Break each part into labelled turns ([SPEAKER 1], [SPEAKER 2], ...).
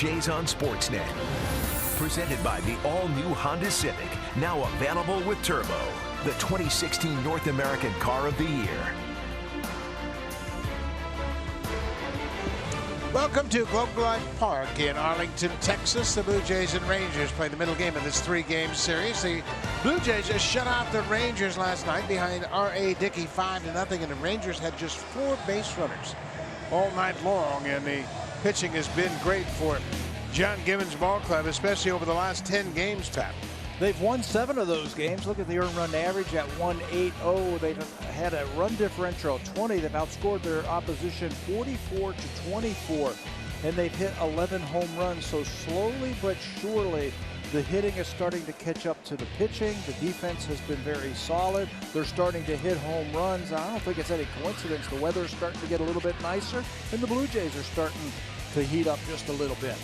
[SPEAKER 1] Jays on Sportsnet. Presented by the all-new Honda Civic, now available with Turbo, the 2016 North American Car of the Year.
[SPEAKER 2] Welcome to Globe Life Park in Arlington, Texas. The Blue Jays and Rangers play the middle game of this three-game series. The Blue Jays just shut out the Rangers last night behind R.A. Dickey 5-0, and the Rangers had just 4 base runners all night long, and the pitching has been great for John Gibbons Ball Club, especially over the last 10 games, Pat.
[SPEAKER 3] They've won 7 of those games. Look at the earned run average at 1.80. They've had a run differential of 20. They've outscored their opposition 44-24, and they've hit 11 home runs. So slowly but surely, the hitting is starting to catch up to the pitching. The defense has been very solid. They're starting to hit home runs. I don't think it's any coincidence. The weather's starting to get a little bit nicer, and the Blue Jays are starting to heat up just a little bit.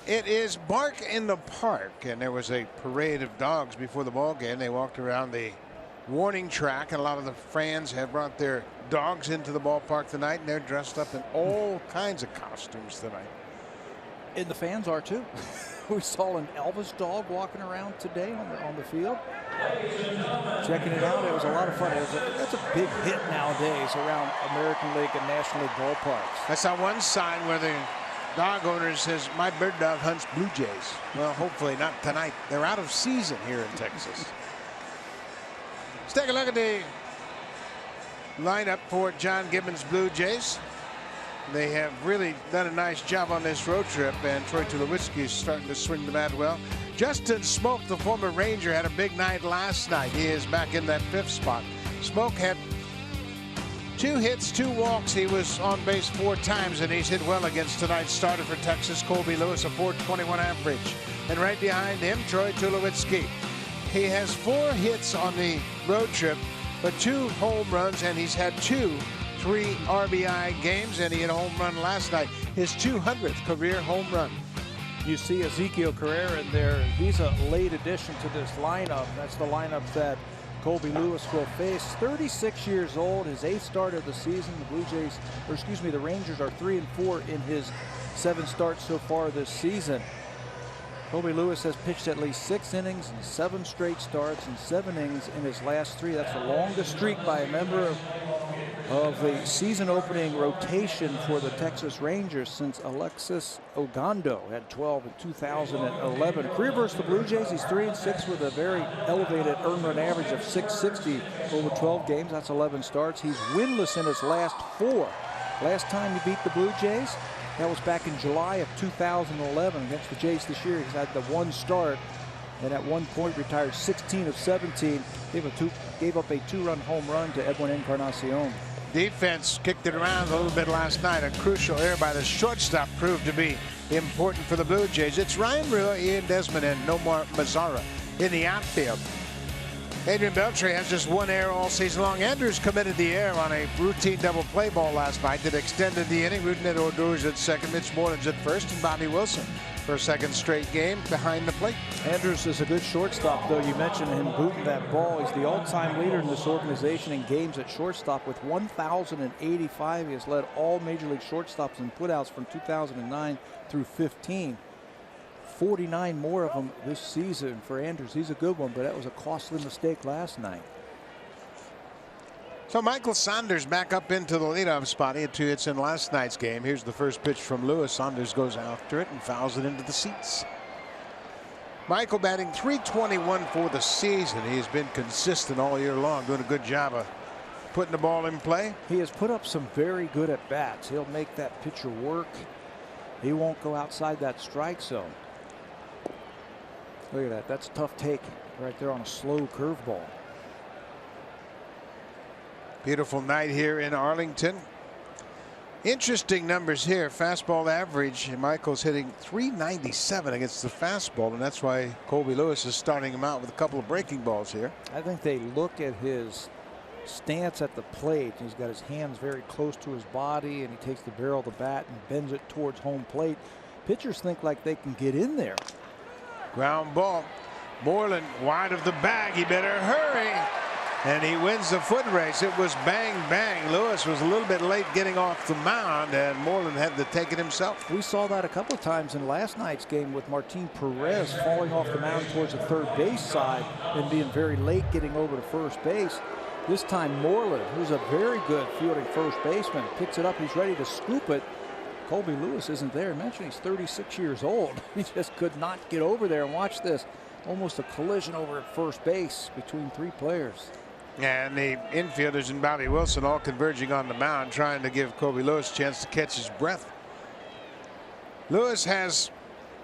[SPEAKER 2] It is Bark in the Park, and there was a parade of dogs before the ball game. They walked around the warning track, and a lot of the fans have brought their dogs into the ballpark tonight, and they're dressed up in all kinds of costumes tonight.
[SPEAKER 3] And the fans are too. We saw an Elvis dog walking around today on the field. Checking it out, it was a lot of fun. That's a big hit nowadays around American League and National League ballparks.
[SPEAKER 2] I saw one sign where the dog owner says, "My bird dog hunts Blue Jays." Well, hopefully not tonight. They're out of season here in Texas. Let's take a look at the lineup for John Gibbons Blue Jays. They have really done a nice job on this road trip, and Troy Tulowitzki is starting to swing the bat well. Justin Smoke, the former Ranger, had a big night last night. He is back in that 5th spot. Smoke had 2 hits, 2 walks. He was on base 4 times, and he's hit well against tonight's starter for Texas, Colby Lewis, a .421 average. And right behind him, Troy Tulowitzki. He has 4 hits on the road trip, but 2 home runs, and he's had 2 3 RBI games, and he hit a home run last night, his 200th career home run.
[SPEAKER 3] You see Ezekiel Carrera in there. He's a late addition to this lineup. That's the lineup that Colby Lewis will face. 36 years old, his 8th start of the season. The Rangers are 3-4 in his 7 starts so far this season. Colby Lewis has pitched at least 6 innings and 7 straight starts and 7 innings in his last 3. That's the longest streak by a member of the season opening rotation for the Texas Rangers since Alexis Ogando had 12 in 2011. Career versus the Blue Jays, he's 3-6 with a very elevated earned run average of .660 over 12 games. That's 11 starts. He's winless in his last 4. Last time he beat the Blue Jays, that was back in July of 2011 against the Jays. This year he's had the 1 start, and at one point retired 16 of 17. Gave up a 2-run home run to Edwin Encarnacion.
[SPEAKER 2] Defense kicked it around a little bit last night. A crucial error by the shortstop proved to be important for the Blue Jays. It's Ryan Rua, Ian Desmond, and Nomar Mazara in the outfield. Adrian Beltre has just 1 error all season long. Andrews committed the error on a routine double play ball last night that extended the inning. Rougned Odors at second, Mitch Moreland's at first, and Bobby Wilson for a 2nd straight game behind the plate.
[SPEAKER 3] Andrews is a good shortstop, though. You mentioned him booting that ball. He's the all-time leader in this organization in games at shortstop with 1,085. He has led all Major League shortstops in putouts from 2009 through 15. 49 more of them this season for Andrews. He's a good one, but that was a costly mistake last night.
[SPEAKER 2] So Michael Saunders back up into the leadoff spot. He had 2 hits in last night's game. Here's the first pitch from Lewis. Saunders goes after it and fouls it into the seats. Michael batting .321 for the season. He's been consistent all year long, doing a good job of putting the ball in play.
[SPEAKER 3] He has put up some very good at-bats. He'll make that pitcher work. He won't go outside that strike zone. Look at that. That's a tough take right there on a slow curveball.
[SPEAKER 2] Beautiful night here in Arlington. Interesting numbers here. Fastball average. Michael's hitting .397 against the fastball, and that's why Colby Lewis is starting him out with a couple of breaking balls here.
[SPEAKER 3] I think they look at his stance at the plate. He's got his hands very close to his body, and he takes the barrel of the bat and bends it towards home plate. Pitchers think like they can get in there.
[SPEAKER 2] Ground ball. Moreland wide of the bag. He better hurry. And he wins the foot race. It was bang, bang. Lewis was a little bit late getting off the mound, and Moreland had to take it himself.
[SPEAKER 3] We saw that a couple of times in last night's game with Martin Perez falling off the mound towards the third base side and being very late getting over to first base. This time Moreland, who's a very good fielding first baseman, picks it up. He's ready to scoop it. Colby Lewis isn't there. Mention he's 36 years old. He just could not get over there. And watch this. Almost a collision over at first base between three players.
[SPEAKER 2] And the infielders and Bobby Wilson all converging on the mound, trying to give Colby Lewis a chance to catch his breath. Lewis has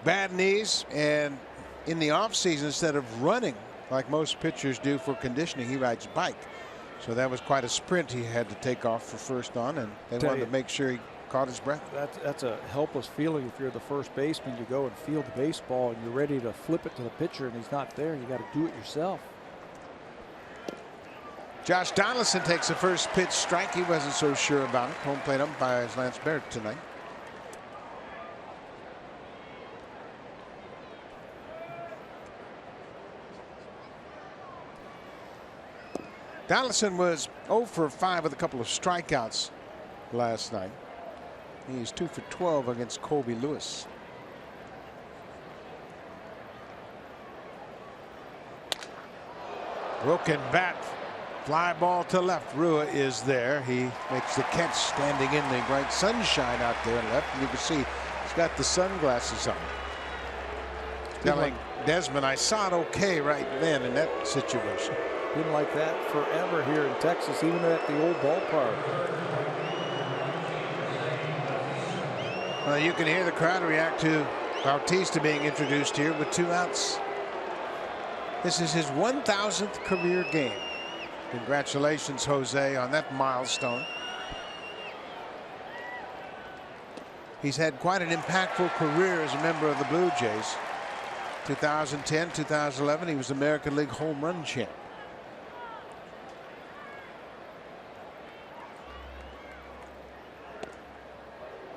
[SPEAKER 2] bad knees, and in the offseason, instead of running like most pitchers do for conditioning, he rides a bike. So that was quite a sprint he had to take off for first on, and they wanted to make sure he caught his breath.
[SPEAKER 3] That's a helpless feeling if you're the first baseman. You go and field the baseball, and you're ready to flip it to the pitcher, and he's not there. You got to do it yourself.
[SPEAKER 2] Josh Donaldson takes the first pitch strike. He wasn't so sure about it. Home plate umpire is Lance Barrett tonight. Donaldson was 0 for 5 with a couple of strikeouts last night. He's 2 for 12 against Colby Lewis. Broken bat. Fly ball to left. Rua is there. He makes the catch standing in the bright sunshine out there left. And you can see he's got the sunglasses on. Telling Desmond, I saw it okay right then in that situation.
[SPEAKER 3] Been like that forever here in Texas, even at the old ballpark.
[SPEAKER 2] Well, you can hear the crowd react to Bautista being introduced here with 2 outs. This is his 1,000th career game. Congratulations, Jose, on that milestone. He's had quite an impactful career as a member of the Blue Jays. 2010, 2011, he was American League home run champ.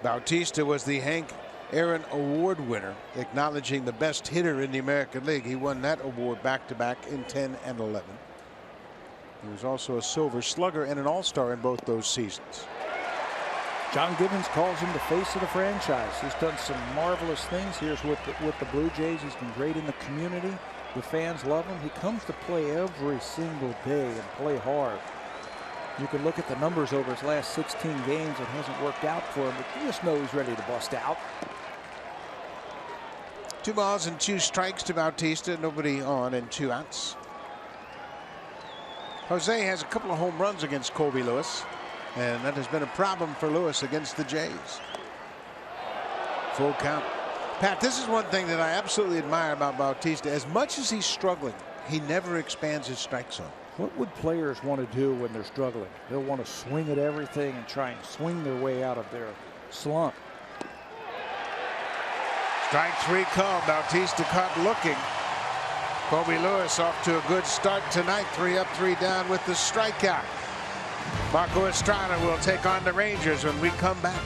[SPEAKER 2] Bautista was the Hank Aaron Award winner, acknowledging the best hitter in the American League. He won that award back-to-back in 10 and 11. He was also a Silver Slugger and an All-Star in both those seasons.
[SPEAKER 3] John Gibbons calls him the face of the franchise. He's done some marvelous things here with the Blue Jays. He's been great in the community. The fans love him. He comes to play every single day and play hard. You can look at the numbers over his last 16 games. It hasn't worked out for him, but you just know he's ready to bust out.
[SPEAKER 2] 2 balls and 2 strikes to Bautista. Nobody on and 2 outs. Jose has a couple of home runs against Colby Lewis, and that has been a problem for Lewis against the Jays. Full count. Pat, this is one thing that I absolutely admire about Bautista. As much as he's struggling, he never expands his strike zone.
[SPEAKER 3] What would players want to do when they're struggling? They'll want to swing at everything and try and swing their way out of their slump.
[SPEAKER 2] Strike 3 called. Bautista caught looking. Colby Lewis off to a good start tonight. 3 up, 3 down with the strikeout. Marco Estrada will take on the Rangers when we come back.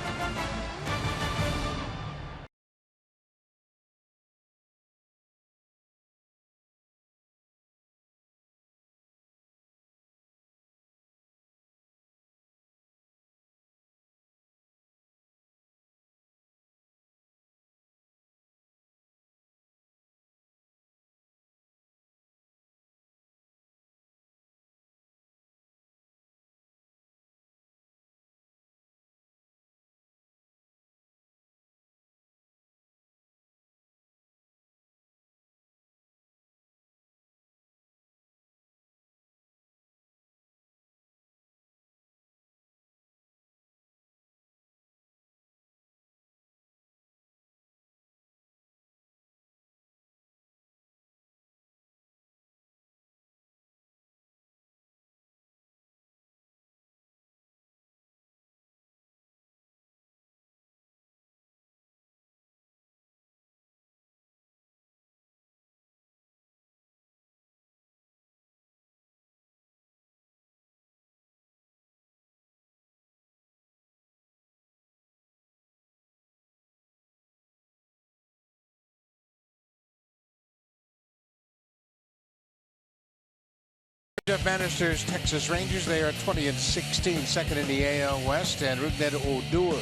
[SPEAKER 2] Jeff Bannister's Texas Rangers, they are 20-16, second in the AL West, and Rougned Odor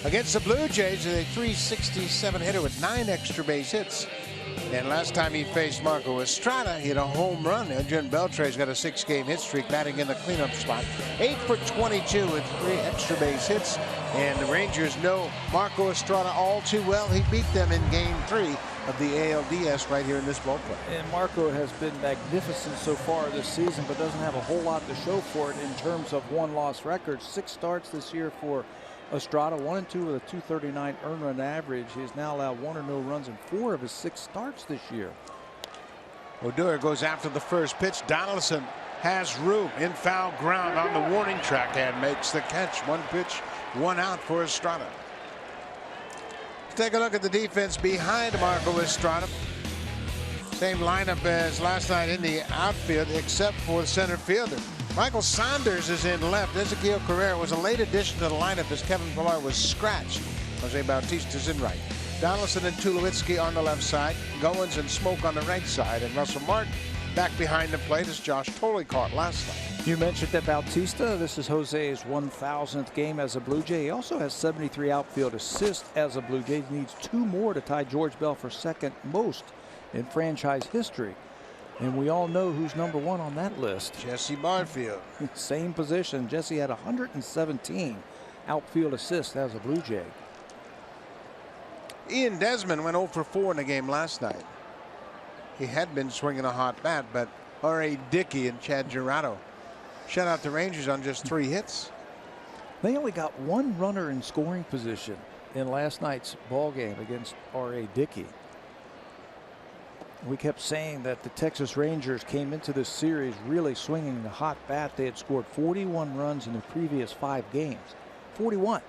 [SPEAKER 2] against the Blue Jays, a 367 hitter with 9 extra base hits. And last time he faced Marco Estrada, he had a home run. Adrian Beltre's got a 6-game hit streak, batting in the cleanup spot. 8 for 22 with 3 extra base hits. And the Rangers know Marco Estrada all too well. He beat them in Game 3 of the ALDS right here in this ballpark.
[SPEAKER 3] And Marco has been magnificent so far this season, but doesn't have a whole lot to show for it in terms of one-loss records. 6 starts this year for Estrada, 1-2 with a 239 earned run average. He's now allowed 1 or no runs in 4 of his 6 starts this year.
[SPEAKER 2] Odor goes after the first pitch. Donaldson has room in foul ground on the warning track and makes the catch. 1 pitch, 1 out for Estrada. Take a look at the defense behind Marco Estrada. Same lineup as last night in the outfield, except for the center fielder. Michael Saunders is in left. Ezequiel Carrera was a late addition to the lineup as Kevin Pillar was scratched. Jose Bautista's in right. Donaldson and Tulowitzki on the left side. Goins and Smoke on the right side. And Russell Martin back behind the plate as Josh Thole caught last night.
[SPEAKER 3] You mentioned that Bautista. This is Jose's 1,000th game as a Blue Jay. He also has 73 outfield assists as a Blue Jay. He needs 2 more to tie George Bell for second most in franchise history. And we all know who's number 1 on that list.
[SPEAKER 2] Jesse Barfield.
[SPEAKER 3] Same position. Jesse had 117 outfield assists as a Blue Jay.
[SPEAKER 2] Ian Desmond went 0 for 4 in the game last night. He had been swinging a hot bat, but R.A. Dickey and Chad Girardo shut out the Rangers on just 3 hits.
[SPEAKER 3] They only got 1 runner in scoring position in last night's ball game against R.A. Dickey. We kept saying that the Texas Rangers came into this series really swinging the hot bat. They had scored 41 runs in the previous 5 games. 41.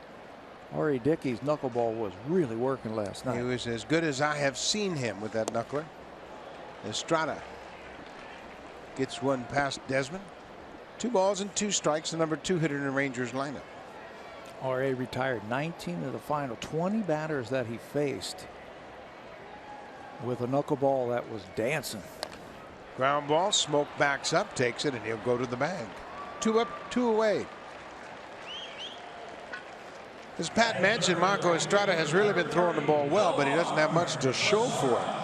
[SPEAKER 3] R.A. Dickey's knuckleball was really working last night.
[SPEAKER 2] He was as good as I have seen him with that knuckler. Estrada gets 1 past Desmond. 2 balls and 2 strikes, the number 2 hitter in the Rangers lineup.
[SPEAKER 3] R.A. retired 19 of the final 20 batters that he faced with a knuckleball that was dancing.
[SPEAKER 2] Ground ball. Smoke backs up, takes it, and he'll go to the bag. 2 up, 2 away. As Pat mentioned, Marco Estrada has really been throwing the ball well, but he doesn't have much to show for it.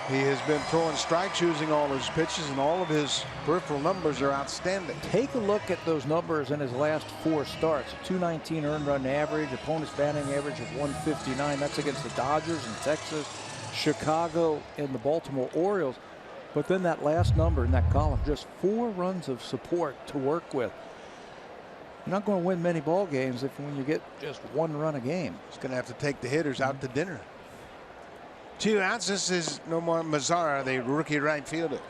[SPEAKER 2] He has been throwing strikes, using all his pitches, and all of his peripheral numbers are outstanding.
[SPEAKER 3] Take a look at those numbers in his last 4 starts. A 219 earned run average, opponent's batting average of 159. That's against the Dodgers and Texas, Chicago, and the Baltimore Orioles. But then that last number in that column, just 4 runs of support to work with. You're not going to win many ball games when you get just 1 run a game.
[SPEAKER 2] He's going to have to take the hitters out to dinner. 2 outs. This is Nomar Mazara, the rookie right fielder.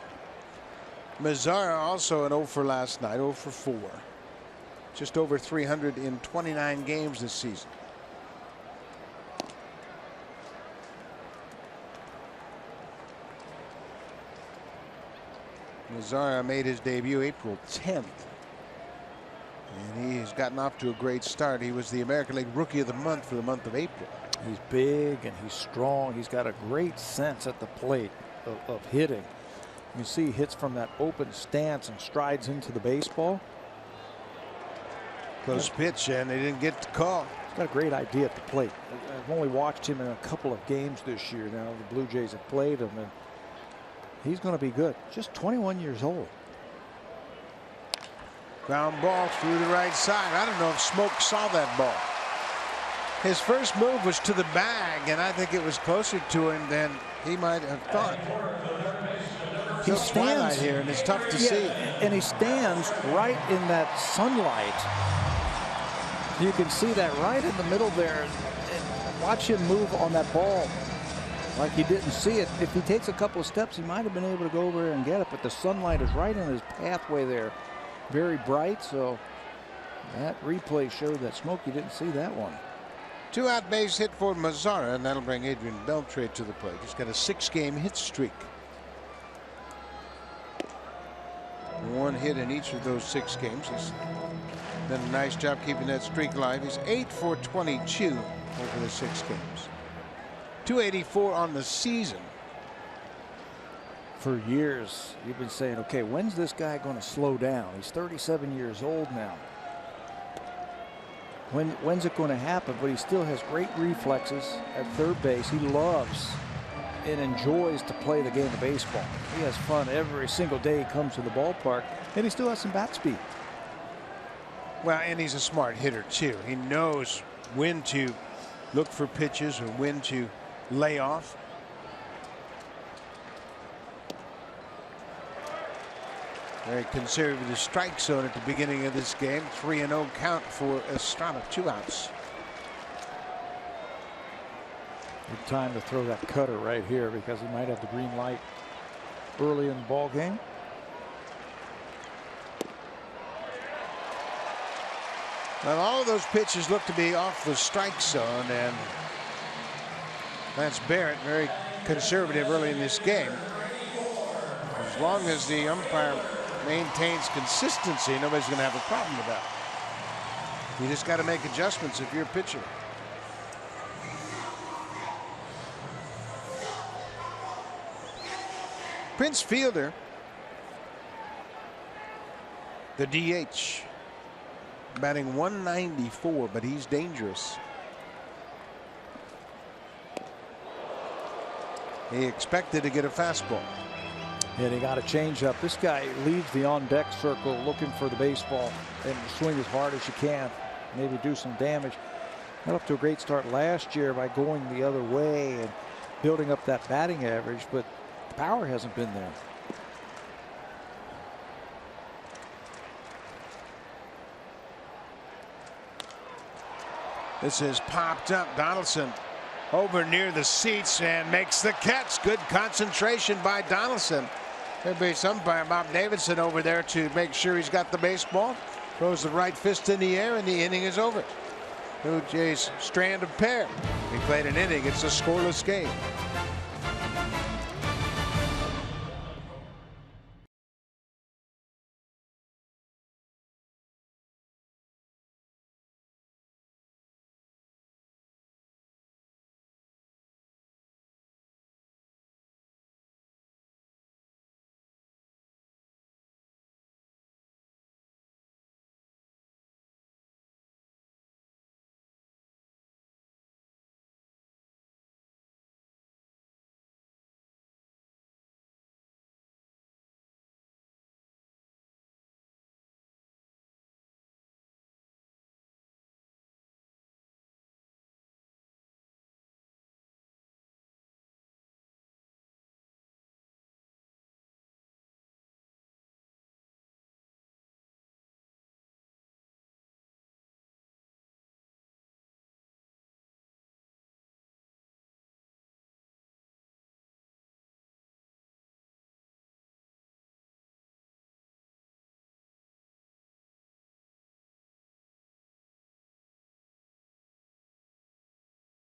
[SPEAKER 2] Mazara also an 0 for last night, 0 for 4. Just over 300 in 29 games this season. Mazara made his debut April 10th. And he's gotten off to a great start. He was the American League Rookie of the Month for the month of April.
[SPEAKER 3] He's big and he's strong. He's got a great sense at the plate of hitting. You see he hits from that open stance and strides into the baseball.
[SPEAKER 2] Close pitch, and they didn't get the call.
[SPEAKER 3] He's got a great idea at the plate. I've only watched him in a couple of games this year now. The Blue Jays have played him, and he's going to be good. Just 21 years old.
[SPEAKER 2] Ground ball through the right side. I don't know if Smoke saw that ball. His first move was to the bag, and I think it was closer to him than he might have thought. He stands here, and it's tough to see.
[SPEAKER 3] And he stands right in that sunlight. You can see that right in the middle there. And watch him move on that ball like he didn't see it. If he takes a couple of steps, he might have been able to go over there and get it, but the sunlight is right in his pathway there. Very bright, so that replay showed that Smokey didn't see that one.
[SPEAKER 2] 2 out base hit for Mazara, and that'll bring Adrian Beltre to the plate. He's got a 6-game hit streak. 1 hit in each of those 6 games. He's done a nice job keeping that streak alive. He's 8 for 22 over the 6 games. 284 on the season.
[SPEAKER 3] For years, you've been saying, okay, when's this guy going to slow down? He's 37 years old now. When's it going to happen? But he still has great reflexes at third base. He loves and enjoys to play the game of baseball. He has fun every single day he comes to the ballpark, and he still has some bat speed.
[SPEAKER 2] Well, and he's a smart hitter too. He knows when to look for pitches or when to lay off. Very conservative strike zone at the beginning of this game. 3-0 count for Estrada, 2 outs.
[SPEAKER 3] Good time to throw that cutter right here because he might have the green light early in the ball game.
[SPEAKER 2] Well, all of those pitches look to be off the strike zone, and Lance Barrett very conservative early in this game. As long as the umpire maintains consistency, nobody's going to have a problem with that. You just got to make adjustments if you're a pitcher. Prince Fielder, the DH, batting 194, but he's dangerous. He expected to get a fastball.
[SPEAKER 3] And he got a changeup. This guy leaves the on-deck circle looking for the baseball and swing as hard as you can, maybe do some damage. Got up to a great start last year by going the other way and building up that batting average, but the power hasn't been there.
[SPEAKER 2] This is popped up. Donaldson over near the seats and makes the catch. Good concentration by Donaldson. There'll be umpire Bob Davidson over there to make sure he's got the baseball. Throws the right fist in the air, and the inning is over. Blue Jays strand of pair. We played an inning. It's a scoreless game.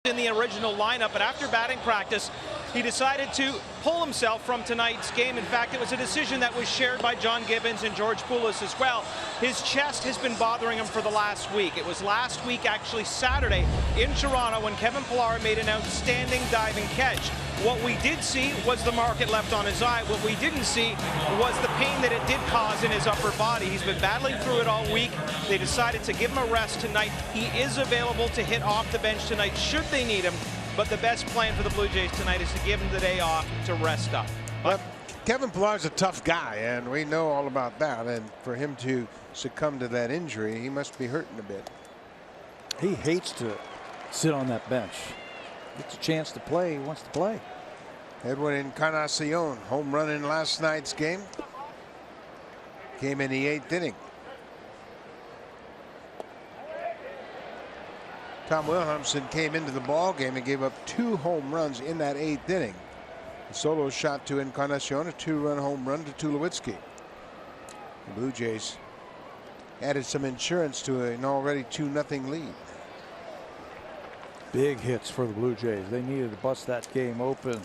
[SPEAKER 4] In the original lineup, but after batting practice, he decided to pull himself from tonight's game. In fact, it was a decision that was shared by John Gibbons and George Poulos as well. His chest has been bothering him for the last week. It was last week, actually Saturday, in Toronto when Kevin Pillar made an outstanding diving catch. What we did see was the market left on his eye. What we didn't see was the pain that it did cause in his upper body. He's been battling through it all week. They decided to give him a rest tonight. He is available to hit off the bench tonight should they need him. But the best plan for the Blue Jays tonight is to give him the day off to rest up.
[SPEAKER 2] But Kevin Pillar's a tough guy, and we know all about that. And for him to succumb to that injury, he must be hurting a bit.
[SPEAKER 3] He hates to sit on that bench. Gets a chance to play, he wants to play.
[SPEAKER 2] Edwin Encarnacion, home run in last night's game. Came in the 8th inning. Tom Wilhelmsen came into the ball game and gave up 2 home runs in that 8th inning. A solo shot to Encarnacion, a 2-run home run to Tulowitzki. The Blue Jays added some insurance to an already 2-0 lead.
[SPEAKER 3] Big hits for the Blue Jays. They needed to bust that game open.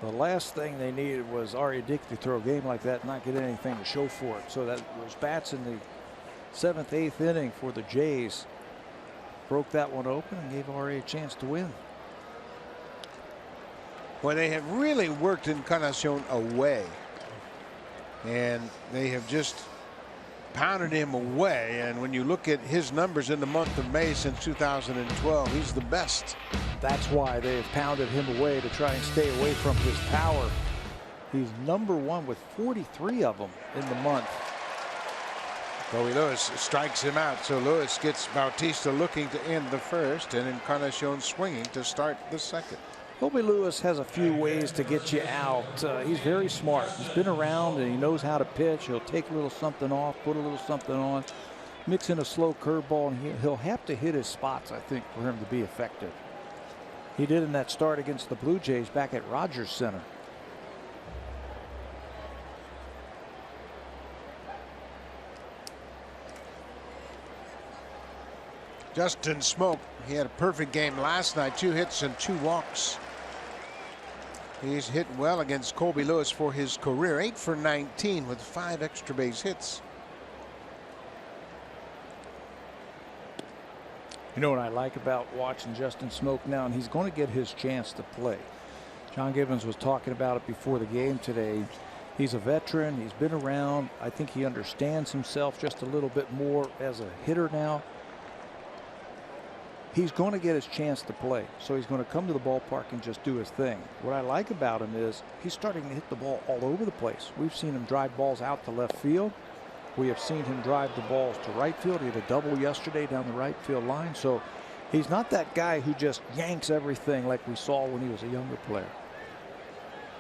[SPEAKER 3] The last thing they needed was Ari Dick to throw a game like that and not get anything to show for it. So that was bats in the 7th, 8th inning for the Jays. Broke that one open and gave Ari a chance to win.
[SPEAKER 2] Well, they have really worked Encarnacion away, and they have just pounded him away. And when you look at his numbers in the month of May since 2012, he's the best.
[SPEAKER 3] That's why they have pounded him away, to try and stay away from his power. He's #1 with 43 of them in the month.
[SPEAKER 2] Colby Lewis strikes him out, so Lewis gets Bautista looking to end the first, and Encarnacion swinging to start the second.
[SPEAKER 3] Colby Lewis has a few ways to get you out. He's very smart. He's been around and he knows how to pitch. He'll take a little something off, put a little something on, mix in a slow curveball, and he'll have to hit his spots, I think, for him to be effective. He did in that start against the Blue Jays back at Rogers Center.
[SPEAKER 2] Justin Smoke, he had a perfect game last night, 2 hits and 2 walks. He's hit well against Colby Lewis for his career, 8 for 19 with 5 extra base hits.
[SPEAKER 3] You know what I like about watching Justin Smoke now, and he's going to get his chance to play. John Gibbons was talking about it before the game today. He's a veteran. He's been around. I think he understands himself just a little bit more as a hitter now. He's going to get his chance to play, so he's going to come to the ballpark and just do his thing. What I like about him is he's starting to hit the ball all over the place. We've seen him drive balls out to left field. We have seen him drive the balls to right field. He had a double yesterday down the right field line. So he's not that guy who just yanks everything like we saw when he was a younger player.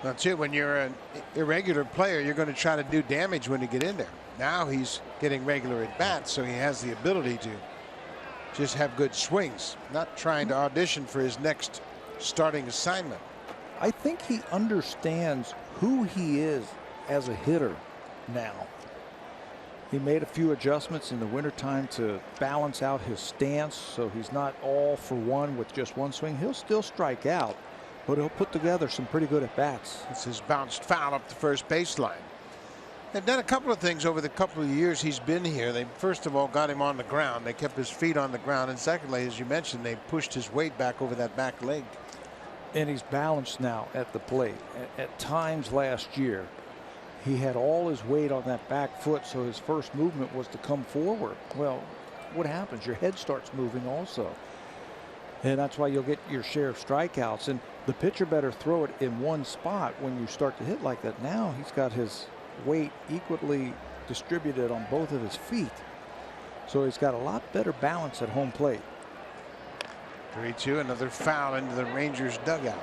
[SPEAKER 2] That's it. When you're an irregular player, you're going to try to do damage when you get in there. Now he's getting regular at bats, so he has the ability to just have good swings, not trying to audition for his next starting assignment.
[SPEAKER 3] I think he understands who he is as a hitter now. He made a few adjustments in the wintertime to balance out his stance, so he's not all for one with just one swing. He'll still strike out, but he'll put together some pretty good at-bats.
[SPEAKER 2] This is bounced foul up the first baseline. They've done a couple of things over the couple of years he's been here. They first of all got him on the ground. They kept his feet on the ground, and secondly, as you mentioned, they pushed his weight back over that back leg.
[SPEAKER 3] And he's balanced now at the plate. At times last year, he had all his weight on that back foot, so his first movement was to come forward. Well, what happens? Your head starts moving also. And that's why you'll get your share of strikeouts. And the pitcher better throw it in one spot when you start to hit like that. Now he's got his weight equally distributed on both of his feet. So he's got a lot better balance at home plate.
[SPEAKER 2] 3-2, another foul into the Rangers dugout.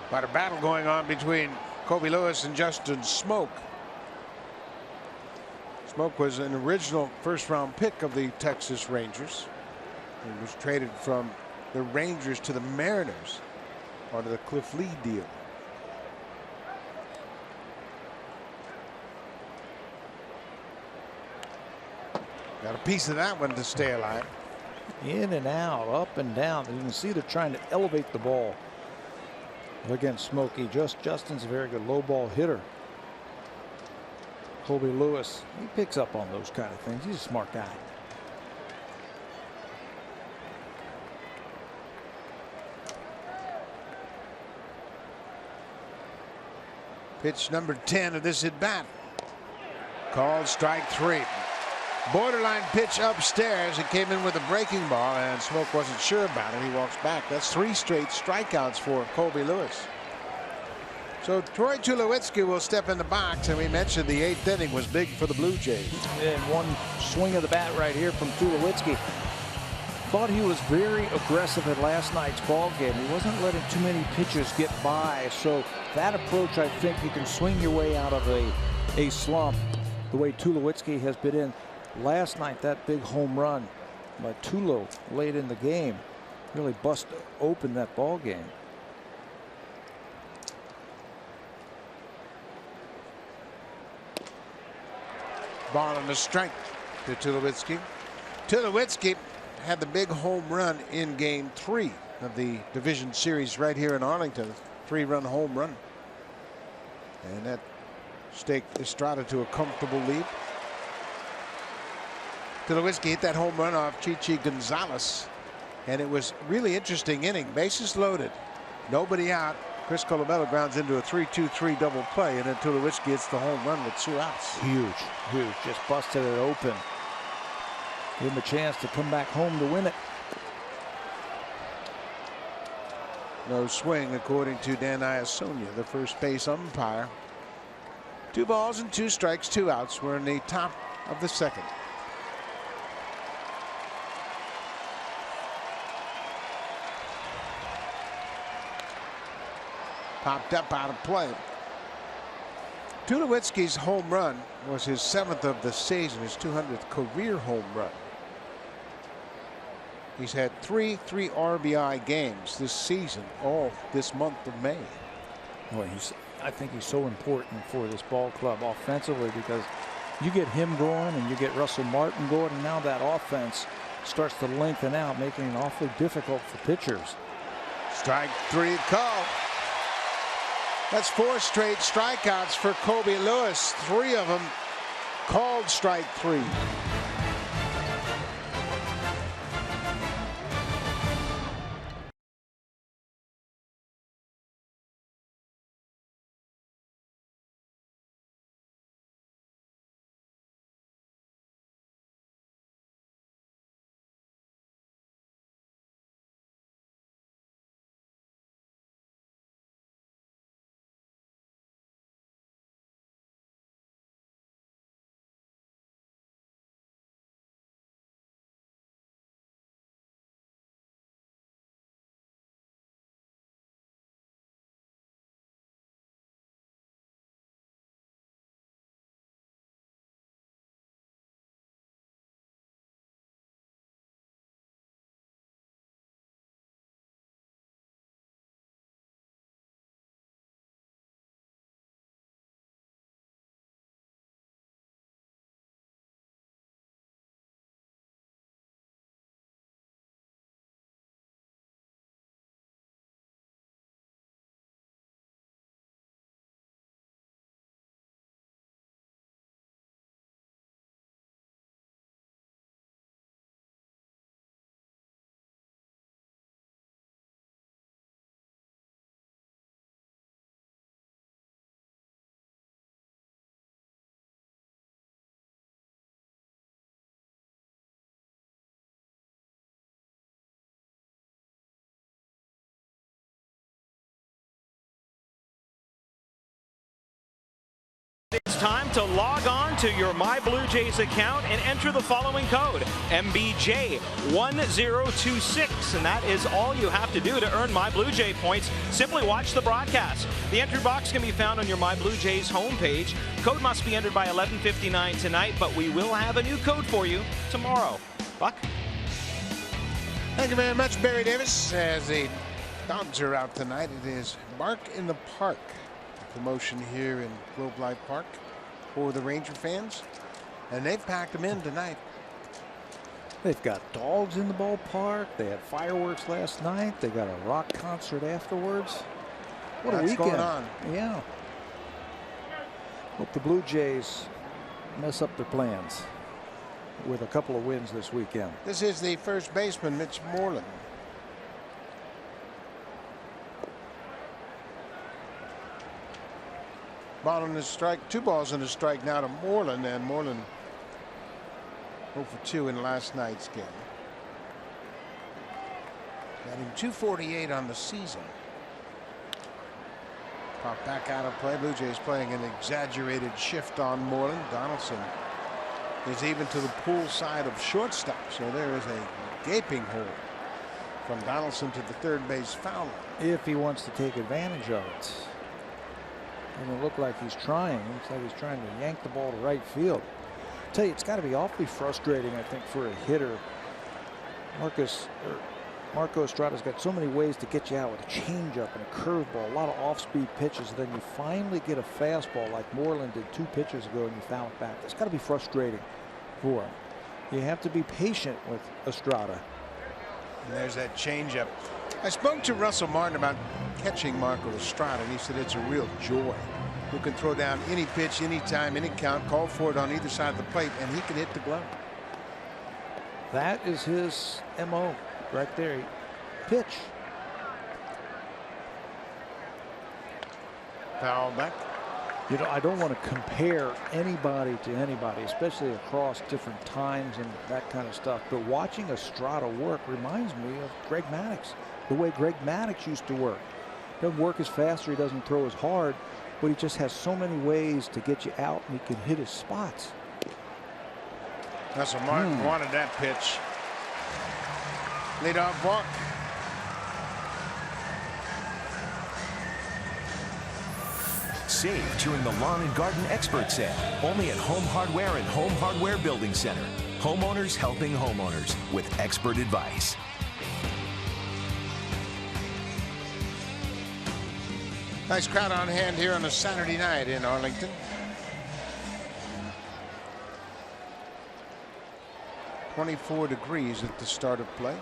[SPEAKER 2] Quite a battle going on between Colby Lewis and Justin Smoke. Smoke was an original first-round pick of the Texas Rangers. He was traded from the Rangers to the Mariners, part of the Cliff Lee deal. Got a piece of that one to stay alive.
[SPEAKER 3] In and out, up and down. You can see they're trying to elevate the ball against Smokey. Justin's a very good low ball hitter. Colby Lewis, he picks up on those kind of things. He's a smart guy.
[SPEAKER 2] Pitch number 10 of this at bat. Called strike 3. Borderline pitch upstairs. It came in with a breaking ball, and Smoke wasn't sure about it. He walks back. That's 3 straight strikeouts for Colby Lewis. So Troy Tulowitzki will step in the box, and we mentioned the 8th inning was big for the Blue Jays.
[SPEAKER 3] And one swing of the bat right here from Tulowitzki. Thought he was very aggressive at last night's ball game. He wasn't letting too many pitches get by. So that approach, I think you can swing your way out of a slump the way Tulowitzki has been in. Last night, that big home run by Tulo late in the game really busted open that ball game.
[SPEAKER 2] Ball on the strike to Tulowitzki. Tulowitzki had the big home run in game 3 of the division series right here in Arlington. 3-run home run. And that staked Estrada to a comfortable lead. Tulowitzki hit that home run off Chichi Gonzalez. And it was really interesting inning. Bases loaded. Nobody out. Chris Colabello grounds into a 3-2-3 double play. And then Tulowitzki hits the home run with 2 outs.
[SPEAKER 3] Huge, huge. Just busted it open. Give him a chance to come back home to win it.
[SPEAKER 2] No swing, according to Dan Iasonia, the first base umpire. 2 balls and 2 strikes, 2 outs. We're in the top of the second. Popped up out of play. Tulowitzki's home run was his 7th of the season, his 200th career home run. He's had 3 RBI games this season, all this month of May.
[SPEAKER 3] Well, I think he's so important for this ball club offensively, because you get him going and you get Russell Martin going, and now that offense starts to lengthen out, making it awfully difficult for pitchers.
[SPEAKER 2] Strike 3 call. That's 4 straight strikeouts for Kobe Lewis. 3 of them called strike 3.
[SPEAKER 4] It's time to log on to your My Blue Jays account and enter the following code, MBJ1026, and that is all you have to do to earn My Blue Jay points. Simply watch the broadcast. The entry box can be found on your My Blue Jays homepage. Code must be entered by 11:59 tonight, but we will have a new code for you tomorrow. Buck?
[SPEAKER 2] Thank you very much, Barry Davis. As the Dogs are out tonight, it is Bark in the Park. Promotion here in Globe Life Park for the Ranger fans, and they've packed them in tonight.
[SPEAKER 3] They've got dogs in the ballpark. They had fireworks last night. They got a rock concert afterwards. What a weekend.
[SPEAKER 2] Going on.
[SPEAKER 3] Yeah. Hope the Blue Jays mess up their plans with a couple of wins this weekend.
[SPEAKER 2] This is the first baseman, Mitch Moreland. Ball on the strike, 2 balls and a strike now to Moreland, and Moreland 0 for 2 in last night's game. Batting .248 on the season. Pop back out of play. Blue Jays playing an exaggerated shift on Moreland. Donaldson is even to the pool side of shortstop, so there is a gaping hole from Donaldson to the third base foul line.
[SPEAKER 3] If he wants to take advantage of it. Doesn't look like he's trying. Looks like he's trying to yank the ball to right field. I tell you, it's got to be awfully frustrating, I think, for a hitter. Marco Estrada's got so many ways to get you out with a changeup and a curveball, a lot of off-speed pitches. Then you finally get a fastball like Moreland did 2 pitches ago, and you foul it back. That's got to be frustrating for him. You have to be patient with Estrada.
[SPEAKER 2] And there's that changeup. I spoke to Russell Martin about catching Marco Estrada, and he said it's a real joy. Who can throw down any pitch, anytime, any count, call for it on either side of the plate, and he can hit the glove.
[SPEAKER 3] That is his MO right there. Pitch.
[SPEAKER 2] Foul back.
[SPEAKER 3] You know, I don't want to compare anybody to anybody, especially across different times and that kind of stuff. But watching Estrada work reminds me of Greg Maddux, the way Greg Maddux used to work. He doesn't work as fast or he doesn't throw as hard, but he just has so many ways to get you out, and he can hit his spots.
[SPEAKER 2] Russell Martin wanted that pitch. Leadoff walk.
[SPEAKER 1] Save during the Lawn and Garden Expert Sale. Only at Home Hardware and Home Hardware Building Center. Homeowners helping homeowners with expert advice.
[SPEAKER 2] Nice crowd on hand here on a Saturday night in Arlington. .24 degrees at the start of play.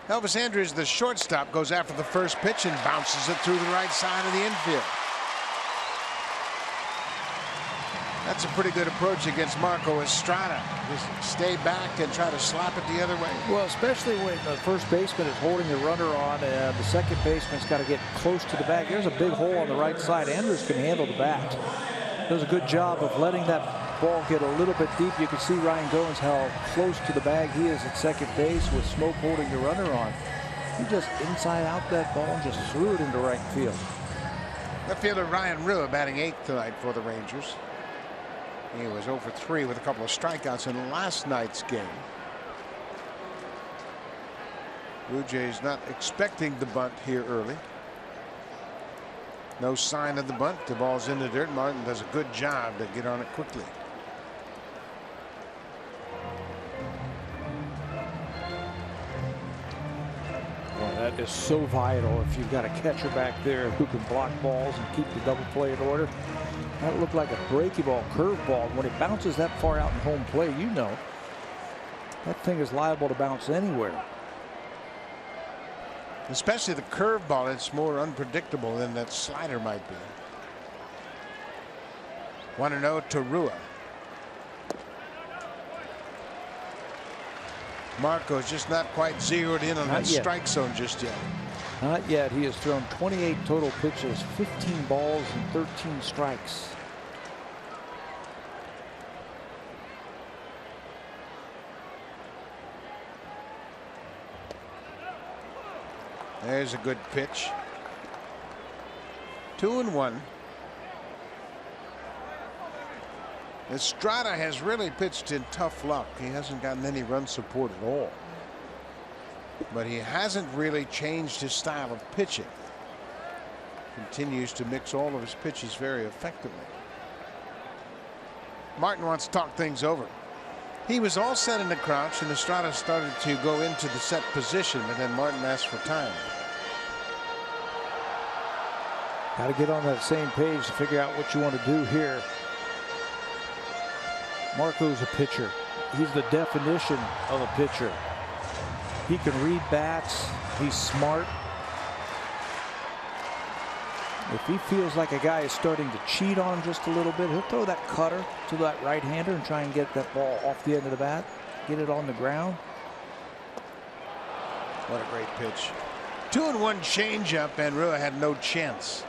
[SPEAKER 2] Elvis Andrus, the shortstop, goes after the first pitch and bounces it through the right side of the infield. That's a pretty good approach against Marco Estrada. Just stay back and try to slap it the other way.
[SPEAKER 3] Well, especially when the first baseman is holding the runner on and the second baseman's got to get close to the bag. There's a big hole on the right side. Andrus can handle the bat. Does a good job of letting that ball get a little bit deep. You can see Ryan Goins how close to the bag he is at second base with Smoke holding the runner on. He just inside out that ball and just threw it into right field.
[SPEAKER 2] Left fielder Ryan Rua batting 8th tonight for the Rangers. He was 0 for 3 with a couple of strikeouts in last night's game. Blue Jays not expecting the bunt here early. No sign of the bunt. The ball's in the dirt. Martin does a good job to get on it quickly.
[SPEAKER 3] Well, that is so vital if you've got a catcher back there who can block balls and keep the double play in order. That looked like a breaky ball, curve ball. When it bounces that far out in home plate, you know that thing is liable to bounce anywhere.
[SPEAKER 2] Especially the curveball. It's more unpredictable than that slider might be. 1-0 to Rua. Marco's just not quite zeroed in on that strike zone just yet.
[SPEAKER 3] Not yet. He has thrown 28 total pitches, 15 balls and 13 strikes.
[SPEAKER 2] There's a good pitch. 2-1. Estrada has really pitched in tough luck. He hasn't gotten any run support at all. But he hasn't really changed his style of pitching. Continues to mix all of his pitches very effectively. Martin wants to talk things over. He was all set in the crouch, and Estrada started to go into the set position, but then Martin asked for time.
[SPEAKER 3] Got to get on that same page to figure out what you want to do here. Marco's a pitcher. He's the definition of a pitcher. He can read bats. He's smart. If he feels like a guy is starting to cheat on him just a little bit, he'll throw that cutter to that right-hander and try and get that ball off the end of the bat, get it on the ground.
[SPEAKER 2] What a great pitch. 2-1 changeup, and Rua had no chance.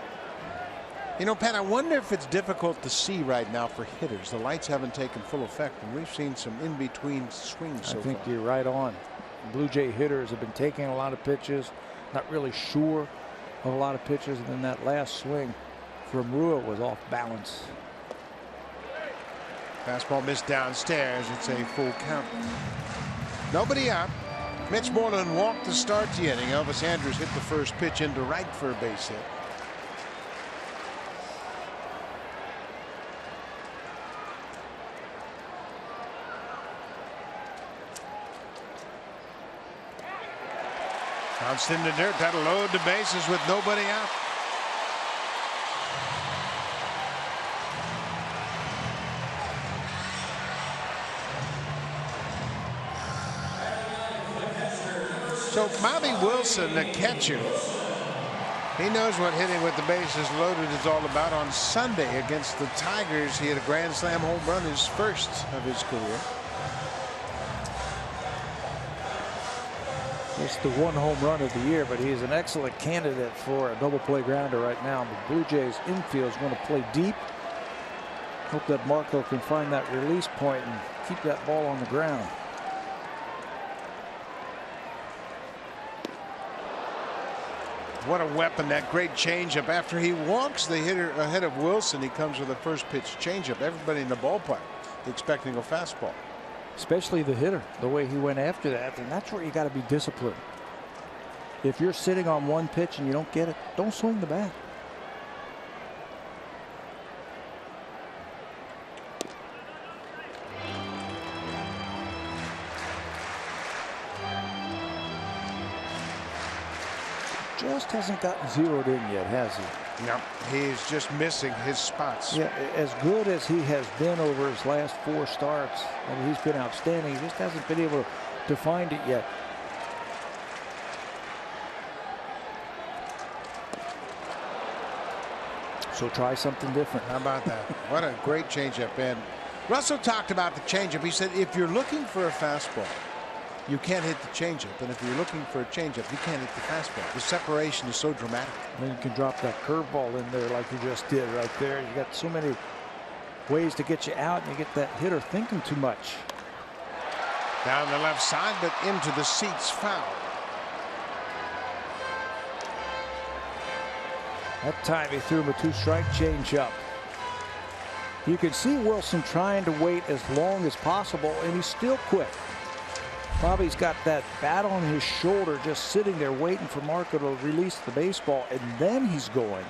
[SPEAKER 2] You know, Pat, I wonder if it's difficult to see right now for hitters. The lights haven't taken full effect, and we've seen some in-between swings so far.
[SPEAKER 3] I think you're right on. Blue Jay hitters have been taking a lot of pitches, not really sure of a lot of pitches, and then that last swing from Rua was off balance.
[SPEAKER 2] Fastball missed downstairs. It's a full count. Nobody out. Mitch Moreland walked to start the inning. Elvis Andrus hit the first pitch into right for a base hit. Bounced in the dirt. That'll load the bases with nobody out. So Bobby Wilson, the catcher, he knows what hitting with the bases loaded is all about. On Sunday against the Tigers, he had a grand slam home run, his first of his career.
[SPEAKER 3] It's the one home run of the year, but he's an excellent candidate for a double play grounder right now. The Blue Jays infield is going to play deep. Hope that Marco can find that release point and keep that ball on the ground.
[SPEAKER 2] What a weapon, that great changeup. After he walks the hitter ahead of Wilson, he comes with a first pitch changeup. Everybody in the ballpark expecting a fastball.
[SPEAKER 3] Especially the hitter, the way he went after that. And that's where you got to be disciplined. If you're sitting on one pitch and you don't get it, don't swing the bat. Just hasn't gotten zeroed in yet, has he?
[SPEAKER 2] No, he's just missing his spots.
[SPEAKER 3] Yeah, as good as he has been over his last 4 starts, and he's been outstanding, he just hasn't been able to find it yet. So try something different.
[SPEAKER 2] How about that? What a great changeup. And Russell talked about the changeup. He said if you're looking for a fastball, you can't hit the changeup, and if you're looking for a changeup, you can't hit the fastball. The separation is so dramatic.
[SPEAKER 3] Then you can drop that curveball in there like you just did right there. You got so many ways to get you out, and you get that hitter thinking too much.
[SPEAKER 2] Down the left side, but into the seats, foul.
[SPEAKER 3] That time he threw him a 2-strike changeup. You can see Wilson trying to wait as long as possible, and he's still quick. Bobby's got that bat on his shoulder, just sitting there waiting for Marco to release the baseball, and then he's going.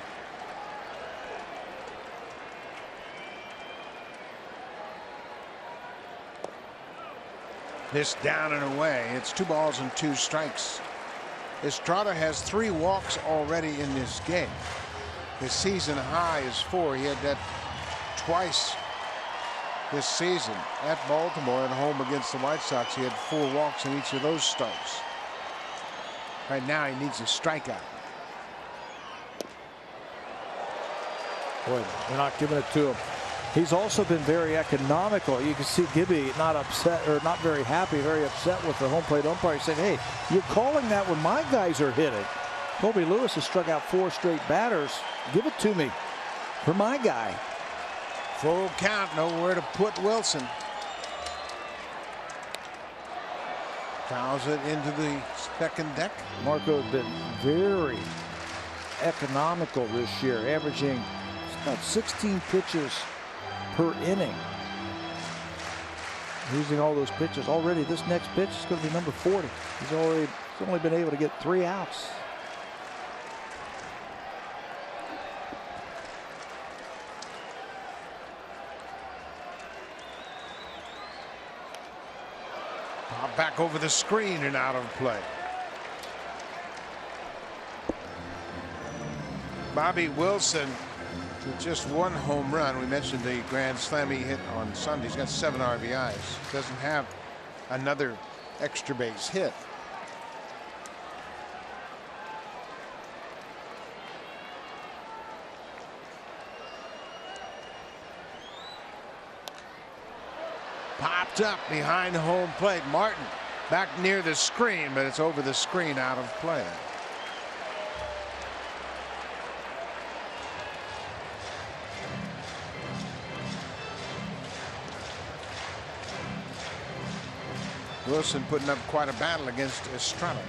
[SPEAKER 2] This down and away. It's 2 balls and 2 strikes. Estrada has 3 walks already in this game. His season high is 4. He had that twice this season at Baltimore and home against the White Sox. He had 4 walks in each of those starts. Right now he needs a strikeout.
[SPEAKER 3] Boy, they're not giving it to him. He's also been very economical. You can see Gibby not upset, or not very happy, very upset with the home plate umpire. He said, hey, you're calling that when my guys are hitting. Colby Lewis has struck out 4 straight batters. Give it to me for my guy.
[SPEAKER 2] Full count, nowhere to put Wilson. Fouls it into the second deck.
[SPEAKER 3] Marco has been very economical this year, averaging about 16 pitches per inning. Using all those pitches already. This next pitch is going to be number 40. He's only been able to get 3 outs.
[SPEAKER 2] Back over the screen and out of play. Bobby Wilson with just 1 home run. We mentioned the grand slam he hit on Sunday. He's got 7 RBIs. Doesn't have another extra base hit. Popped up behind home plate. Martin back near the screen, but it's over the screen, out of play. Wilson putting up quite a battle against Estrada.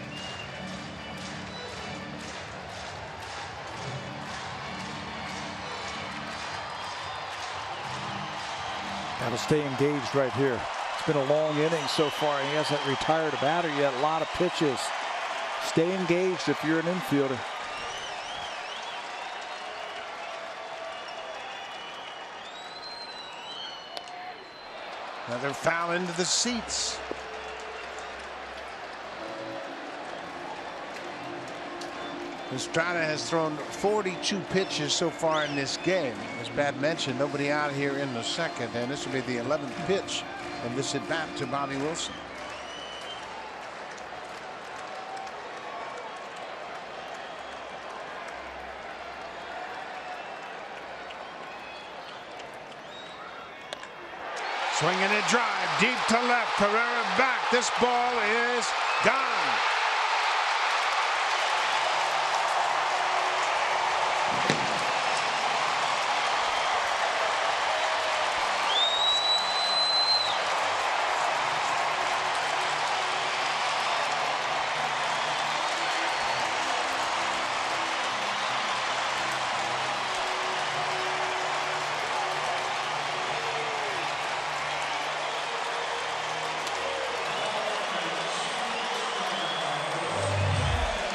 [SPEAKER 3] Got to stay engaged right here. It's been a long inning so far, and he hasn't retired a batter yet. A lot of pitches. Stay engaged if you're an infielder.
[SPEAKER 2] Another foul into the seats. Estrada has thrown 42 pitches so far in this game. As Pat mentioned, nobody out here in the second, and this will be the 11th pitch of this at bat to Bobby Wilson. Swinging a drive deep to left. Carrera back. This ball is gone.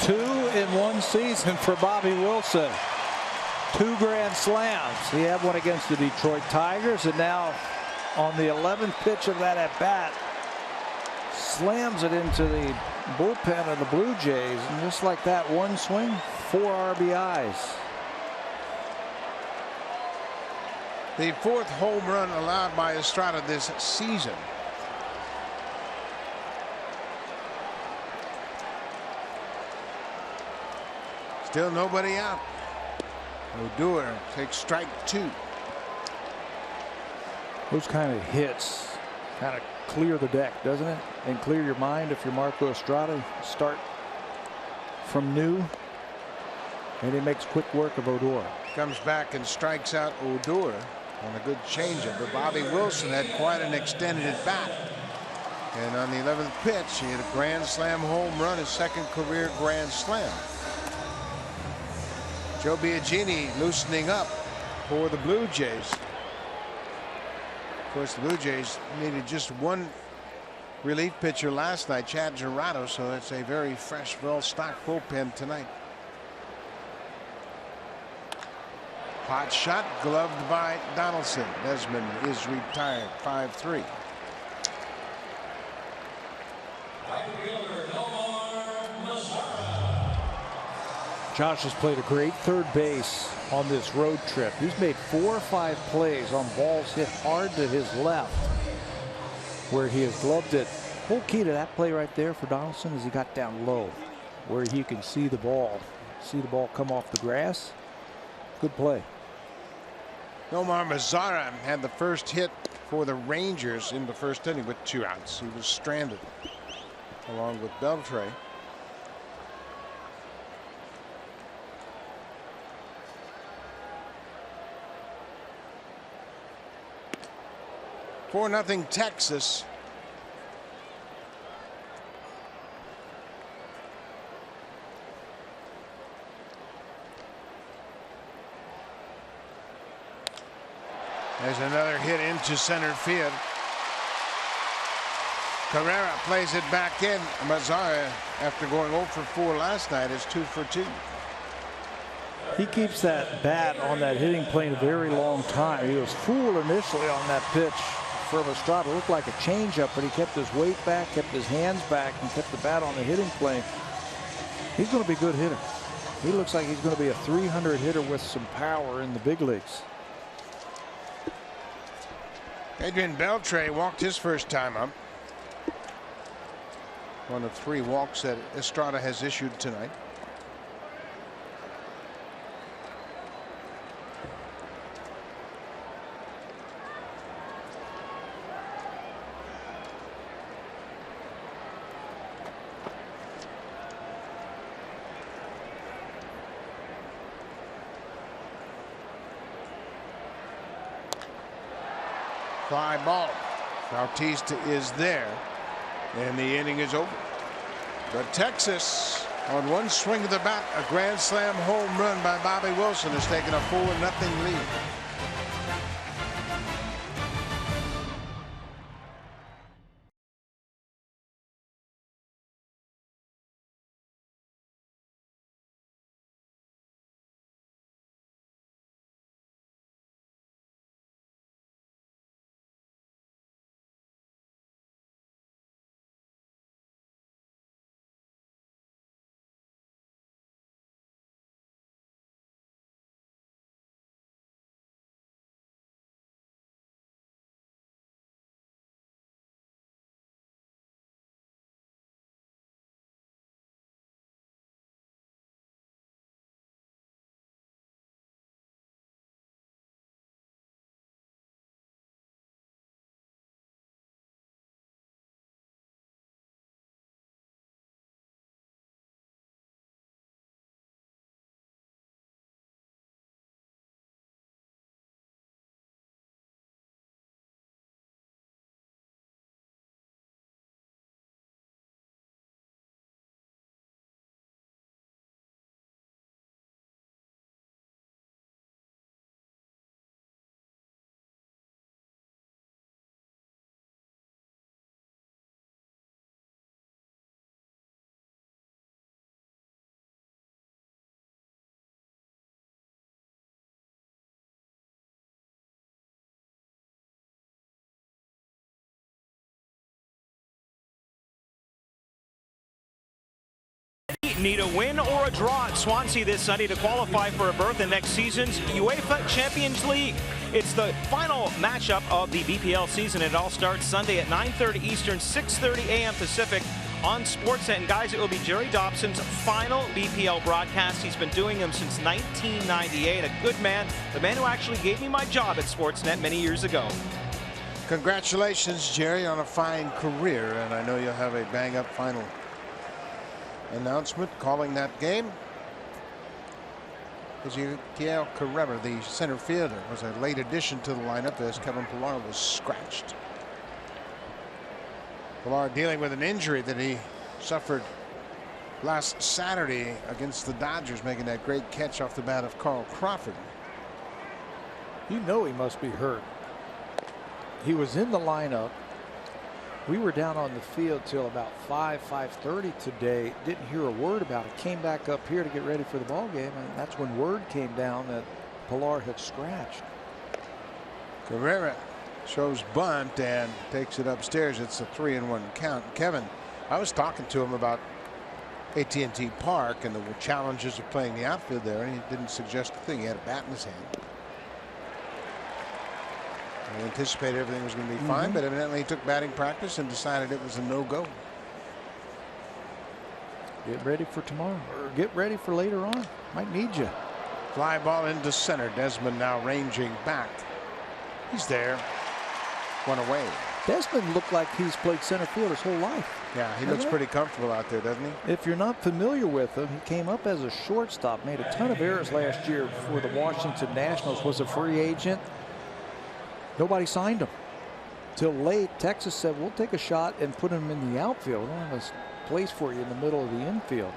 [SPEAKER 3] Two in one season for Bobby Wilson. 2 grand slams. He had one against the Detroit Tigers, and now on the 11th pitch of that at bat, slams it into the bullpen of the Blue Jays, and just like that, one swing, 4 RBIs.
[SPEAKER 2] The 4th home run allowed by Estrada this season. Still nobody out. Odor takes strike 2.
[SPEAKER 3] Those kind of hits kind of clear the deck, doesn't it? And clear your mind if you're Marco Estrada. Start from new, and he makes quick work of Odor.
[SPEAKER 2] Comes back and strikes out Odor on a good changeup. But Bobby Wilson had quite an extended at bat. And on the 11th pitch, he had a grand slam home run, his 2nd career grand slam. Joe Biagini loosening up for the Blue Jays. Of course, the Blue Jays needed just one relief pitcher last night, Chad Gerardo, so it's a very fresh, well-stocked bullpen tonight. Hot shot gloved by Donaldson. Desmond is retired, 5-3.
[SPEAKER 3] Josh has played a great third base on this road trip. He's made 4 or 5 plays on balls hit hard to his left where he has gloved it. Whole key to that play right there for Donaldson is he got down low where he can see the ball come off the grass. Good play.
[SPEAKER 2] Nomar Mazara had the first hit for the Rangers in the first inning with 2 outs. He was stranded along with Beltre. For 4-0 Texas. There's another hit into center field. Carrera plays it back in. Mazara, after going 0 for 4 last night, is 2 for 2.
[SPEAKER 3] He keeps that bat on that hitting plane a very long time. He was fooled initially on that pitch from Estrada. Looked like a changeup, but he kept his weight back, kept his hands back, and kept the bat on the hitting plane. He's going to be a good hitter. He looks like he's going to be a 300 hitter with some power in the big leagues.
[SPEAKER 2] Adrian Beltre walked his first time up. One of 3 walks that Estrada has issued tonight. Fly ball. Bautista is there, and the inning is over. But Texas, on one swing of the bat, a grand slam home run by Bobby Wilson, has taken a 4-0 lead.
[SPEAKER 4] Need a win or a draw at Swansea this Sunday to qualify for a berth in next season's UEFA Champions League. It's the final matchup of the BPL season. It all starts Sunday at 9:30 Eastern, 6:30 a.m. Pacific on Sportsnet. And guys, it will be Jerry Dobson's final BPL broadcast. He's been doing them since 1998. A good man, the man who actually gave me my job at Sportsnet many years ago.
[SPEAKER 2] Congratulations, Jerry, on a fine career, and I know you'll have a bang-up final announcement calling that game. Ezequiel Carrera, the center fielder, was a late addition to the lineup as Kevin Pillar was scratched. Pillar dealing with an injury that he suffered last Saturday against the Dodgers, making that great catch off the bat of Carl Crawford.
[SPEAKER 3] You know he must be hurt. He was in the lineup. We were down on the field till about 5:30 today. Didn't hear a word about it. Came back up here to get ready for the ball game, and that's when word came down that Pillar had scratched.
[SPEAKER 2] Carrera shows bunt and takes it upstairs. It's a 3-1 count. Kevin, I was talking to him about AT&T Park and the challenges of playing the outfield there, and he didn't suggest a thing. He had a bat in his hand. I anticipated everything was going to be fine, but evidently he took batting practice and decided it was a no-go.
[SPEAKER 3] Get ready for tomorrow, or get ready for later on. Might need you.
[SPEAKER 2] Fly ball into center. Desmond now ranging back. He's there. One away.
[SPEAKER 3] Desmond looked like he's played center field his whole life.
[SPEAKER 2] Yeah, he looks pretty comfortable out there, doesn't he?
[SPEAKER 3] If you're not familiar with him, he came up as a shortstop, made a ton of errors last year for the Washington Nationals, was a free agent. Nobody signed him till late. Texas said, we'll take a shot and put him in the outfield. We don't have a place for you in the middle of the infield.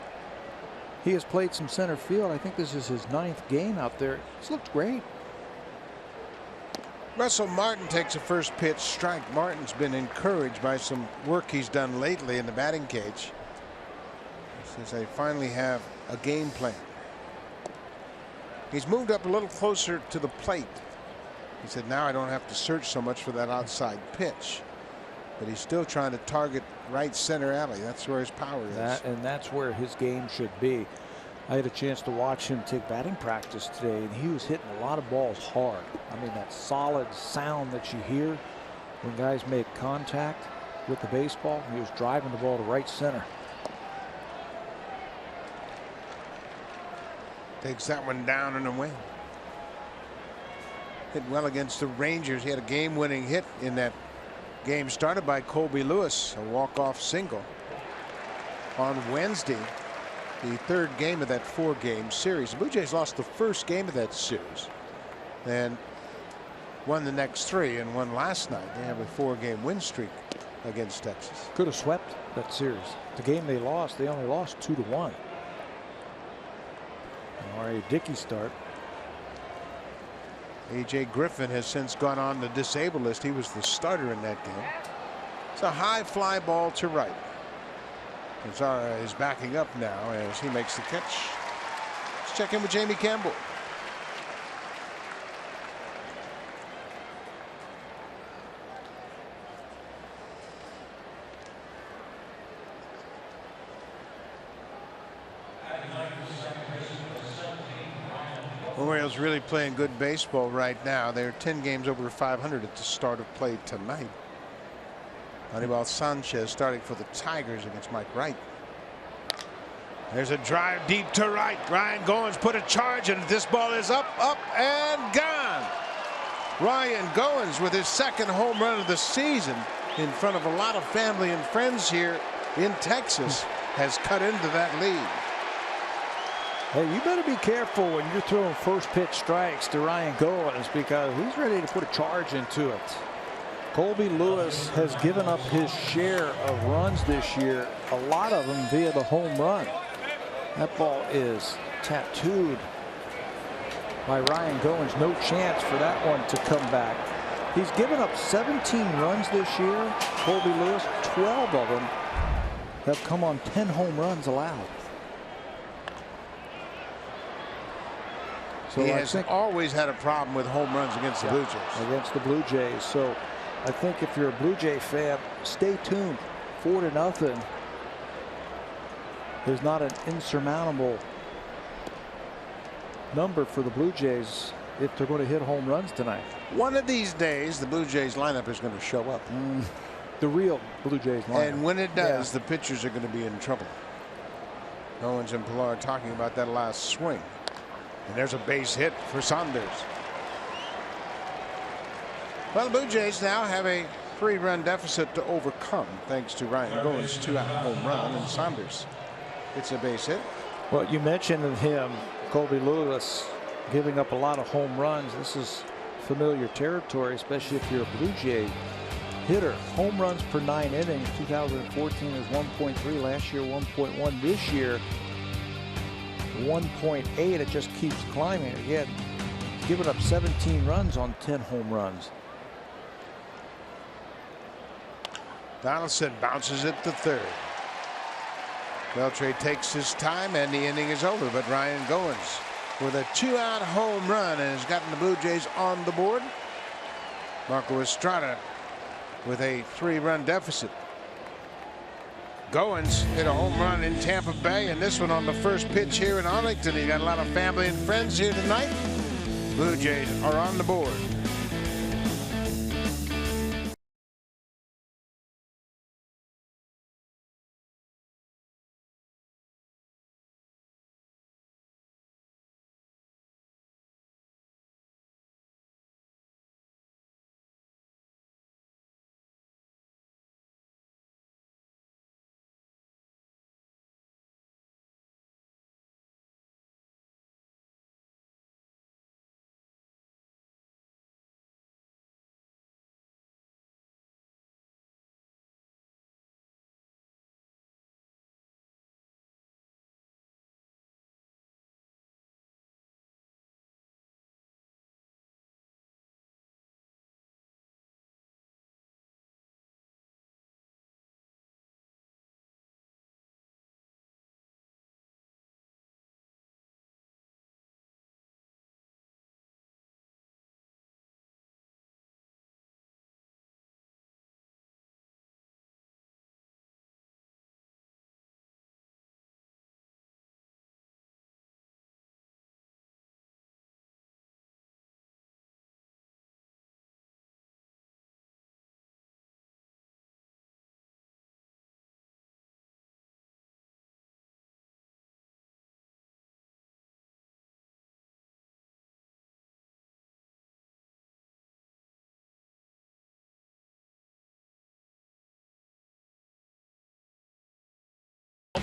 [SPEAKER 3] He has played some center field. I think this is his 9th game out there. He's looked great.
[SPEAKER 2] Russell Martin takes a first pitch strike. Martin's been encouraged by some work he's done lately in the batting cage. Since they finally have a game plan. He's moved up a little closer to the plate. He said, now I don't have to search so much for that outside pitch. But he's still trying to target right center alley. That's where his power is.
[SPEAKER 3] And that's where his game should be. I had a chance to watch him take batting practice today, and he was hitting a lot of balls hard. I mean, that solid sound that you hear when guys make contact with the baseball. He was driving the ball to right center.
[SPEAKER 2] Takes that one down and away. Hit well against the Rangers. He had a game-winning hit in that game started by Colby Lewis, a walk-off single on Wednesday, the 3rd game of that 4-game series. The Blue Jays lost the first game of that series and won the next 3 and won last night. They have a 4-game win streak against Texas.
[SPEAKER 3] Could have swept that series. The game they lost, they only lost 2-1. R.A. Dickey start.
[SPEAKER 2] A.J. Griffin has since gone on the disabled list. He was the starter in that game. It's a high fly ball to right. Zara is backing up now as he makes the catch. Let's check in with Jamie Campbell. Orioles really playing good baseball right now. They're 10 games over 500 at the start of play tonight. Anibal Sanchez starting for the Tigers against Mike Wright. There's a drive deep to right. Ryan Goins put a charge in it. This ball is up and gone. Ryan Goins with his 2nd home run of the season in front of a lot of family and friends here in Texas has cut into that lead.
[SPEAKER 3] Hey, you better be careful when you're throwing first pitch strikes to Ryan Goins, because he's ready to put a charge into it. Colby Lewis has given up his share of runs this year, a lot of them via the home run. That ball is tattooed by Ryan Goins. No chance for that one to come back. He's given up 17 runs this year. Colby Lewis, 12 of them have come on 10 home runs allowed. So
[SPEAKER 2] he has always had a problem with home runs against the Blue Jays.
[SPEAKER 3] Against the Blue Jays. So I think if you're a Blue Jay fan, stay tuned. 4-0. is not an insurmountable number for the Blue Jays if they're going to hit home runs tonight.
[SPEAKER 2] One of these days, the Blue Jays lineup is going to show up.
[SPEAKER 3] The real Blue Jays lineup.
[SPEAKER 2] And when it does, the pitchers are going to be in trouble. Owens and Pilar talking about that last swing. And there's a base hit for Saunders. Well, the Blue Jays now have a 3-run deficit to overcome thanks to Ryan Goins' 2-out home run, and Saunders gets a base hit.
[SPEAKER 3] Well, you mentioned him, Colby Lewis, giving up a lot of home runs. This is familiar territory, especially if you're a Blue Jay hitter. Home runs per 9 innings. 2014 is 1.3. Last year 1.1. This year 1.8. It just keeps climbing. Again, giving up 17 runs on 10 home runs.
[SPEAKER 2] Donaldson bounces it to third. Beltre takes his time and the inning is over, but Ryan Goins with a 2-out home run and has gotten the Blue Jays on the board. Marco Estrada with a 3-run deficit. Goins hit a home run in Tampa Bay, and this one on the first pitch here in Arlington. He got a lot of family and friends here tonight. Blue Jays are on the board.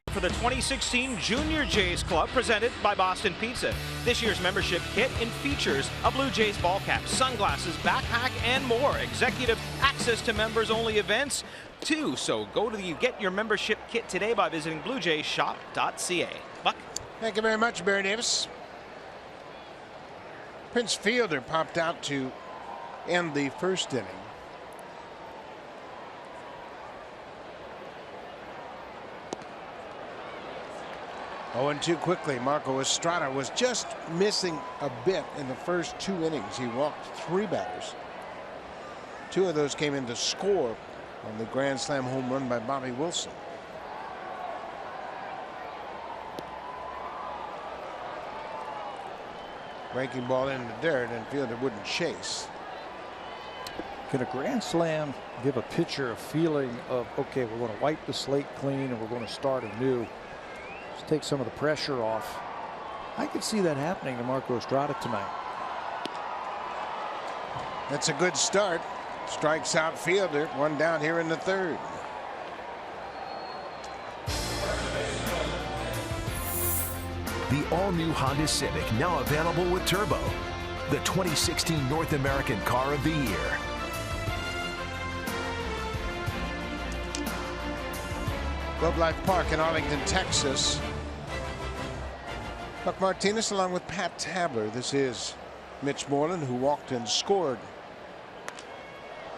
[SPEAKER 4] For the 2016 Junior Jays Club, presented by Boston Pizza. This year's membership kit features a Blue Jays ball cap, sunglasses, backpack, and more. Executive access to members-only events, too. So get your membership kit today by visiting bluejaysshop.ca. Buck?
[SPEAKER 2] Thank you very much, Barry Davis. Prince Fielder popped out to end the first inning. Oh, and too quickly. Marco Estrada was just missing a bit in the first 2 innings. He walked 3 batters. 2 of those came in to score on the grand slam home run by Bobby Wilson. Breaking ball in the dirt, and Fielder wouldn't chase.
[SPEAKER 3] Can a grand slam give a pitcher a feeling of, okay, we're going to wipe the slate clean and we're going to start anew? Just take some of the pressure off. I could see that happening to Marco Estrada tonight.
[SPEAKER 2] That's a good start. Strikes out Fielder. 1 down here in the 3rd.
[SPEAKER 1] The all-new Honda Civic, now available with Turbo, the 2016 North American Car of the Year.
[SPEAKER 2] Globe Life Park in Arlington, Texas. Buck Martinez along with Pat Tabler. This is Mitch Moreland, who walked and scored.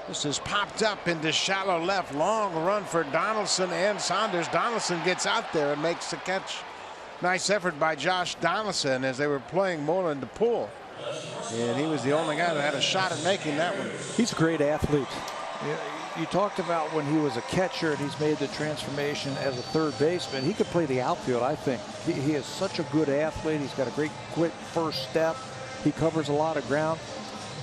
[SPEAKER 2] This is popped up into shallow left. Long run for Donaldson and Saunders. Donaldson gets out there and makes the catch. Nice effort by Josh Donaldson as they were playing Moreland to pull. And he was the only guy that had a shot at making that one.
[SPEAKER 3] He's a great athlete. you talked about when he was a catcher and he's made the transformation as a third baseman. He could play the outfield, I think. He is such a good athlete. He's got a great quick first step. He covers a lot of ground.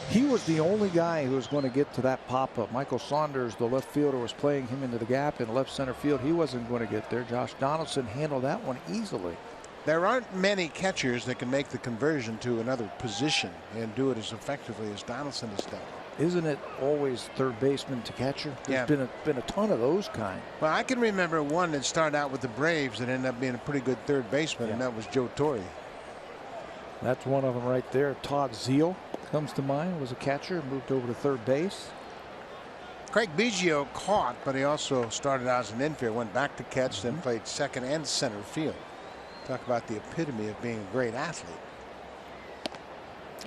[SPEAKER 3] He was the only guy who was going to get to that pop-up. Michael Saunders, the left fielder, was playing him into the gap in left center field. He wasn't going to get there. Josh Donaldson handled that one easily.
[SPEAKER 2] There aren't many catchers that can make the conversion to another position and do it as effectively as Donaldson has done.
[SPEAKER 3] Isn't it always third baseman to catcher? There's been a ton of those kind.
[SPEAKER 2] Well, I can remember one that started out with the Braves that ended up being a pretty good third baseman, and that was Joe Torre.
[SPEAKER 3] That's one of them right there. Todd Zeile comes to mind. Was a catcher, moved over to third base.
[SPEAKER 2] Craig Biggio caught, but he also started out as an infielder, went back to catch, then played second and center field. Talk about the epitome of being a great athlete.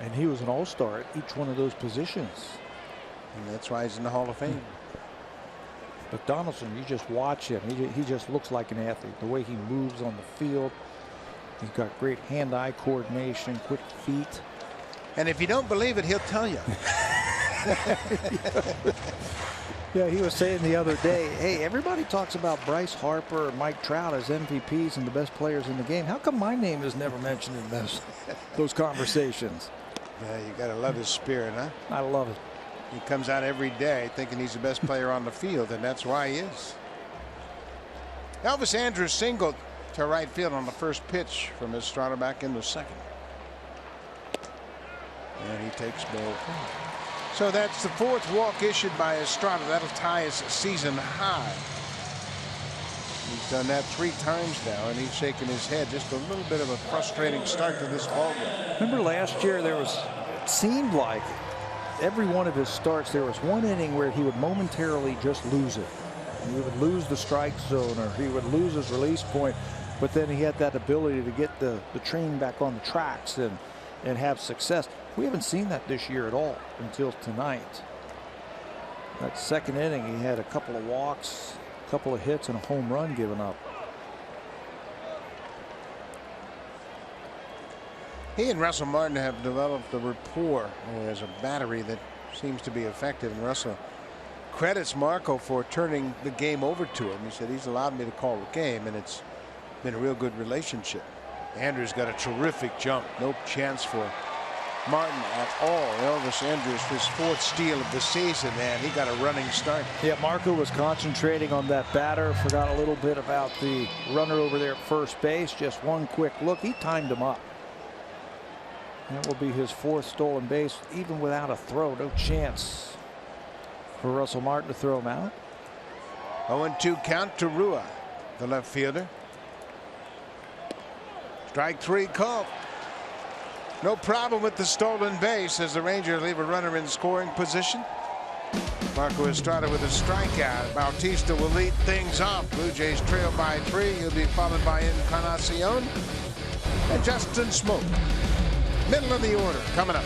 [SPEAKER 3] And he was an all-star at each one of those positions.
[SPEAKER 2] And that's why he's in the Hall of Fame.
[SPEAKER 3] But Donaldson, you just watch him. He just looks like an athlete. The way he moves on the field. He's got great hand-eye coordination, quick feet.
[SPEAKER 2] And if you don't believe it, he'll tell you.
[SPEAKER 3] Yeah, he was saying the other day, hey, everybody talks about Bryce Harper and Mike Trout as MVPs and the best players in the game. How come my name is never mentioned in those conversations?
[SPEAKER 2] Yeah, you got to love his spirit, huh?
[SPEAKER 3] I love it.
[SPEAKER 2] He comes out every day thinking he's the best player on the field, and that's why he is. Elvis Andrus singled to right field on the first pitch from Estrada back in the second. And he takes ball. So that's the fourth walk issued by Estrada. That'll tie his season high. He's done that 3 times now, and he's shaking his head. Just a little bit of a frustrating start to this ball game.
[SPEAKER 3] Remember last year, it seemed like every one of his starts, there was one inning where he would momentarily just lose it. He would lose the strike zone, or he would lose his release point, but then he had that ability to get the train back on the tracks and have success. We haven't seen that this year at all until tonight. That second inning, he had a couple of walks, a couple of hits, and a home run given up.
[SPEAKER 2] He and Russell Martin have developed a rapport as a battery that seems to be effective. And Russell credits Marco for turning the game over to him. He said he's allowed me to call the game, and it's been a real good relationship. Andrus got a terrific jump. No chance for Martin at all. Elvis Andrus, his 4th steal of the season, and he got a running start.
[SPEAKER 3] Yeah, Marco was concentrating on that batter. Forgot a little bit about the runner over there at first base. Just one quick look. He timed him up. That will be his 4th stolen base, even without a throw. No chance for Russell Martin to throw him out.
[SPEAKER 2] 0-2 count to Rua, the left fielder. Strike 3 called. No problem with the stolen base as the Rangers leave a runner in scoring position. Marco Estrada with a strikeout. Bautista will lead things off. Blue Jays trail by 3. He'll be followed by Encarnacion and Justin Smoke. Middle of the order coming up.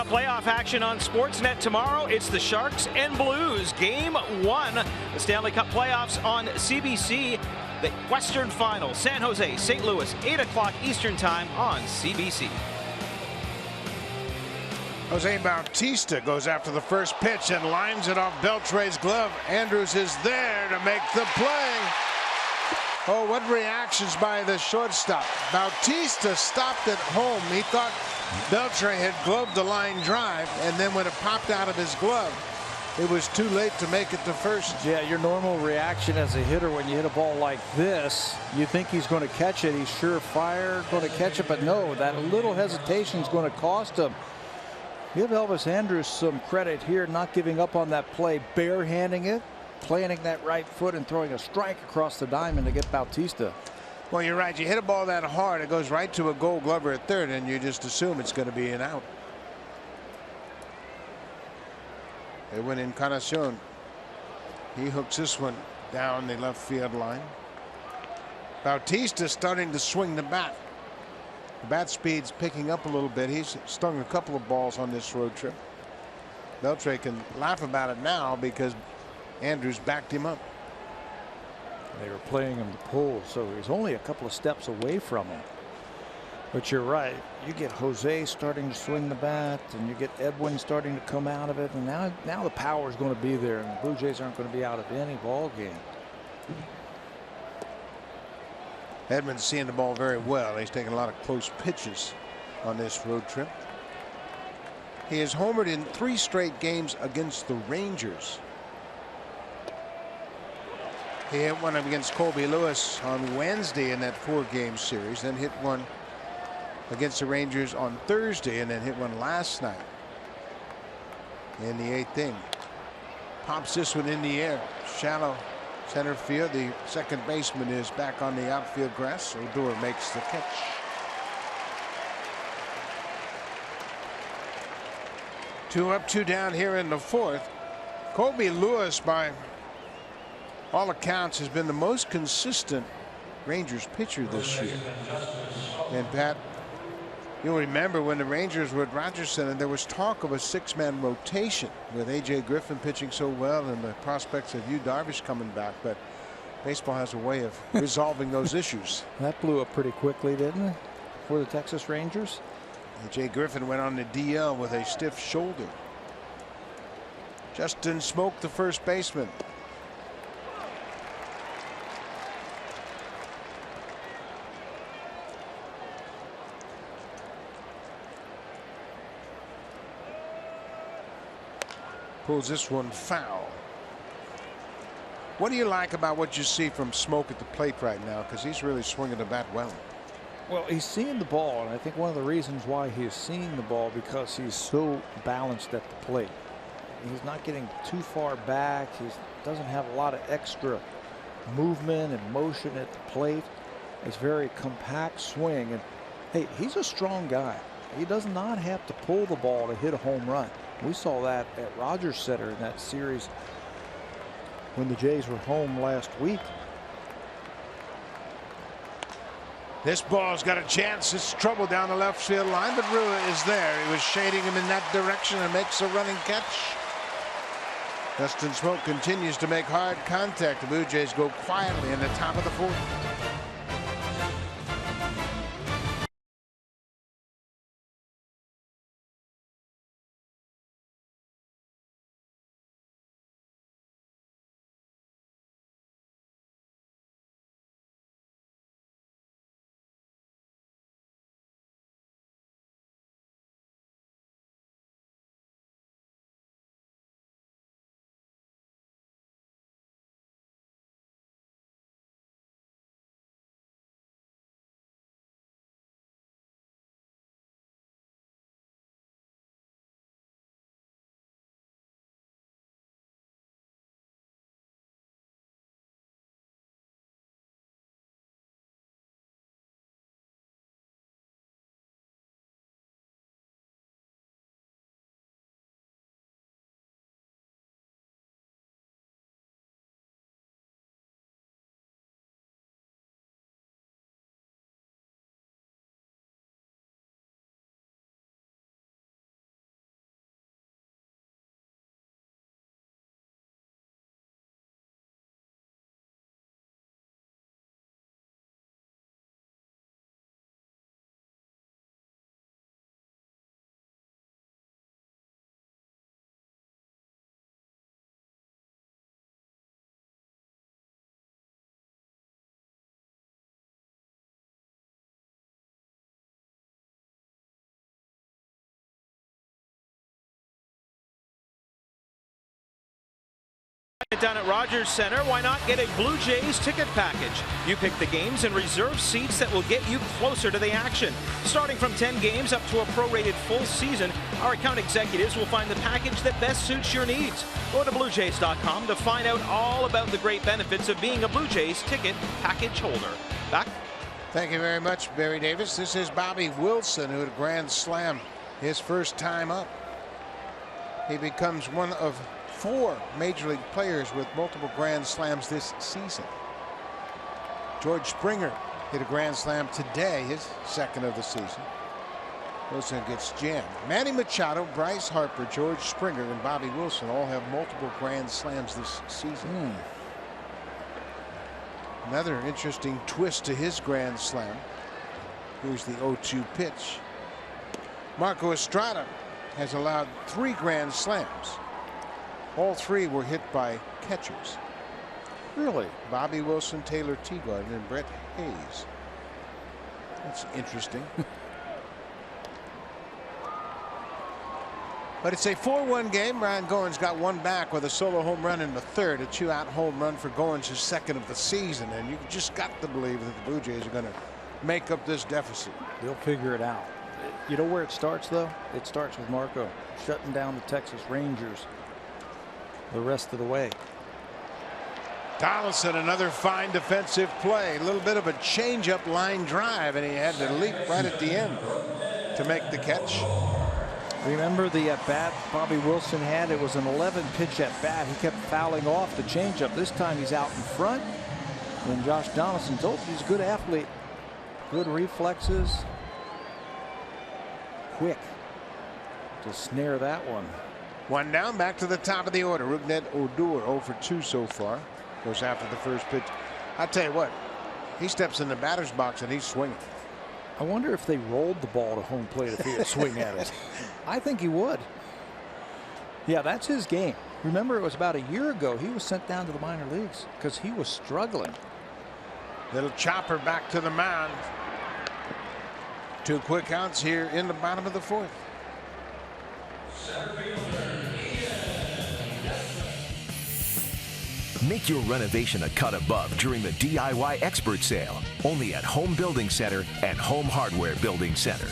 [SPEAKER 4] Playoff action on Sportsnet tomorrow. It's the Sharks and Blues. Game 1. The Stanley Cup playoffs on CBC. The Western Final. San Jose, St. Louis, 8 o'clock Eastern Time on CBC.
[SPEAKER 2] Jose Bautista goes after the first pitch and lines it off Beltre's glove. Andrews is there to make the play. Oh, what reactions by the shortstop. Bautista stopped at home. He thought Beltre had gloved the line drive, and then when it popped out of his glove, it was too late to make it to first.
[SPEAKER 3] Yeah, your normal reaction as a hitter when you hit a ball like this, you think he's going to catch it. He's surefire going to catch it, but no, that little hesitation is going to cost him. Give Elvis Andrus some credit here, not giving up on that play, barehanding it, planting that right foot and throwing a strike across the diamond to get Bautista.
[SPEAKER 2] Well, you're right. You hit a ball that hard, it goes right to a Gold Glover at third, and you just assume it's going to be an out. They went Encarnacion. He hooks this one down the left field line. Bautista starting to swing the bat. The bat speed's picking up a little bit. He's stung a couple of balls on this road trip. Beltre can laugh about it now because Andrews backed him up.
[SPEAKER 3] They were playing him to pull, so he's only a couple of steps away from him. But you're right. You get Jose starting to swing the bat, and you get Edwin starting to come out of it, and now the power is going to be there, and the Blue Jays aren't going to be out of any ball game.
[SPEAKER 2] Edwin's seeing the ball very well. He's taking a lot of close pitches on this road trip. He has homered in 3 straight games against the Rangers. He hit one against Colby Lewis on Wednesday in that 4-game series, then hit one against the Rangers on Thursday, and then hit one last night in the 8th inning. Pops this one in the air, shallow center field. The second baseman is back on the outfield grass. Odor makes the catch. Two up, 2 down here in the 4th. Colby Lewis, by all accounts, has been the most consistent Rangers pitcher this year. And Pat, you'll remember when the Rangers were at Rogers Center, there was talk of a 6-man rotation with A.J. Griffin pitching so well and the prospects of Yu Darvish coming back. But baseball has a way of resolving those issues.
[SPEAKER 3] That blew up pretty quickly, didn't it, for the Texas Rangers?
[SPEAKER 2] A.J. Griffin went on the DL with a stiff shoulder. Justin Smoke, the first baseman. Pulls this one foul. What do you like about what you see from Smoke at the plate right now? Because he's really swinging the bat well.
[SPEAKER 3] Well, he's seeing the ball, and I think one of the reasons why he's seeing the ball because he's so balanced at the plate. He's not getting too far back. He doesn't have a lot of extra movement and motion at the plate. It's very compact swing, and hey, he's a strong guy. He does not have to pull the ball to hit a home run. We saw that at Rogers Center in that series when the Jays were home last week.
[SPEAKER 2] This ball's got a chance. It's trouble down the left field line, but Rua is there. He was shading him in that direction and makes a running catch. Justin Smoke continues to make hard contact. The Blue Jays go quietly in the top of the 4th.
[SPEAKER 4] Down at Rogers Center, why not get a Blue Jays ticket package? You pick the games and reserve seats that will get you closer to the action. Starting from 10 games up to a prorated full season, our account executives will find the package that best suits your needs. Go to BlueJays.com to find out all about the great benefits of being a Blue Jays ticket package holder. Back.
[SPEAKER 2] Thank you very much, Barry Davis. This is Bobby Wilson, who had a grand slam his first time up. He becomes one of 4 major league players with multiple grand slams this season. George Springer hit a grand slam today, his second of the season. Wilson gets jammed. Manny Machado, Bryce Harper, George Springer, and Bobby Wilson all have multiple grand slams this season. Another interesting twist to his grand slam. Here's the 0-2 pitch. Marco Estrada has allowed 3 grand slams. All 3 were hit by catchers.
[SPEAKER 3] Really?
[SPEAKER 2] Bobby Wilson, Taylor Teagarden, and Brett Hayes. That's interesting. But it's a 4-1 game. Ryan Goins got one back with a solo home run in the third. A 2-out home run for Goins, his second of the season. And you just got to believe that the Blue Jays are going to make up this deficit.
[SPEAKER 3] They'll figure it out. You know where it starts, though? It starts with Marco shutting down the Texas Rangers the rest of the way.
[SPEAKER 2] Donaldson, another fine defensive play. A little bit of a changeup line drive, and he had to leap right at the end to make the catch.
[SPEAKER 3] Remember the at-bat Bobby Wilson had? It was an 11-pitch at-bat. He kept fouling off the changeup. This time he's out in front. And Josh Donaldson told you he's a good athlete. Good reflexes. Quick to snare that one.
[SPEAKER 2] One down, back to the top of the order. Rougned Odor 0 for 2 so far. Goes after the first pitch. I tell you what, he steps in the batter's box and he's swinging.
[SPEAKER 3] I wonder if they rolled the ball to home plate if he would swing at it. I think he would. Yeah, that's his game. Remember, it was about a year ago he was sent down to the minor leagues because he was struggling.
[SPEAKER 2] Little chopper back to the mound. 2 quick outs here in the bottom of the 4th.
[SPEAKER 1] Make your renovation a cut above during the DIY Expert Sale. Only at Home Building Center and Home Hardware Building Center.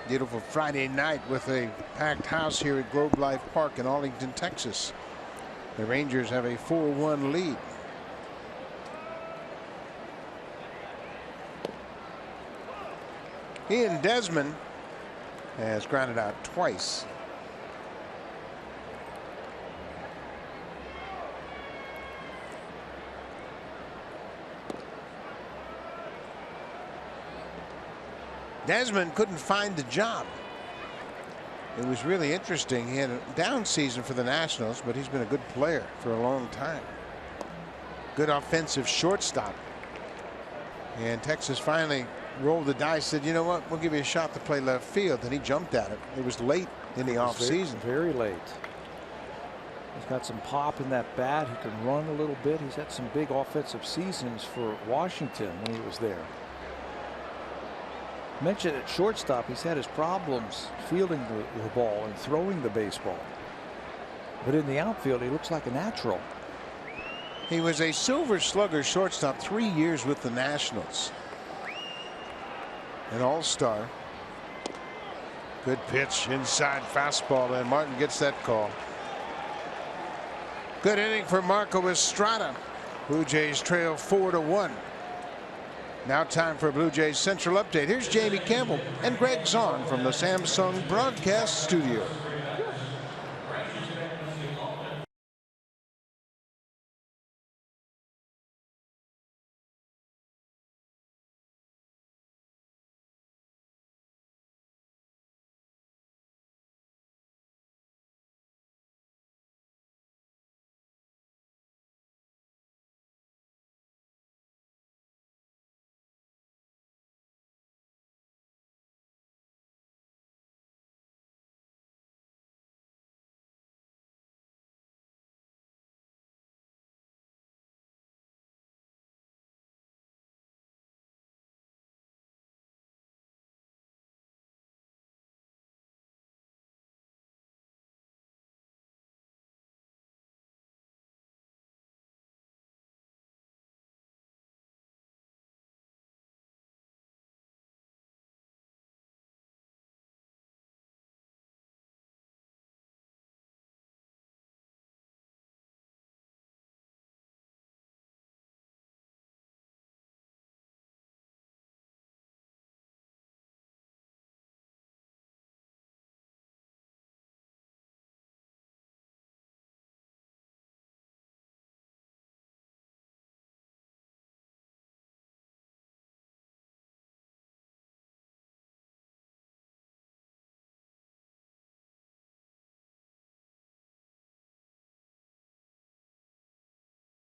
[SPEAKER 2] Beautiful Friday night with a packed house here at Globe Life Park in Arlington, Texas. The Rangers have a 4-1 lead. Ian Desmond has grounded out twice. Desmond couldn't find the job. It was really interesting. He had a down season for the Nationals, but he's been a good player for a long time. Good offensive shortstop. And Texas finally rolled the dice, said, you know what, we'll give you a shot to play left field. And he jumped at it. It was late in the offseason.
[SPEAKER 3] Very late. He's got some pop in that bat. He can run a little bit. He's had some big offensive seasons for Washington when he was there. Mentioned at shortstop, he's had his problems fielding the ball and throwing the baseball. But in the outfield, he looks like a natural.
[SPEAKER 2] He was a Silver Slugger shortstop 3 years with the Nationals. An all-star. Good pitch inside fastball, and Martin gets that call. Good inning for Marco Estrada. Blue Jays trail 4-1. Now time for a Blue Jays Central update. Here's Jamie Campbell and Greg Zahn from the Samsung broadcast studio.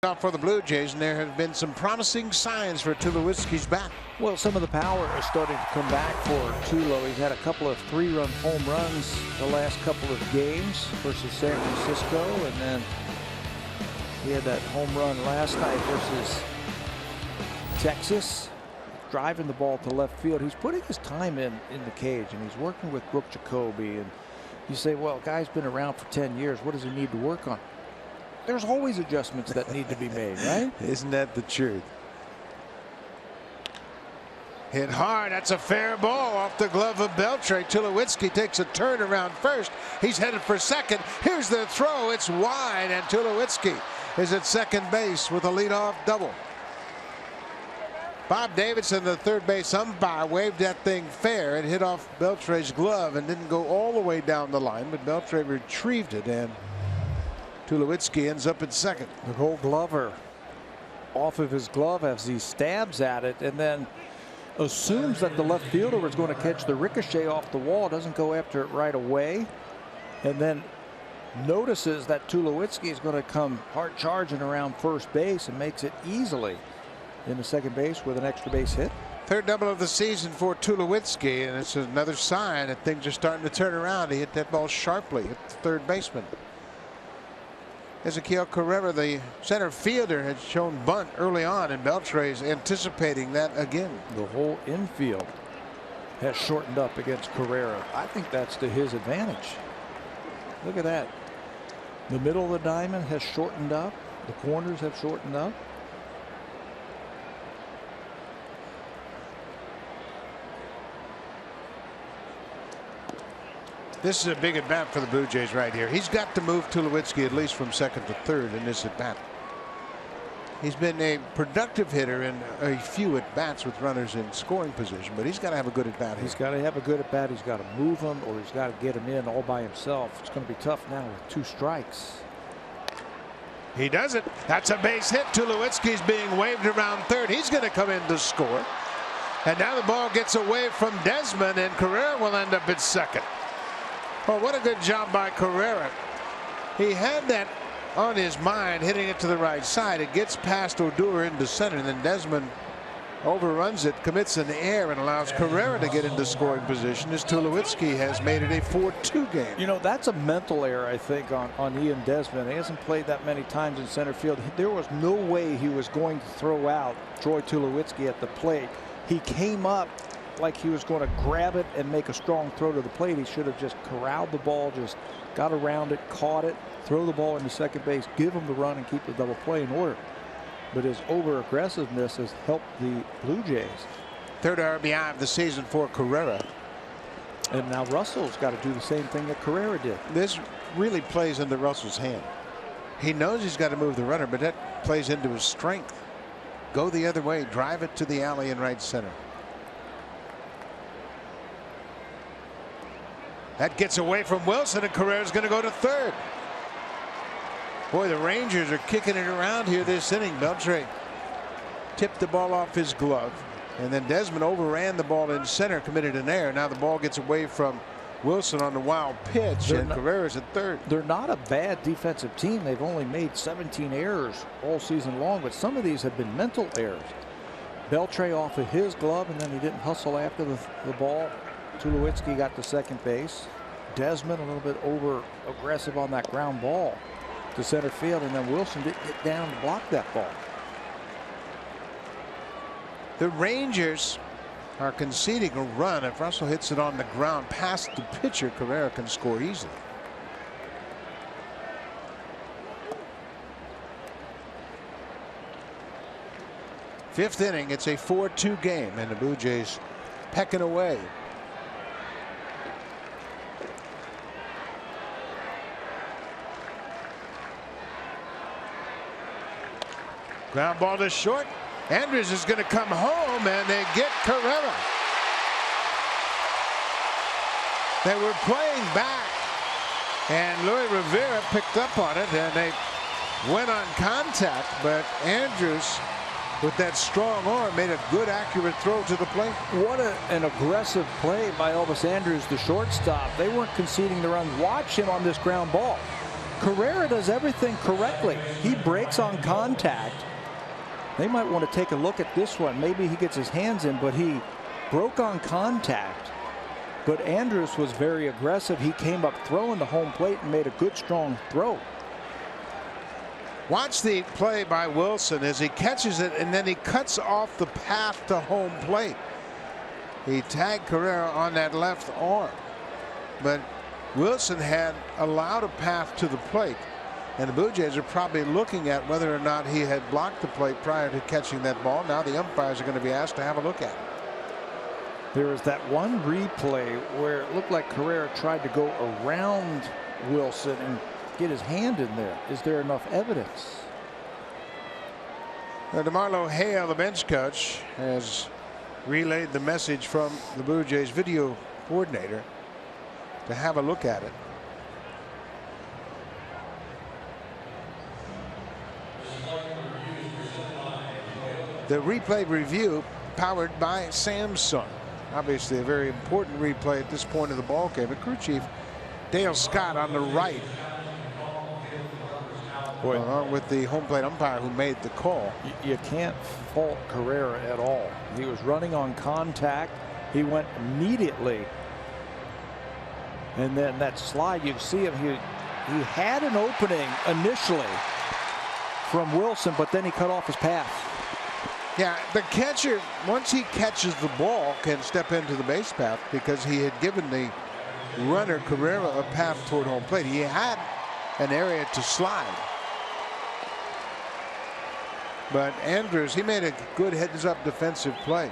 [SPEAKER 2] For the Blue Jays, and there have been some promising signs for Tulowitzki's bat.
[SPEAKER 3] Well, some of the power is starting to come back for Tulo. He's had a couple of 3-run home runs the last couple of games versus San Francisco, and then he had that home run last night versus Texas, driving the ball to left field. He's putting his time in the cage, and he's working with Brooke Jacoby. And you say, well, guy's been around for 10 years. What does he need to work on? There's always adjustments that need to be made, right?
[SPEAKER 2] Isn't that the truth? Hit hard. That's a fair ball off the glove of Beltre. Tulowitzki takes a turn around first. He's headed for second. Here's the throw. It's wide, and Tulowitzki is at second base with a leadoff double. Bob Davidson, the third base umpire, waved that thing fair. It hit off Beltre's glove and didn't go all the way down the line, but Beltre retrieved it, and Tulowitzki ends up at second.
[SPEAKER 3] The Gold Glover off of his glove as he stabs at it, and then assumes that the left fielder is going to catch the ricochet off the wall, doesn't go after it right away, and then notices that Tulowitzki is going to come hard charging around first base and makes it easily into second base with an extra base hit.
[SPEAKER 2] Third double of the season for Tulowitzki, and it's another sign that things are starting to turn around. He hit that ball sharply at the third baseman. Ezequiel Carrera, the center fielder, had shown bunt early on, and Beltre's anticipating that again.
[SPEAKER 3] The whole infield has shortened up against Carrera. I think that's to his advantage. Look at that. The middle of the diamond has shortened up. The corners have shortened up.
[SPEAKER 2] This is a big at bat for the Blue Jays right here. He's got to move Tulowitzki at least from second to third in this at bat. He's been a productive hitter in a few at bats with runners in scoring position, but he's got to have a good at bat.
[SPEAKER 3] He's got to have a good at bat. He's got to move him, or he's got to get him in all by himself. It's going to be tough now with 2 strikes.
[SPEAKER 2] He does it. That's a base hit. Tulowitzki's being waved around third. He's going to come in to score. And now the ball gets away from Desmond, and Carrera will end up at second. Well, what a good job by Carrera. He had that on his mind, hitting it to the right side. It gets past Odor into center, and then Desmond overruns it, commits an error, and allows Carrera to get into scoring position as Tulowitzki has made it a 4-2 game.
[SPEAKER 3] You know, that's a mental error, I think, on Ian Desmond. He hasn't played that many times in center field. There was no way he was going to throw out Troy Tulowitzki at the plate. He came up like he was going to grab it and make a strong throw to the plate. He should have just corralled the ball, just got around it, caught it, throw the ball into second base, give him the run, and keep the double play in order. But his over-aggressiveness has helped the Blue Jays.
[SPEAKER 2] Third RBI of the season for Carrera.
[SPEAKER 3] And now Russell's got to do the same thing that Carrera did.
[SPEAKER 2] This really plays into Russell's hand. He knows he's got to move the runner, but that plays into his strength. Go the other way, drive it to the alley in right center. That gets away from Wilson, and Carrera's going to go to third. Boy, the Rangers are kicking it around here this inning. Beltre tipped the ball off his glove, and then Desmond overran the ball in center, committed an error. Now the ball gets away from Wilson on the wild pitch, and Carrera's at third.
[SPEAKER 3] They're not a bad defensive team. They've only made 17 errors all season long, but some of these have been mental errors. Beltre off of his glove, and then he didn't hustle after the ball. Tulowitzki got to second base. Desmond a little bit over aggressive on that ground ball to center field, and then Wilson didn't get down to block that ball.
[SPEAKER 2] The Rangers are conceding a run. If Russell hits it on the ground past the pitcher, Carrera can score easily. Fifth inning, it's a 4-2 game, and the Blue Jays pecking away. Ground ball to short. Andrews is going to come home, and they get Carrera. They were playing back, and Luis Rivera picked up on it, and they went on contact, but Andrews, with that strong arm, made a good, accurate throw to the plate.
[SPEAKER 3] What an aggressive play by Elvis Andrews, the shortstop. They weren't conceding the run. Watch him on this ground ball. Carrera does everything correctly. He breaks on contact. They might want to take a look at this one. Maybe he gets his hands in, but he broke on contact. But Andrus was very aggressive. He came up throwing the home plate and made a good, strong throw.
[SPEAKER 2] Watch the play by Wilson as he catches it and then he cuts off the path to home plate. He tagged Carrera on that left arm, but Wilson had allowed a path to the plate, and the Blue Jays are probably looking at whether or not he had blocked the plate prior to catching that ball. Now the umpires are going to be asked to have a look at it.
[SPEAKER 3] There was that one replay where it looked like Carrera tried to go around Wilson and get his hand in there. Is there enough evidence?
[SPEAKER 2] DeMarlo Hale, the bench coach, has relayed the message from the Blue Jays video coordinator to have a look at it. The replay review powered by Samsung. Obviously a very important replay at this point of the ball game. The crew chief Dale Scott on the right, along with the home plate umpire who made the call.
[SPEAKER 3] You can't fault Carrera at all. He was running on contact. He went immediately. And then that slide, you see him, he had an opening initially from Wilson, but then he cut off his path.
[SPEAKER 2] Yeah, the catcher, once he catches the ball, can step into the base path because he had given the runner Carrera a path toward home plate. He had an area to slide. But Andrus, he made a good heads-up defensive play.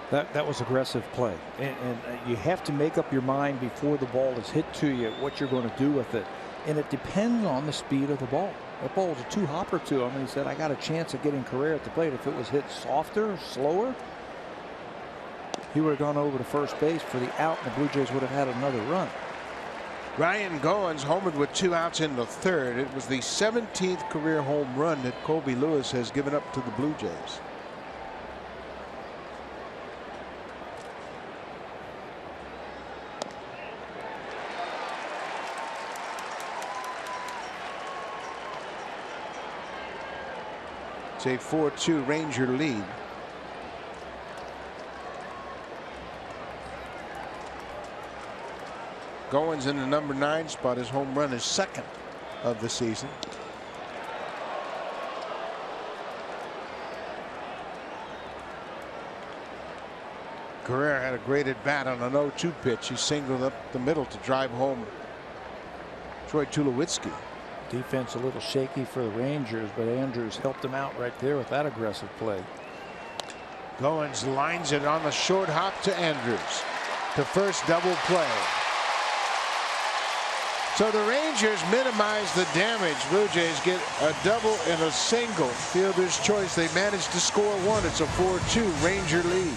[SPEAKER 3] That was aggressive play. And you have to make up your mind before the ball is hit to you what you're going to do with it. And it depends on the speed of the ball. That ball was a two-hopper to him, and he said, I got a chance of getting Carrera at the plate. If it was hit softer, slower, he would have gone over to first base for the out, and the Blue Jays would have had another run.
[SPEAKER 2] Ryan Goins homered with 2 outs in the third. It was the 17th career home run that Colby Lewis has given up to the Blue Jays. It's a 4-2 Ranger lead. Goins in the number 9 spot. His home run is second of the season. Carrera had a great at bat on an 0-2 pitch. He singled up the middle to drive home Troy Tulowitzki.
[SPEAKER 3] Defense a little shaky for the Rangers, but Andrus helped him out right there with that aggressive play.
[SPEAKER 2] Goins lines it on the short hop to Andrus. To first double play. So the Rangers minimize the damage. Blue Jays get a double and a single. Fielder's choice. They managed to score one. It's a 4-2 Ranger lead.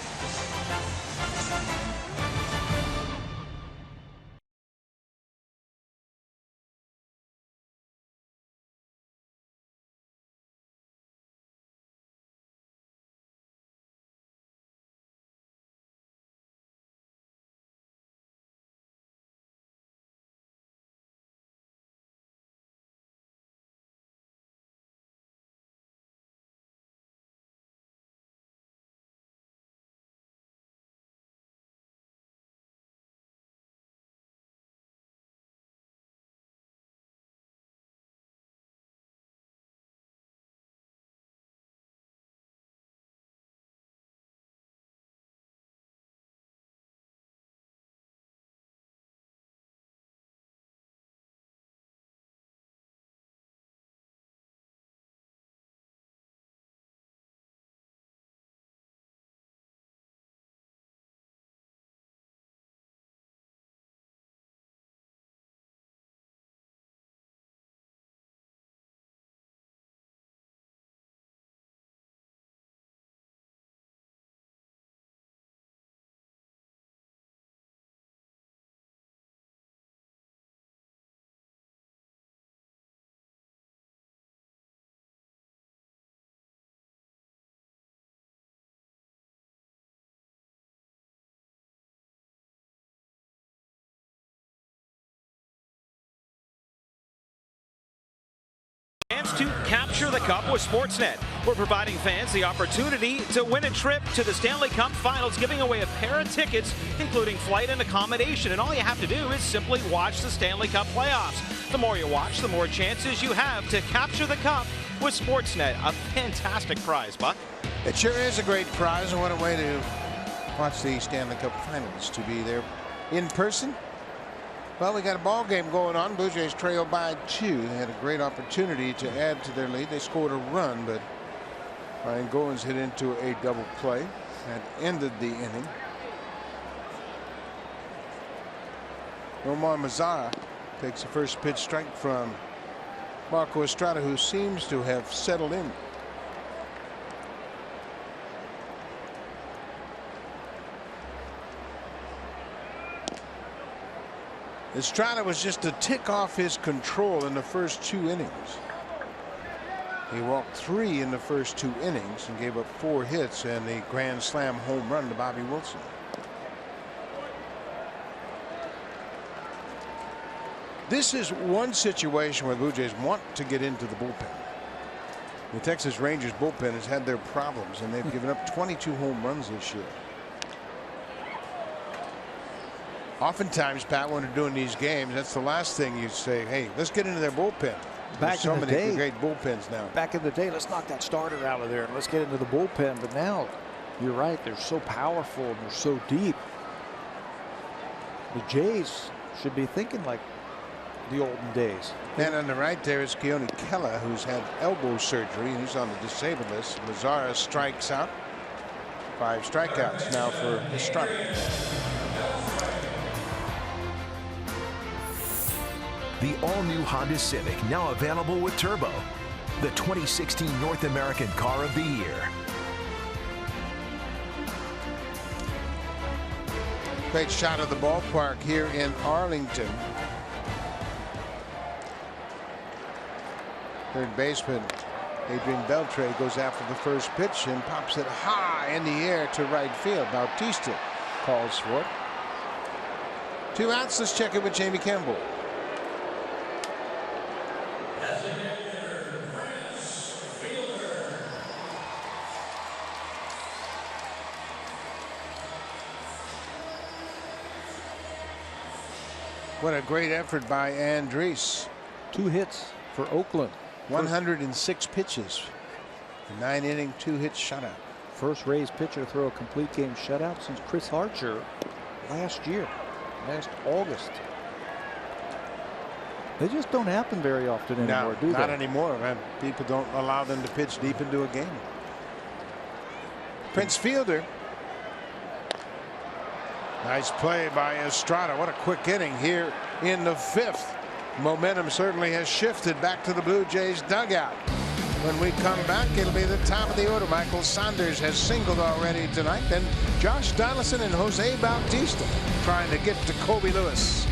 [SPEAKER 4] chance to capture the cup with Sportsnet. We're providing fans the opportunity to win a trip to the Stanley Cup Finals, giving away a pair of tickets, including flight and accommodation. And all you have to do is simply watch the Stanley Cup playoffs. The more you watch, the more chances you have to capture the cup with Sportsnet. A fantastic prize, Buck.
[SPEAKER 2] It sure is a great prize, and what a way to watch the Stanley Cup Finals, to be there in person. Well, we got a ball game going on. Blue Jays trail by 2. They had a great opportunity to add to their lead. They scored a run, but Ryan Goins hit into a double play and ended the inning. Omar Mazara takes the first pitch strike from Marco Estrada, who seems to have settled in. Estrada was just a tick off his control in the first 2 innings. He walked 3 in the first 2 innings and gave up 4 hits and a grand slam home run to Bobby Wilson. This is one situation where the Blue Jays want to get into the bullpen. The Texas Rangers bullpen has had their problems, and they've given up 22 home runs this year. Oftentimes, Pat, when they're doing these games, that's the last thing you say. Hey, let's get into their bullpen.
[SPEAKER 3] Back in the day,
[SPEAKER 2] great bullpens now.
[SPEAKER 3] Back in the day, let's knock that starter out of there and let's get into the bullpen. But now, you're right, they're so powerful and they're so deep. The Jays should be thinking like the olden days.
[SPEAKER 2] And on the right there is Keone Kela, who's had elbow surgery, and he's on the disabled list. Mazara strikes out. 5 strikeouts now for Estrada.
[SPEAKER 1] The all-new Honda Civic, now available with Turbo, the 2016 North American Car of the Year.
[SPEAKER 2] Great shot of the ballpark here in Arlington. Third baseman Adrian Beltre goes after the first pitch and pops it high in the air to right field. Bautista calls for it. 2 outs. Let's check it with Jamie Campbell. What a great effort by Andres.
[SPEAKER 3] 2 hits for Oakland.
[SPEAKER 2] 106 pitches. A 9-inning, 2-hit shutout.
[SPEAKER 3] First Rays pitcher to throw a complete game shutout since Chris Archer last August. They just don't happen very often anymore, do they?
[SPEAKER 2] Not anymore, man. People don't allow them to pitch deep into a game. Prince Fielder. Nice play by Estrada. What a quick inning here in the 5th. Momentum certainly has shifted back to the Blue Jays dugout. When we come back, it'll be the top of the order. Michael Saunders has singled already tonight. Then Josh Donaldson and Jose Bautista trying to get to Kobe Lewis.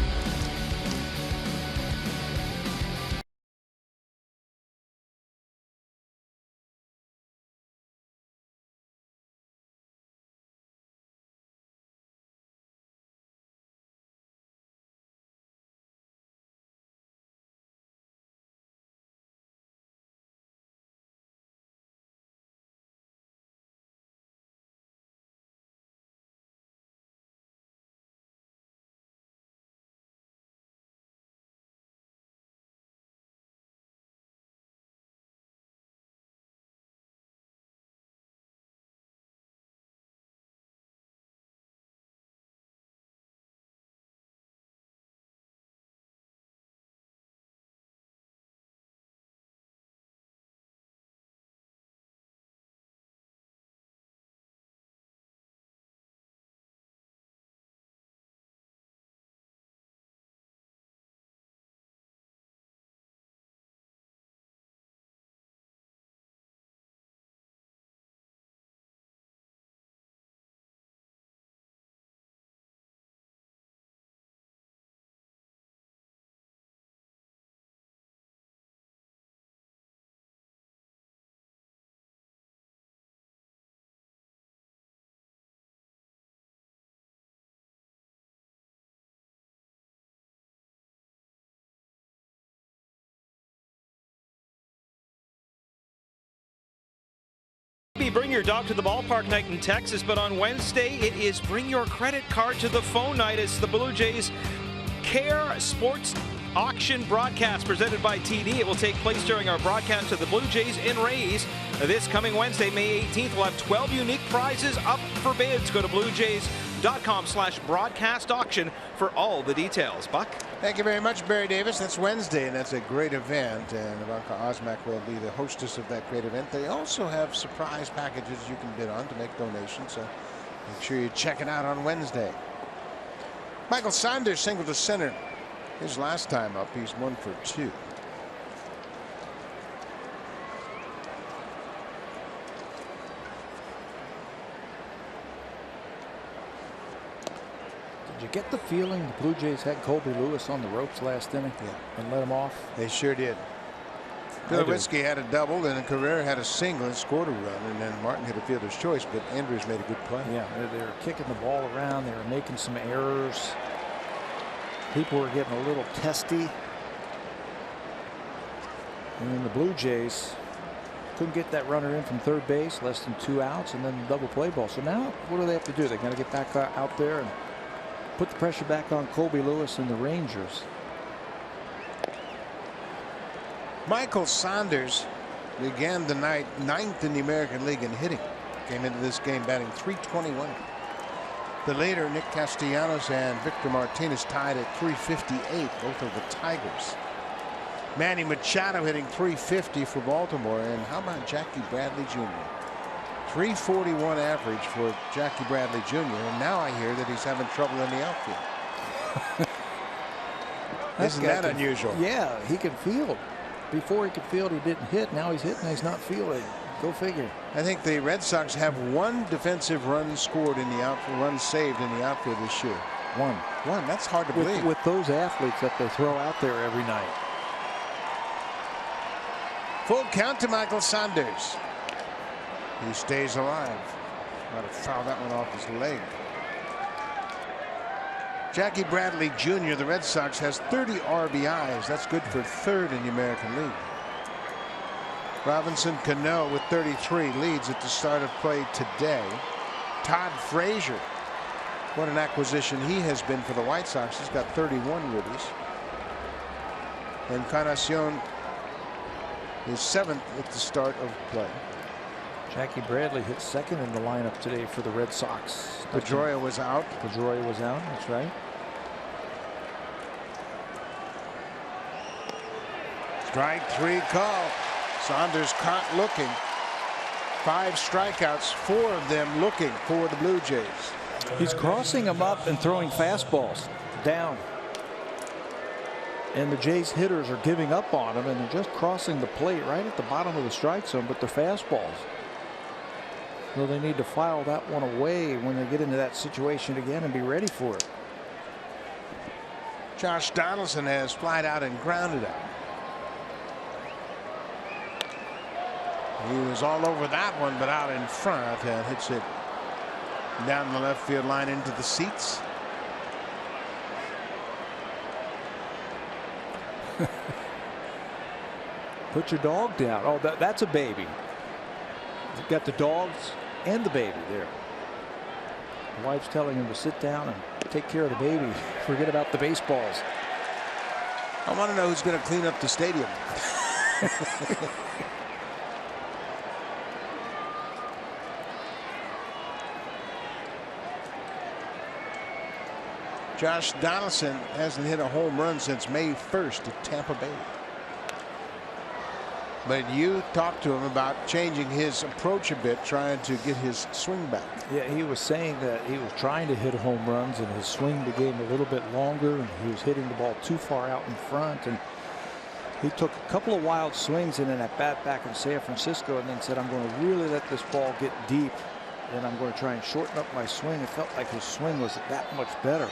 [SPEAKER 4] be Bring Your Dog to the Ballpark night in Texas, but on Wednesday it is Bring Your Credit Card to the Phone night. It's the Blue Jays Care Sports Auction broadcast presented by TD. It will take place during our broadcast of the Blue Jays and Rays this coming Wednesday, May 18th. We'll have 12 unique prizes up for bids. Go to bluejays.com/broadcast auction for all the details. Buck?
[SPEAKER 2] Thank you very much, Barry Davis. That's Wednesday, and that's a great event. And Ivanka Osmak will be the hostess of that great event. They also have surprise packages you can bid on to make donations. So make sure you check it out on Wednesday. Michael Saunders single to center. His last time up, he's 1 for 2.
[SPEAKER 3] Did you get the feeling the Blue Jays had Colby Lewis on the ropes last inning and let him off?
[SPEAKER 2] They sure did. Tulowitzki had a double, and Carrera had a single and scored a run, and then Martin hit a fielder's choice, but Andrews made a good play.
[SPEAKER 3] Yeah, they were kicking the ball around. They were making some errors. People were getting a little testy. And then the Blue Jays couldn't get that runner in from third base, less than 2 outs, and then the double play ball. So now what do they have to do? They got to get back out there and put the pressure back on Colby Lewis and the Rangers.
[SPEAKER 2] Michael Saunders began the night 9th in the American League in hitting. Came into this game batting .321. The leader, Nick Castellanos and Victor Martinez, tied at .358, both of the Tigers. Manny Machado hitting .350 for Baltimore. And how about Jackie Bradley Jr.? .341 average for Jackie Bradley Jr. And now I hear that he's having trouble in the outfield. Isn't that unusual?
[SPEAKER 3] Yeah, he can field. Before he could field, he didn't hit. Now he's hitting, he's not fielding. Go figure.
[SPEAKER 2] I think the Red Sox have 1 defensive run scored in the outfield, run saved in the outfield this year.
[SPEAKER 3] One.
[SPEAKER 2] That's hard to believe.
[SPEAKER 3] With those athletes that they throw out there every night.
[SPEAKER 2] Full count to Michael Saunders. He stays alive. Might have fouled that one off his leg. Jackie Bradley Jr., the Red Sox, has 30 RBIs. That's good for 3rd in the American League. Robinson Cano with 33 leads at the start of play today. Todd Frazier, what an acquisition he has been for the White Sox. He's got 31 ribbies. Encarnacion is 7th at the start of play.
[SPEAKER 3] Jackie Bradley hit 2nd in the lineup today for the Red Sox.
[SPEAKER 2] Pedroia was out.
[SPEAKER 3] Pedroia was out. That's right.
[SPEAKER 2] Strike 3 call. Saunders caught looking. 5 strikeouts, 4 of them looking for the Blue Jays.
[SPEAKER 3] He's crossing them up and throwing fastballs down. And the Jays hitters are giving up on him, and they're just crossing the plate right at the bottom of the strike zone, but they're fastballs. So they need to file that one away when they get into that situation again and be ready for it.
[SPEAKER 2] Josh Donaldson has flied out and grounded out. He was all over that one, but out in front and hits it down the left field line into the seats.
[SPEAKER 3] Put your dog down. Oh, that's a baby. You've got the dogs and the baby there. The wife's telling him to sit down and take care of the baby. Forget about the baseballs.
[SPEAKER 2] I want to know who's going to clean up the stadium. Josh Donaldson hasn't hit a home run since May 1st at Tampa Bay. But you talked to him about changing his approach a bit, trying to get his swing back.
[SPEAKER 3] Yeah, he was saying that he was trying to hit home runs and his swing became a little bit longer and he was hitting the ball too far out in front, and he took a couple of wild swings in an at bat back in San Francisco and then said, I'm going to really let this ball get deep and I'm going to try and shorten up my swing. It felt like his swing was that much better.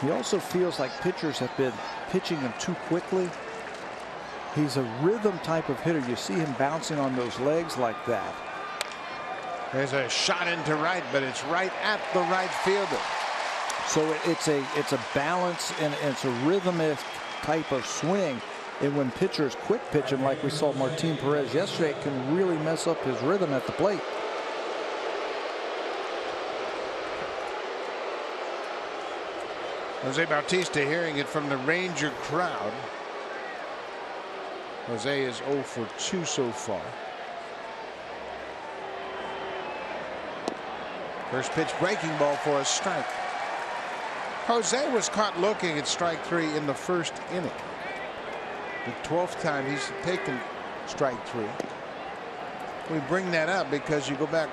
[SPEAKER 3] He also feels like pitchers have been pitching him too quickly. He's a rhythm type of hitter. You see him bouncing on those legs like that.
[SPEAKER 2] There's a shot into right, but it's right at the right fielder.
[SPEAKER 3] So it's a balance and it's a rhythmic type of swing. And when pitchers quit pitching, like we saw Martin Perez yesterday, it can really mess up his rhythm at the plate.
[SPEAKER 2] Jose Bautista hearing it from the Ranger crowd. Jose is 0 for 2 so far. First pitch breaking ball for a strike. Jose was caught looking at strike 3 in the first inning. The 12th time he's taken strike 3. We bring that up because you go back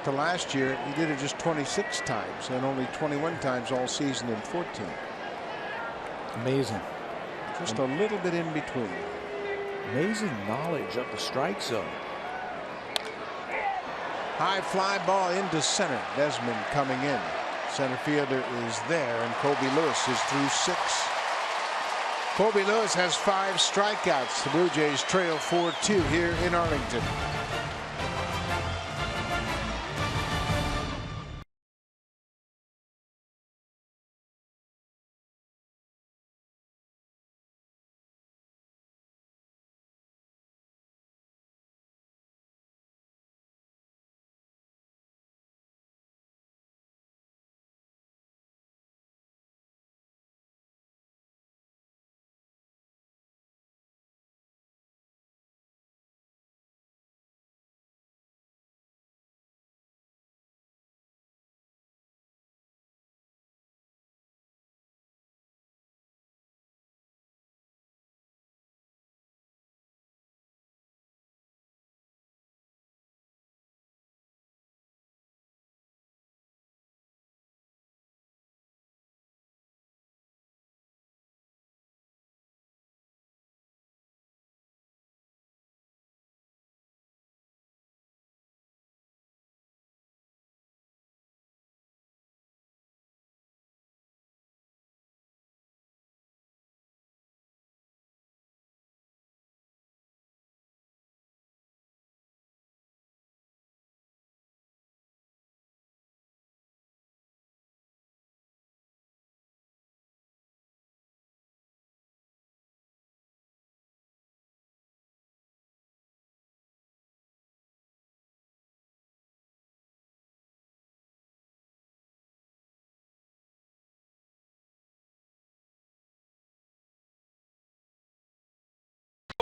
[SPEAKER 2] to last year, he did it just 26 times and only 21 times all season in 14.
[SPEAKER 3] Amazing.
[SPEAKER 2] Just a little bit in between.
[SPEAKER 3] Amazing knowledge of the strike zone.
[SPEAKER 2] High fly ball into center. Desmond coming in. Center fielder is there, and Colby Lewis is through 6. Colby Lewis has 5 strikeouts. The Blue Jays trail 4-2 here in Arlington.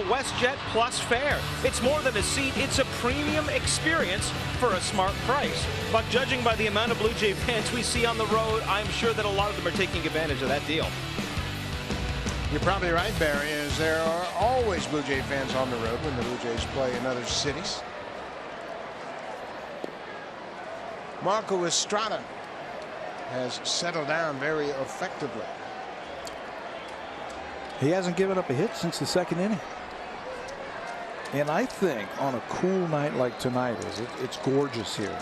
[SPEAKER 4] WestJet Plus fare. It's more than a seat, it's a premium experience for a smart price. But judging by the amount of Blue Jay fans we see on the road, I'm sure that a lot of them are taking advantage of that deal.
[SPEAKER 2] You're probably right, Barry, as there are always Blue Jay fans on the road when the Blue Jays play in other cities. Marco Estrada has settled down very effectively.
[SPEAKER 3] He hasn't given up a hit since the 2nd inning. And I think on a cool night like tonight it's gorgeous here.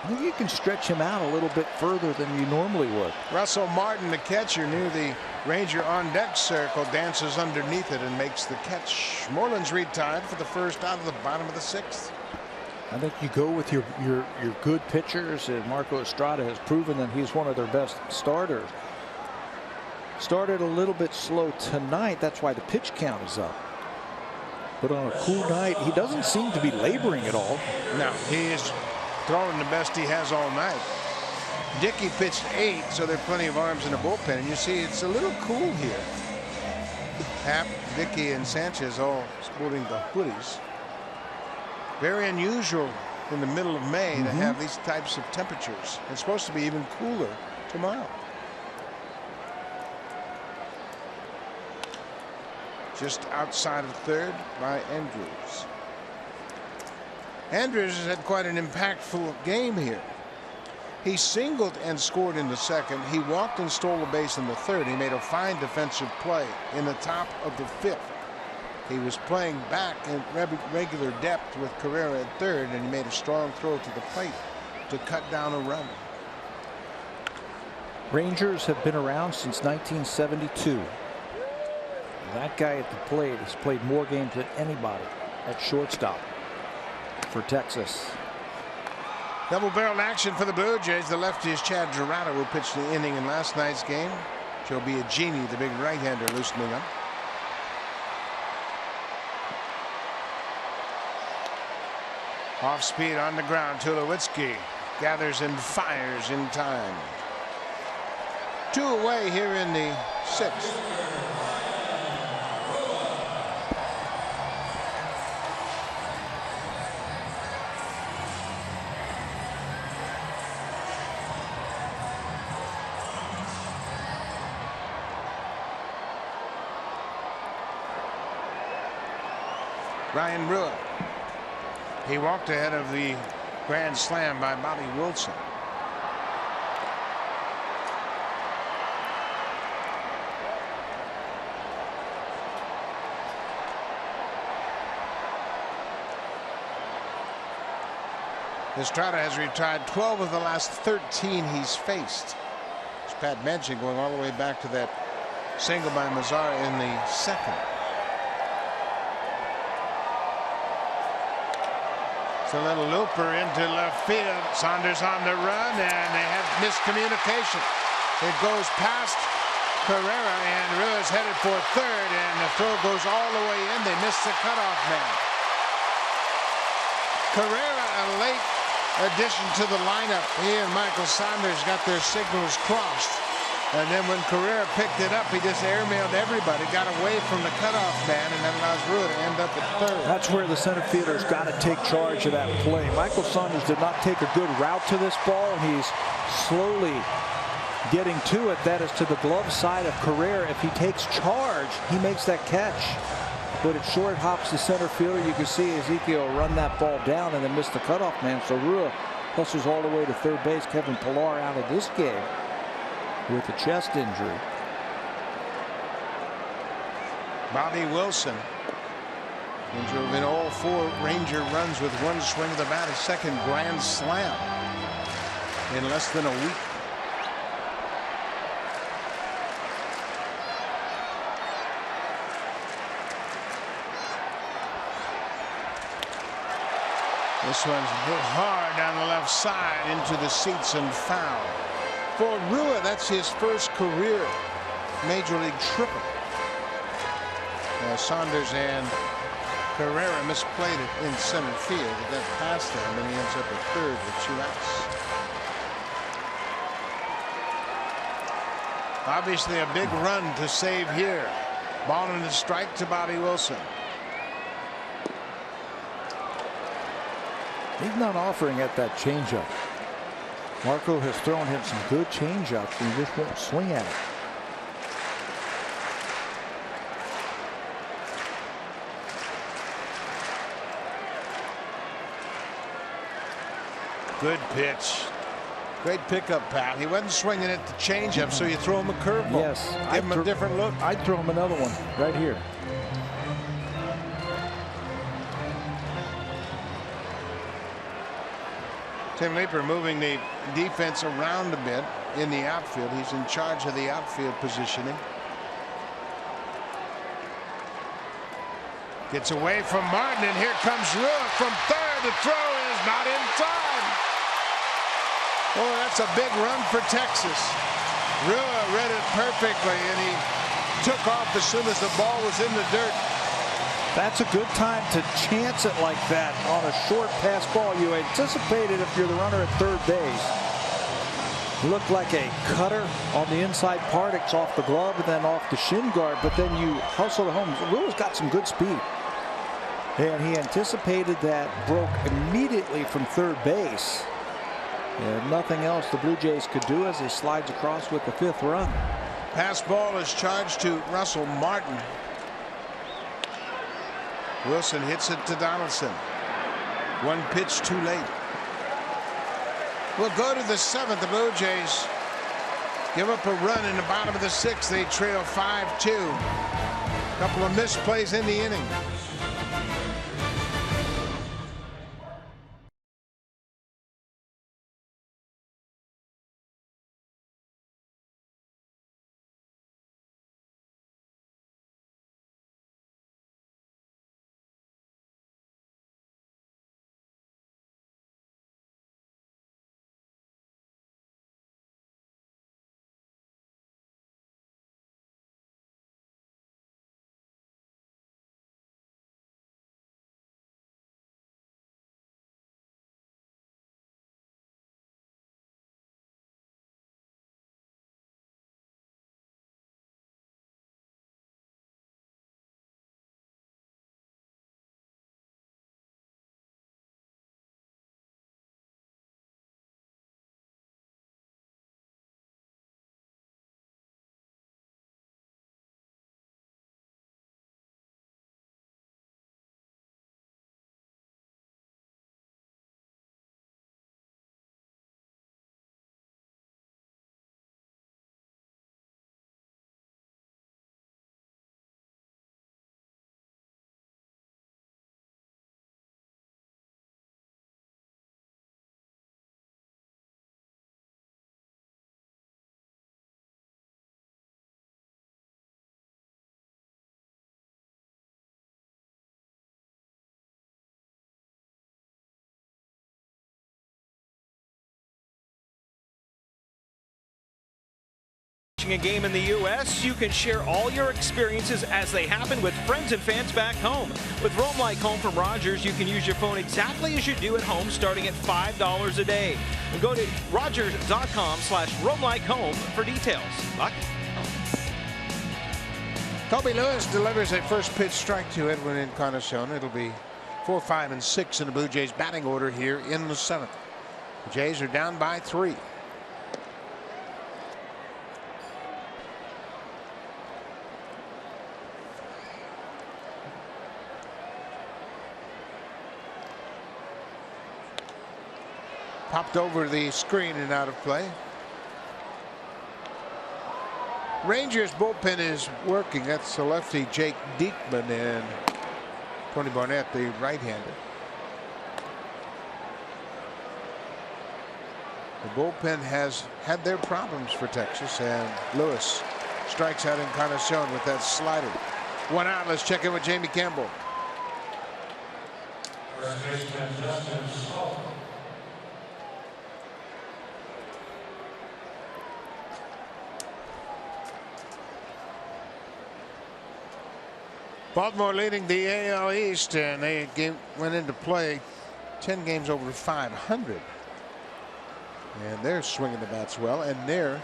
[SPEAKER 3] I think you can stretch him out a little bit further than you normally would.
[SPEAKER 2] Russell Martin, the catcher, near the Ranger on deck circle, dances underneath it and makes the catch. Moreland's retired for the first out of the bottom of the 6th.
[SPEAKER 3] I think you go with your good pitchers, and Marco Estrada has proven that he's one of their best starters. Started a little bit slow tonight. That's why the pitch count is up. But on a cool night, he doesn't seem to be laboring at all.
[SPEAKER 2] No, he is throwing the best he has all night. Dickey pitched 8, so there are plenty of arms in the bullpen. And you see, it's a little cool here. Happ, Dickey, and Sanchez all sporting the hoodies. Very unusual in the middle of May to have these types of temperatures. It's supposed to be even cooler tomorrow. Just outside of third by Andrews. Andrews has had quite an impactful game here. He singled and scored in the 2nd. He walked and stole a base in the 3rd. He made a fine defensive play in the top of the 5th. He was playing back in regular depth with Carrera at 3rd, and he made a strong throw to the plate to cut down a run.
[SPEAKER 3] Rangers have been around since 1972. That guy at the plate has played more games than anybody at shortstop for Texas.
[SPEAKER 2] Double barrel action for the Blue Jays. The lefty is Chad Gerardo, who pitched the inning in last night's game. Joe Biagini, the big right-hander, loosening up. Off speed on the ground. Tulowitzki gathers and fires in time. 2 away here in the 6th. Ryan Rua. He walked ahead of the grand slam by Bobby Wilson. Estrada has retired 12 of the last 13 he's faced. As Pat mentioned, going all the way back to that single by Mazzara in the 2nd. It's a little looper into left field. Saunders on the run, and they have miscommunication. It goes past Carrera, and Ruiz headed for third, and the throw goes all the way in. They missed the cutoff man. Carrera, a late addition to the lineup. He and Michael Saunders got their signals crossed. And then when Carrera picked it up, he just airmailed everybody, got away from the cutoff man, and that allows Rua to end up at third.
[SPEAKER 3] That's where the center fielder's got to take charge of that play. Michael Saunders did not take a good route to this ball, and he's slowly getting to it. That is to the glove side of Carrera. If he takes charge, he makes that catch. But it short hops the center fielder. You can see Ezekiel run that ball down and then miss the cutoff man. So Rua hustles all the way to third base. Kevin Pillar out of this game with a chest injury.
[SPEAKER 2] Bobby Wilson drove in all 4 Ranger runs with 1 swing of the bat, his 2nd grand slam in less than a week. This one's hit hard down the left side into the seats and foul. For Rua, that's his first career major league triple. Saunders and Carrera misplayed it in center field. It got past him, and he ends up at third with 2 outs. Obviously a big run to save here. Ball and a strike to Bobby Wilson.
[SPEAKER 3] He's not offering at that changeup. Marco has thrown him some good changeups, and he just won't swing at it.
[SPEAKER 2] Good pitch. Great pickup, Pat. He wasn't swinging at the changeup, so you throw him a curveball.
[SPEAKER 3] Yes.
[SPEAKER 2] Give him a different look.
[SPEAKER 3] I'd throw him another one right here.
[SPEAKER 2] Tim Leeper moving the defense around a bit in the outfield. He's in charge of the outfield positioning. Gets away from Martin, and here comes Rua from third. The throw is not in time. Oh, that's a big run for Texas. Rua read it perfectly, and he took off as soon as the ball was in the dirt.
[SPEAKER 3] That's a good time to chance it like that on a short pass ball. You anticipated if you're the runner at third base. Looked like a cutter on the inside part. It's off the glove and then off the shin guard, but then you hustle it home. Rua's got some good speed. And he anticipated that, broke immediately from third base. And nothing else the Blue Jays could do as he slides across with the 5th run.
[SPEAKER 2] Pass ball is charged to Russell Martin. Wilson hits it to Donaldson. 1 pitch too late. We'll go to the 7th. The Blue Jays give up a run in the bottom of the 6th. They trail 5-2. A couple of misplays in the inning.
[SPEAKER 4] watching a game in the U.S., you can share all your experiences as they happen with friends and fans back home. With Roam Like Home from Rogers, you can use your phone exactly as you do at home, starting at $5 a day. And go to rogers.com/roamlikehome for details. Buck?
[SPEAKER 2] Colby Lewis delivers a first pitch strike to Edwin Encarnacion. It'll be 4, 5, and 6 in the Blue Jays batting order here in the 7th. The Jays are down by 3. Popped over the screen and out of play. Rangers bullpen is working. That's the lefty Jake Diekman and Tony Barnett, the right-hander. The bullpen has had their problems for Texas, and Lewis strikes out Encarnacion with that slider. 1 out. Let's check in with Jamie Campbell. Baltimore leading the AL East, and they went into play 10 games over 500. And they're swinging the bats well, and they're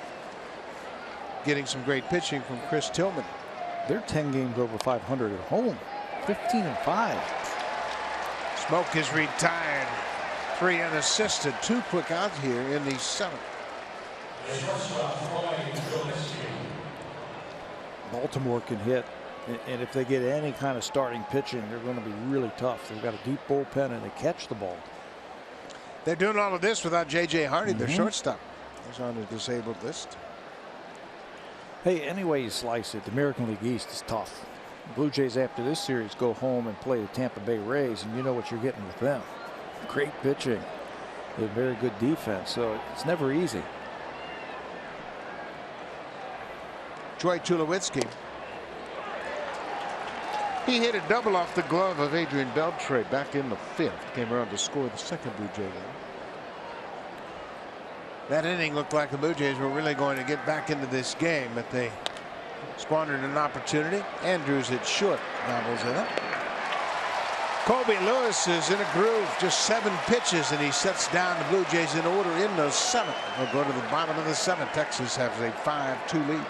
[SPEAKER 2] getting some great pitching from Chris Tillman.
[SPEAKER 3] They're 10 games over 500 at home, 15-5.
[SPEAKER 2] Smoke is retired. 3 unassisted. 2 quick outs here in the 7th.
[SPEAKER 3] Baltimore can hit. And if they get any kind of starting pitching, they're going to be really tough. They've got a deep bullpen and they catch the ball.
[SPEAKER 2] They're doing all of this without J.J. Hardy, their shortstop. He's on the disabled list.
[SPEAKER 3] Hey, any way you slice it, the American League East is tough. The Blue Jays, after this series, go home and play the Tampa Bay Rays, and you know what you're getting with them. Great pitching. They have very good defense, so it's never easy.
[SPEAKER 2] Troy Tulowitzki. He hit a double off the glove of Adrian Beltre back in the 5th. Came around to score the second Blue Jay game. That inning looked like the Blue Jays were really going to get back into this game, but they squandered an opportunity. Andrews hit short, gobbles it up. Colby Lewis is in a groove, just 7 pitches, and he sets down the Blue Jays in order in the 7th. They'll go to the bottom of the 7th. Texas has a 5-2 lead.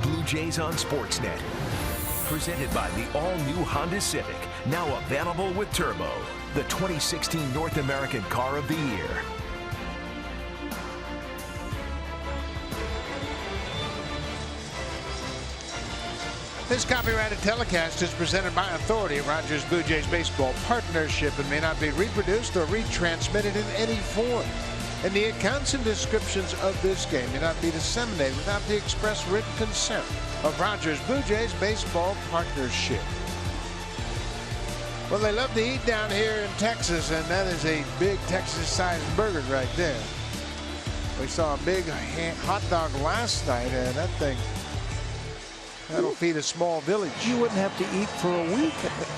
[SPEAKER 1] Blue Jays on Sportsnet. Presented by the all-new Honda Civic, now available with Turbo, the 2016 North American Car of the Year.
[SPEAKER 2] This copyrighted telecast is presented by authority of Rogers Blue Jays Baseball Partnership and may not be reproduced or retransmitted in any form. And the accounts and descriptions of this game may not be disseminated without the express written consent of Rogers Blue Jays Baseball Partnership. Well, they love to eat down here in Texas, and that is a big Texas-sized burger right there. We saw a big hot dog last night, and that thing, that'll feed a small village.
[SPEAKER 3] You wouldn't have to eat for a week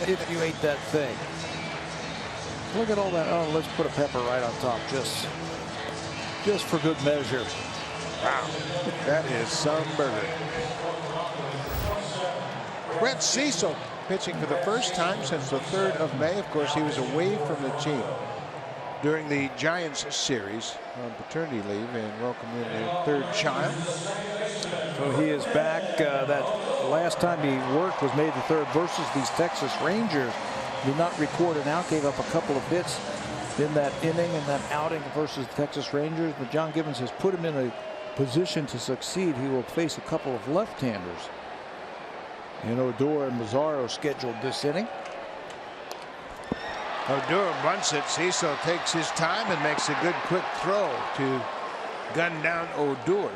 [SPEAKER 3] if you ate that thing. Look at all that. Oh, let's put a pepper right on top, just for good measure.
[SPEAKER 2] Wow, that is some burger. Brett Cecil pitching for the first time since the 3rd of May. Of course, he was away from the team during the Giants series on paternity leave and welcomed in their 3rd child.
[SPEAKER 3] So he is back. That last time he worked was May the 3rd versus these Texas Rangers. Did not record an out, gave up a couple of hits in that inning and that outing versus the Texas Rangers. But John Gibbons has put him in a position to succeed. He will face a couple of left-handers. And Odor and Mazzaro scheduled this inning.
[SPEAKER 2] Odor bunts it. Cecil takes his time and makes a good quick throw to gun down Odor.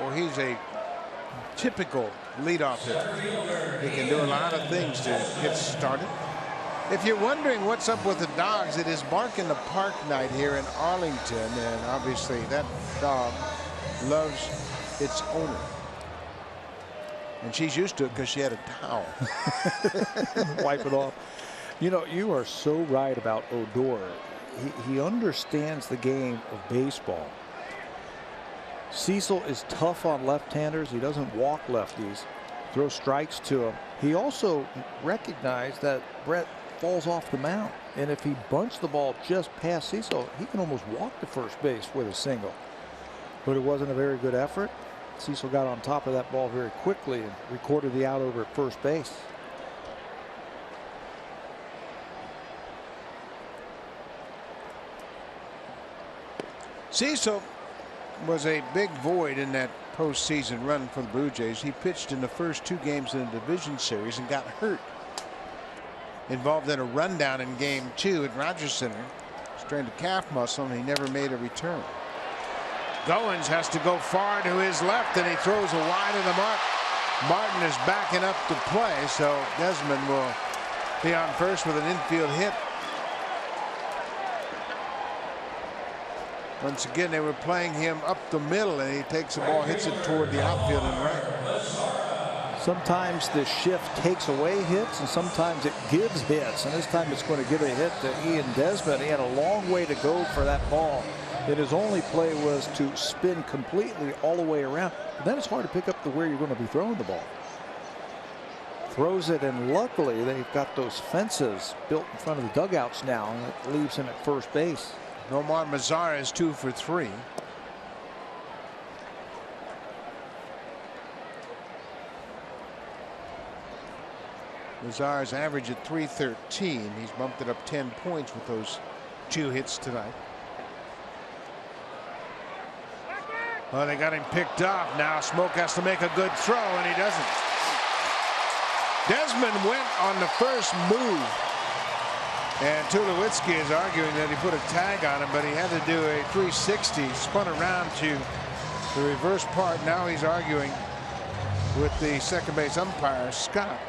[SPEAKER 2] Well, he's a typical leadoff hitter. He can do a lot of things to get started. If you're wondering what's up with the dogs, it is Bark in the Park night here in Arlington, and obviously that dog loves its owner. And she's used to it because she had a towel.
[SPEAKER 3] Wipe it off. You know, you are so right about Odor. He understands the game of baseball. Cecil is tough on left-handers. He doesn't walk lefties, throw strikes to him. He also recognized that Brett falls off the mound. And if he bunts the ball just past Cecil, he can almost walk to first base with a single. But it wasn't a very good effort. Cecil got on top of that ball very quickly and recorded the out over at first base.
[SPEAKER 2] Cecil was a big void in that postseason run for the Blue Jays. He pitched in the first 2 games in the division series and got hurt. Involved in a rundown in game 2 at Rogers Center. Strained a calf muscle and he never made a return. Goins has to go far to his left and he throws a wide of the mark. Martin is backing up to play, so Desmond will be on first with an infield hit. Once again, they were playing him up the middle and he takes the ball, hits it toward the outfield and right.
[SPEAKER 3] Sometimes the shift takes away hits and sometimes it gives hits, and this time it's going to give a hit to Ian Desmond. He had a long way to go for that ball. And his only play was to spin completely all the way around. But then it's hard to pick up where you're going to be throwing the ball. Throws it, and luckily they've got those fences built in front of the dugouts now, and it leaves him at first base.
[SPEAKER 2] Nomar Mazara is 2 for 3. Mazara's average at .313. He's bumped it up 10 points with those 2 hits tonight. Well, they got him picked off. Now Smoke has to make a good throw, and he doesn't. Desmond went on the first move. And Tulowitzki is arguing that he put a tag on him, but he had to do a 360, spun around to the reverse part. Now he's arguing with the second base umpire, Scott.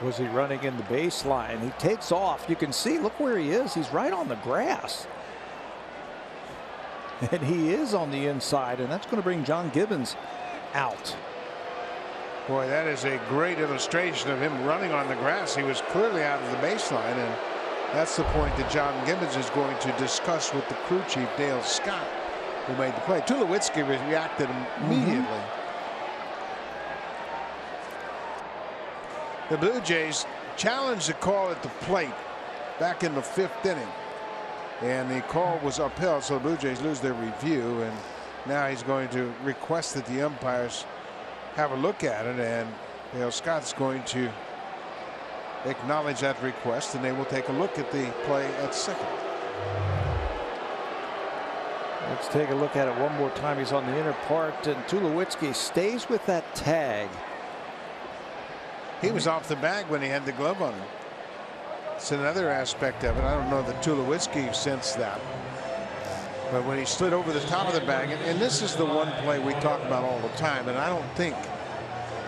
[SPEAKER 3] Was he running in the baseline? He takes off. You can see, look where he is. He's right on the grass. And he is on the inside, and that's going to bring John Gibbons out.
[SPEAKER 2] Boy, that is a great illustration of him running on the grass. He was clearly out of the baseline, and that's the point that John Gibbons is going to discuss with the crew chief, Dale Scott, who made the play. Tulowitzki reacted immediately. The Blue Jays challenged the call at the plate back in the 5th inning. And the call was upheld, so the Blue Jays lose their review. And now he's going to request that the umpires have a look at it. And Dale Scott's going to acknowledge that request, and they will take a look at the play at second.
[SPEAKER 3] Let's take a look at it one more time. He's on the inner part, and Tulowitzki stays with that tag.
[SPEAKER 2] He was off the bag when he had the glove on him. It's another aspect of it. I don't know that Tulowitzki sensed that. But when he slid over the top of the bag, and this is the one play we talk about all the time, and I don't think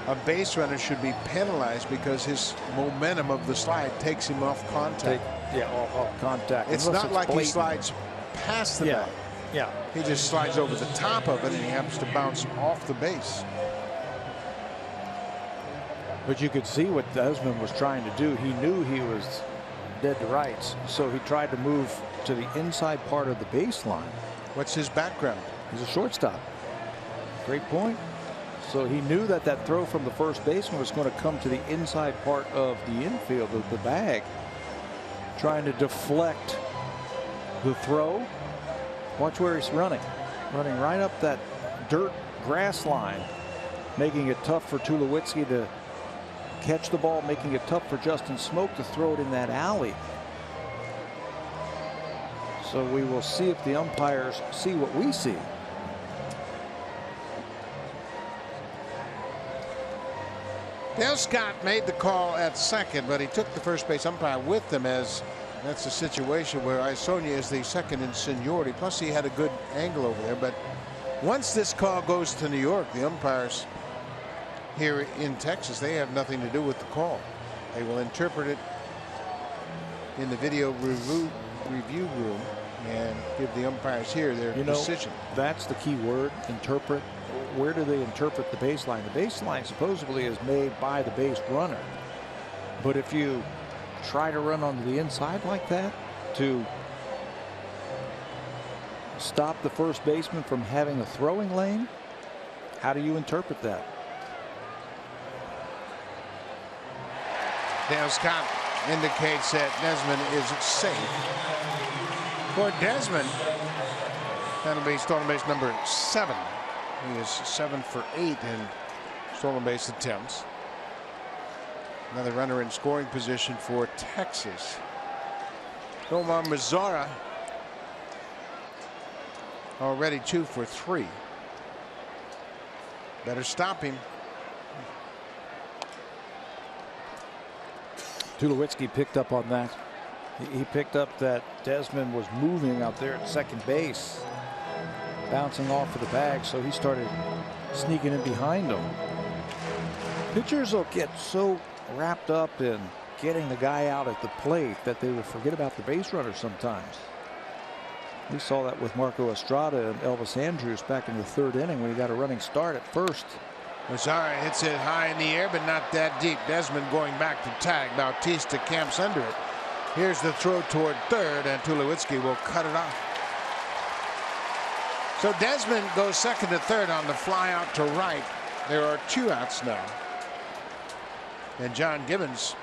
[SPEAKER 2] a base runner should be penalized because his momentum of the slide takes him off contact.
[SPEAKER 3] Off contact.
[SPEAKER 2] It's not like blatant. He slides past the bag.
[SPEAKER 3] Yeah.
[SPEAKER 2] He just slides over the top of it, and he happens to bounce off the base.
[SPEAKER 3] But you could see what Desmond was trying to do. He knew he was dead to rights, so he tried to move to the inside part of the baseline.
[SPEAKER 2] What's his background?
[SPEAKER 3] He's a shortstop. Great point. So he knew that that throw from the first baseman was going to come to the inside part of the infield of the bag, trying to deflect the throw. Watch where he's running right up that dirt grass line, making it tough for Tulowitzki to catch the ball, making it tough for Justin Smoke to throw it in that alley. So we will see if the umpires see what we see.
[SPEAKER 2] Dale Scott made the call at second, but he took the first base umpire with him, as that's a situation where Isonia is the second in seniority. Plus he had a good angle over there. But once this call goes to New York, the umpires here in Texas, they have nothing to do with the call. They will interpret it in the video review room and give the umpires here their decision.
[SPEAKER 3] That's the key word, interpret. Where do they interpret the baseline? The baseline supposedly is made by the base runner. But if you try to run onto the inside like that to stop the first baseman from having a throwing lane, how do you interpret that?
[SPEAKER 2] Dale Scott indicates that Desmond is safe. For Desmond, that'll be stolen base number 7. He is 7 for 8 in stolen base attempts. Another runner in scoring position for Texas. Omar Mazara already 2 for 3. Better stop him.
[SPEAKER 3] Tulowitzki picked up on that. He picked up that Desmond was moving out there at second base, bouncing off of the bag, so he started sneaking in behind him. Pitchers will get so wrapped up in getting the guy out at the plate that they will forget about the base runner sometimes. We saw that with Marco Estrada and Elvis Andrus back in the 3rd inning when he got a running start at first.
[SPEAKER 2] Mazara hits it high in the air, but not that deep. Desmond going back to tag. Bautista camps under it. Here's the throw toward third, and Tulowitzki will cut it off. So Desmond goes second to third on the fly out to right. There are 2 outs now. And John Gibbons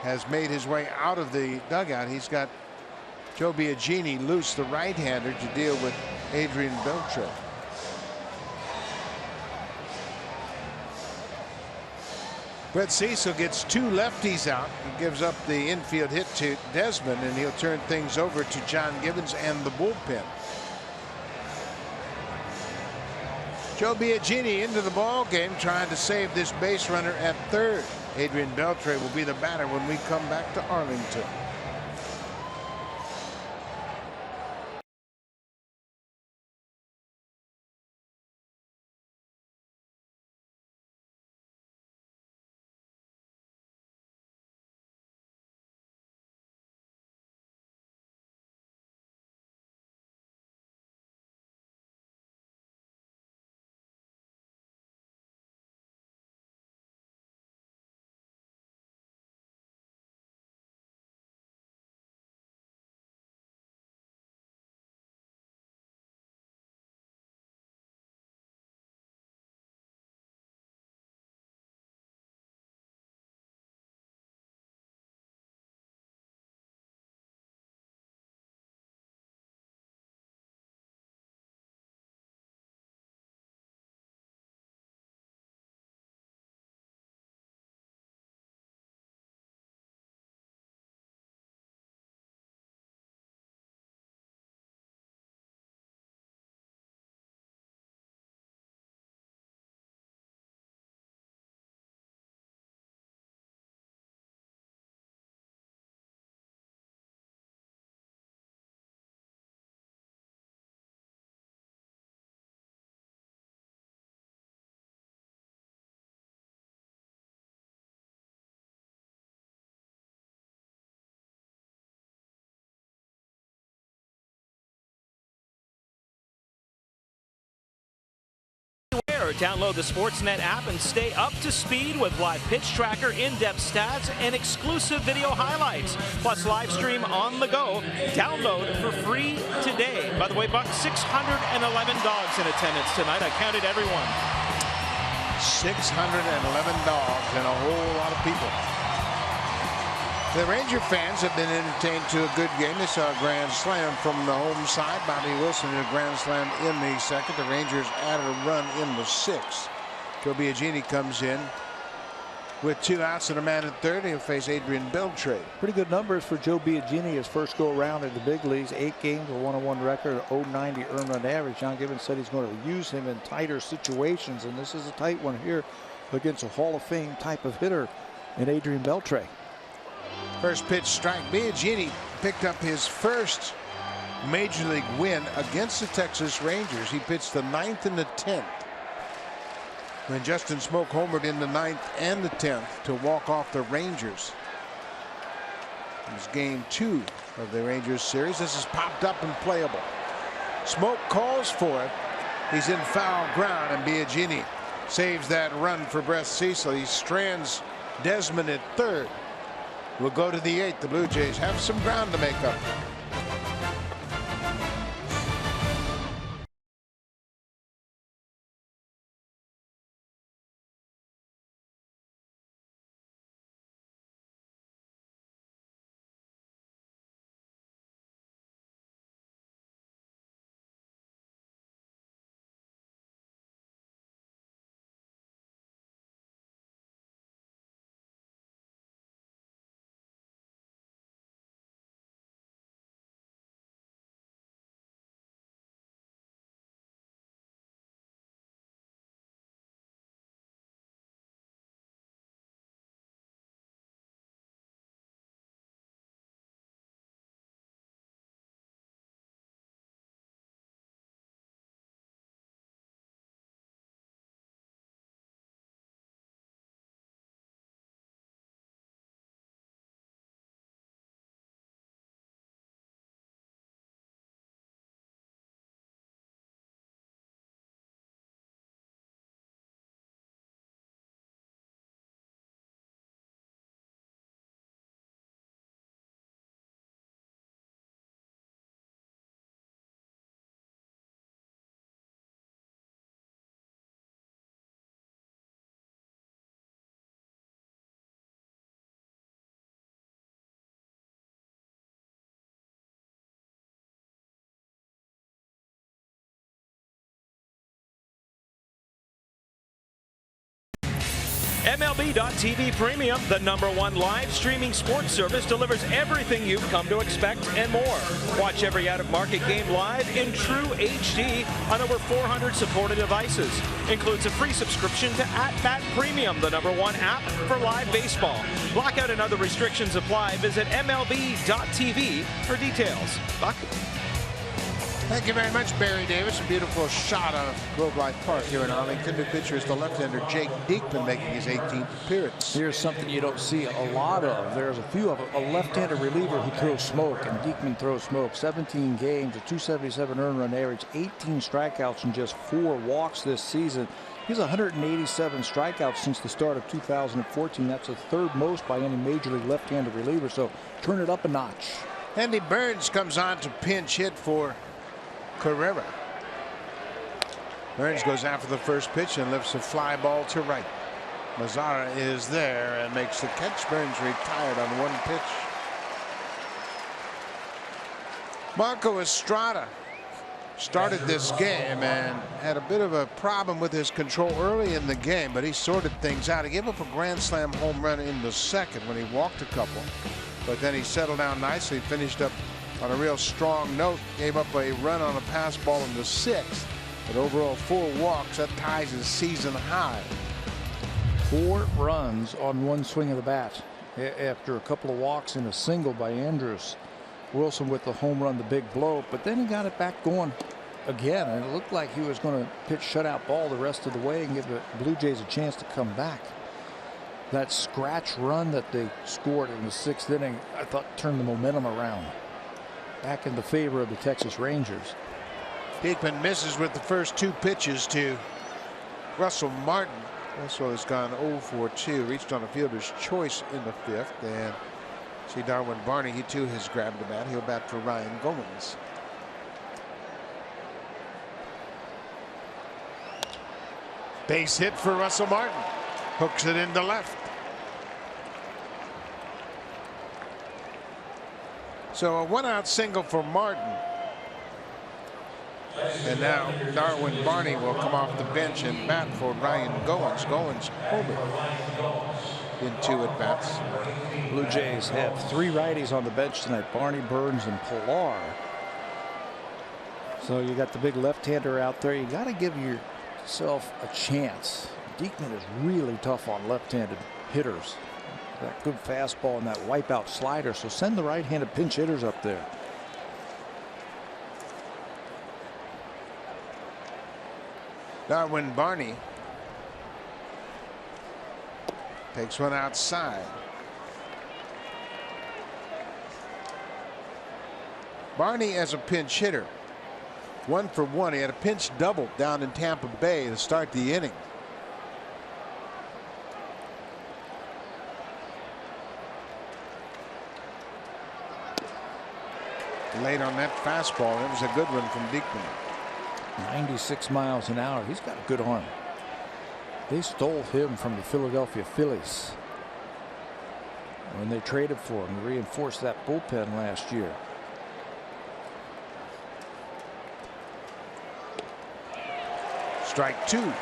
[SPEAKER 2] has made his way out of the dugout. He's got Joe Biagini loose, the right-hander, to deal with Adrian Beltre. Brett Cecil gets 2 lefties out. He gives up the infield hit to Desmond, and he'll turn things over to John Gibbons and the bullpen. Joe Biagini into the ball game, trying to save this base runner at third. Adrian Beltre will be the batter when we come back to Arlington.
[SPEAKER 4] or download the Sportsnet app and stay up to speed with live pitch tracker, in-depth stats, and exclusive video highlights. Plus live stream on the go. Download for free today. By the way, Buck, 611 dogs in attendance tonight. I counted everyone.
[SPEAKER 2] 611 dogs and a whole lot of people. The Ranger fans have been entertained to a good game. They saw a grand slam from the home side. Bobby Wilson a grand slam in the second. The Rangers added a run in the sixth. Joe Biagini comes in with 2 outs and a man at third. He'll face Adrian Beltre.
[SPEAKER 3] Pretty good numbers for Joe Biagini, his first go around in the big leagues. 8 games, a 1-1 record, 0.90 earned run average. John Gibbons said he's going to use him in tighter situations, and this is a tight one here against a Hall of Fame type of hitter in Adrian Beltre.
[SPEAKER 2] First pitch strike. Biagini picked up his first major league win against the Texas Rangers. He pitched the 9th and the 10th when Justin Smoke homered in the 9th and the 10th to walk off the Rangers. It was game 2 of the Rangers series. This is popped up and playable. Smoke calls for it. He's in foul ground, and Biagini saves that run for Brett Cecil. He strands Desmond at third. We'll go to the 8th. The Blue Jays have some ground to make up.
[SPEAKER 4] MLB.TV Premium, the #1 live streaming sports service, delivers everything you've come to expect and more. Watch every out-of-market game live in true HD on over 400 supported devices. Includes a free subscription to @Bat Premium, the #1 app for live baseball. Blackout and other restrictions apply. Visit MLB.TV for details. Buck?
[SPEAKER 2] Thank you very much, Barry Davis. A beautiful shot of Globe Life Park here in Arlington. The pitcher is the left-hander Jake Diekman, making his 18th appearance.
[SPEAKER 3] Here's something you don't see a lot of. There's a few of them. A left-handed reliever who throws smoke, and Diekman throws smoke. 17 games, a 277 earned run average, 18 strikeouts, and just 4 walks this season. He's 187 strikeouts since the start of 2014. That's the 3rd most by any major league left-handed reliever, so turn it up a notch.
[SPEAKER 2] Andy Burns comes on to pinch hit for Carrera. Burns goes after the first pitch and lifts a fly ball to right. Mazzara is there and makes the catch. Burns retired on 1 pitch. Marco Estrada started this game and had a bit of a problem with his control early in the game, but he sorted things out. He gave up a grand slam home run in the second when he walked a couple, but then he settled down nicely, finished up on a real strong note, gave up a run on a pass ball in the 6th, but overall 4 walks. That ties his season high.
[SPEAKER 3] 4 runs on 1 swing of the bat after a couple of walks and a single by Andrus. Wilson with the home run, the big blow, but then he got it back going again, and it looked like he was going to pitch shutout ball the rest of the way and give the Blue Jays a chance to come back. That scratch run that they scored in the 6th inning, I thought, turned the momentum around back in the favor of the Texas Rangers.
[SPEAKER 2] Diekman misses with the first 2 pitches to Russell Martin also has gone 0 for 2, reached on a fielder's choice in the 5th. And see Darwin Barney, he too has grabbed a bat. He'll bat for Ryan Goins. Base hit for Russell Martin. Hooks it into left. So a 1-out single for Martin. And now Darwin Barney will come off the bench and bat for Ryan Goins. Goins in 2 at bats.
[SPEAKER 3] Blue Jays have 3 righties on the bench tonight: Barney, Burns, and Pilar. So you got the big left-hander out there. You got to give yourself a chance. Diekman is really tough on left-handed hitters. That good fastball and that wipeout slider. So send the right-handed pinch hitters up there.
[SPEAKER 2] Darwin Barney takes one outside. Barney as a pinch hitter, 1 for 1. He had a pinch double down in Tampa Bay to start the inning. Late on that fastball. It was a good one from Diekman.
[SPEAKER 3] 96 miles an hour. He's got a good arm. They stole him from the Philadelphia Phillies when they traded for him to reinforce that bullpen last year.
[SPEAKER 2] Strike 2.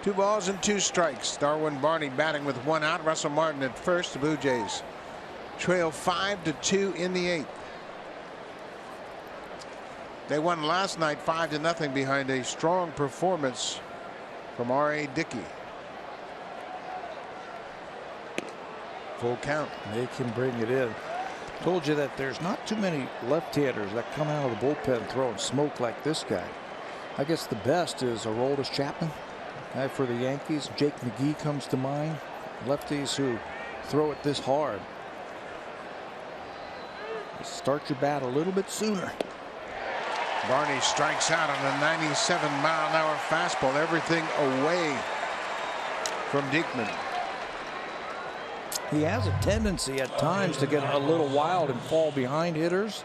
[SPEAKER 2] Two balls and 2 strikes. Darwin Barney batting with 1 out. Russell Martin at first. The Blue Jays trail 5-2 in the 8th. They won last night 5-0 behind a strong performance from R.A. Dickey. Full count.
[SPEAKER 3] They can bring it in. Told you that there's not too many left-handers that come out of the bullpen throwing smoke like this guy. I guess the best is Aroldis Chapman. Guy for the Yankees. Jake McGee comes to mind. Lefties who throw it this hard. Start your bat a little bit sooner.
[SPEAKER 2] Barney strikes out on a 97-mile-an-hour fastball. Everything away from Diekman.
[SPEAKER 3] He has a tendency at times to get a little wild and fall behind hitters.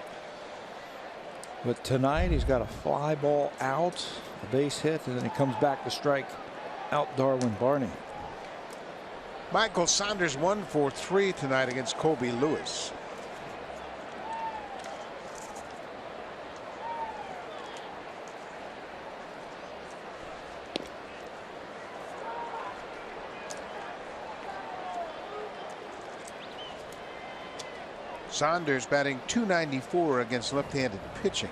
[SPEAKER 3] But tonight he's got a fly ball out, a base hit, and then he comes back to strike out Darwin Barney.
[SPEAKER 2] Michael Saunders 1 for 3 tonight against Colby Lewis. Saunders batting .294 against left-handed pitching.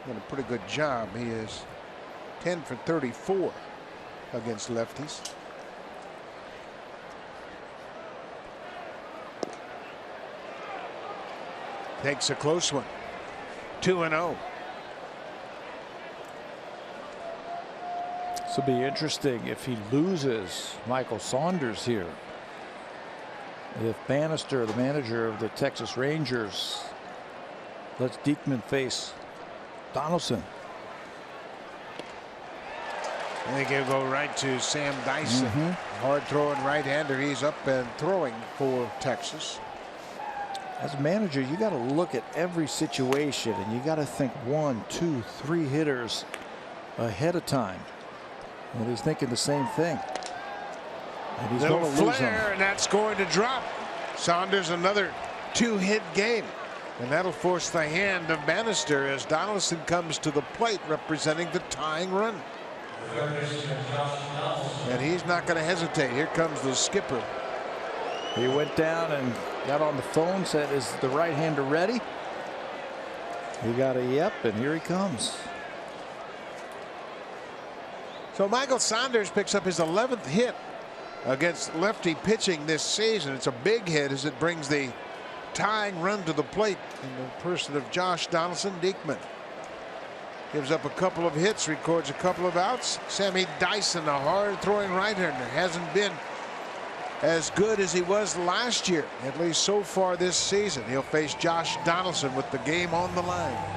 [SPEAKER 2] Done a pretty good job. He is 10 for 34 against lefties. Takes a close one. 2-0.
[SPEAKER 3] This will be interesting if he loses Michael Saunders here. If Bannister, the manager of the Texas Rangers, lets Diekman face Donaldson.
[SPEAKER 2] I think he'll go right to Sam Dyson. Hard throwing right-hander. He's up and throwing for Texas.
[SPEAKER 3] As a manager, you got to look at every situation and you got to think 1, 2, 3 hitters ahead of time. And he's thinking the same thing. And he's going to lose him.
[SPEAKER 2] And that's going to drop. Saunders another 2-hit game. And that'll force the hand of Bannister as Donaldson comes to the plate representing the tying run. And he's not going to hesitate. Here comes the skipper.
[SPEAKER 3] He went down and got on the phone, said, "Is the right-hander ready?" He got a yep, and here he comes.
[SPEAKER 2] So Michael Saunders picks up his 11th hit against lefty pitching this season. It's a big hit as it brings the tying run to the plate in the person of Josh Donaldson. Diekman Gives up a couple of hits, records a couple of outs. Sammy Dyson, a hard-throwing right-hander, hasn't been as good as he was last year, at least so far this season. He'll face Josh Donaldson with the game on the line.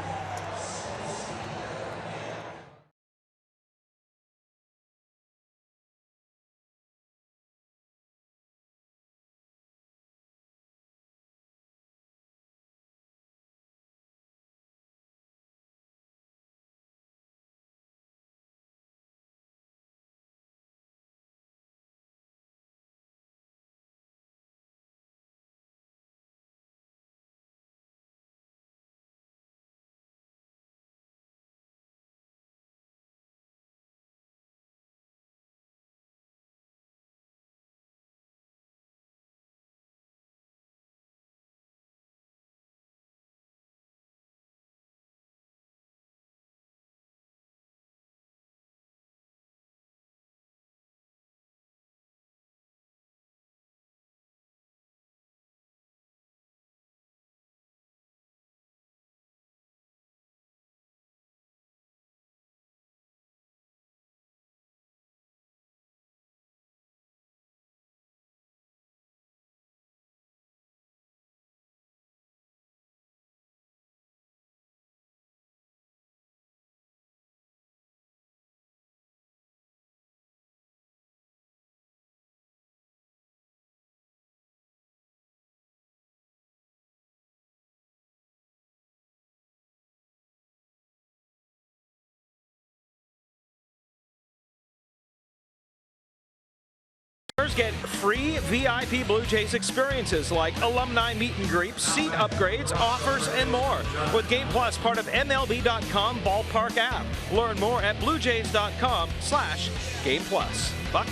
[SPEAKER 4] Get free VIP Blue Jays experiences like alumni meet and greets, seat upgrades, offers, and more. With Game Plus, part of MLB.com Ballpark app. Learn more at BlueJays.com/Game Plus. Buck.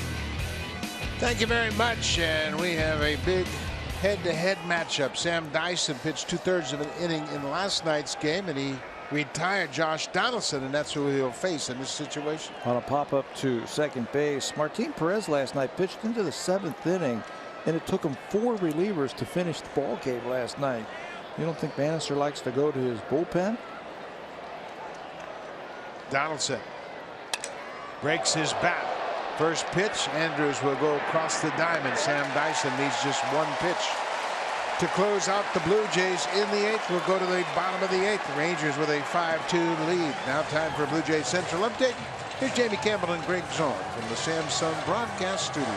[SPEAKER 2] Thank you very much. And we have a big head-to-head matchup. Sam Dyson pitched 2/3 of an inning in last night's game, and he retired Josh Donaldson, and that's who he'll face in this situation.
[SPEAKER 3] On a pop-up to second base, Martin Perez last night pitched into the 7th inning, and it took him 4 relievers to finish the ball game last night. You don't think Bannister likes to go to his bullpen?
[SPEAKER 2] Donaldson breaks his bat. First pitch, Andrews will go across the diamond. Sam Dyson needs just 1 pitch to close out the Blue Jays in the 8th. We'll go to the bottom of the 8th. Rangers with a 5-2 lead. Now time for a Blue Jays Central update. Here's Jamie Campbell and Greg Zorn from the Samsung broadcast studio.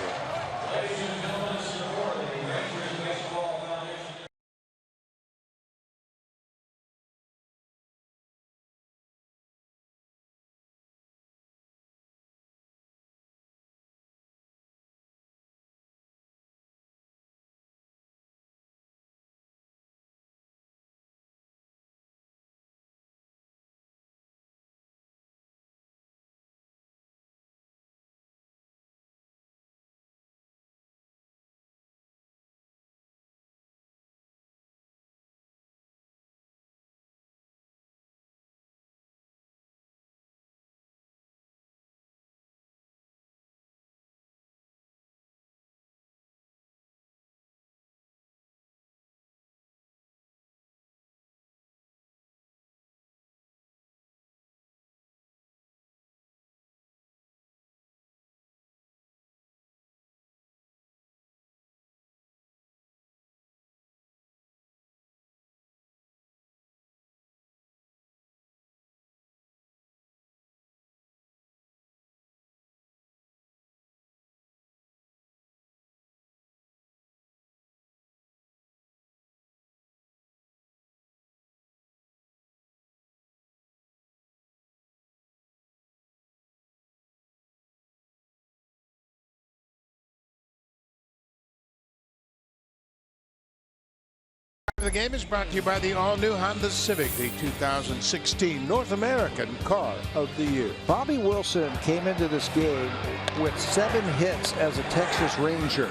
[SPEAKER 2] The game is brought to you by the all-new Honda Civic, the 2016 North American Car of the Year.
[SPEAKER 3] Bobby Wilson came into this game with 7 hits as a Texas Ranger.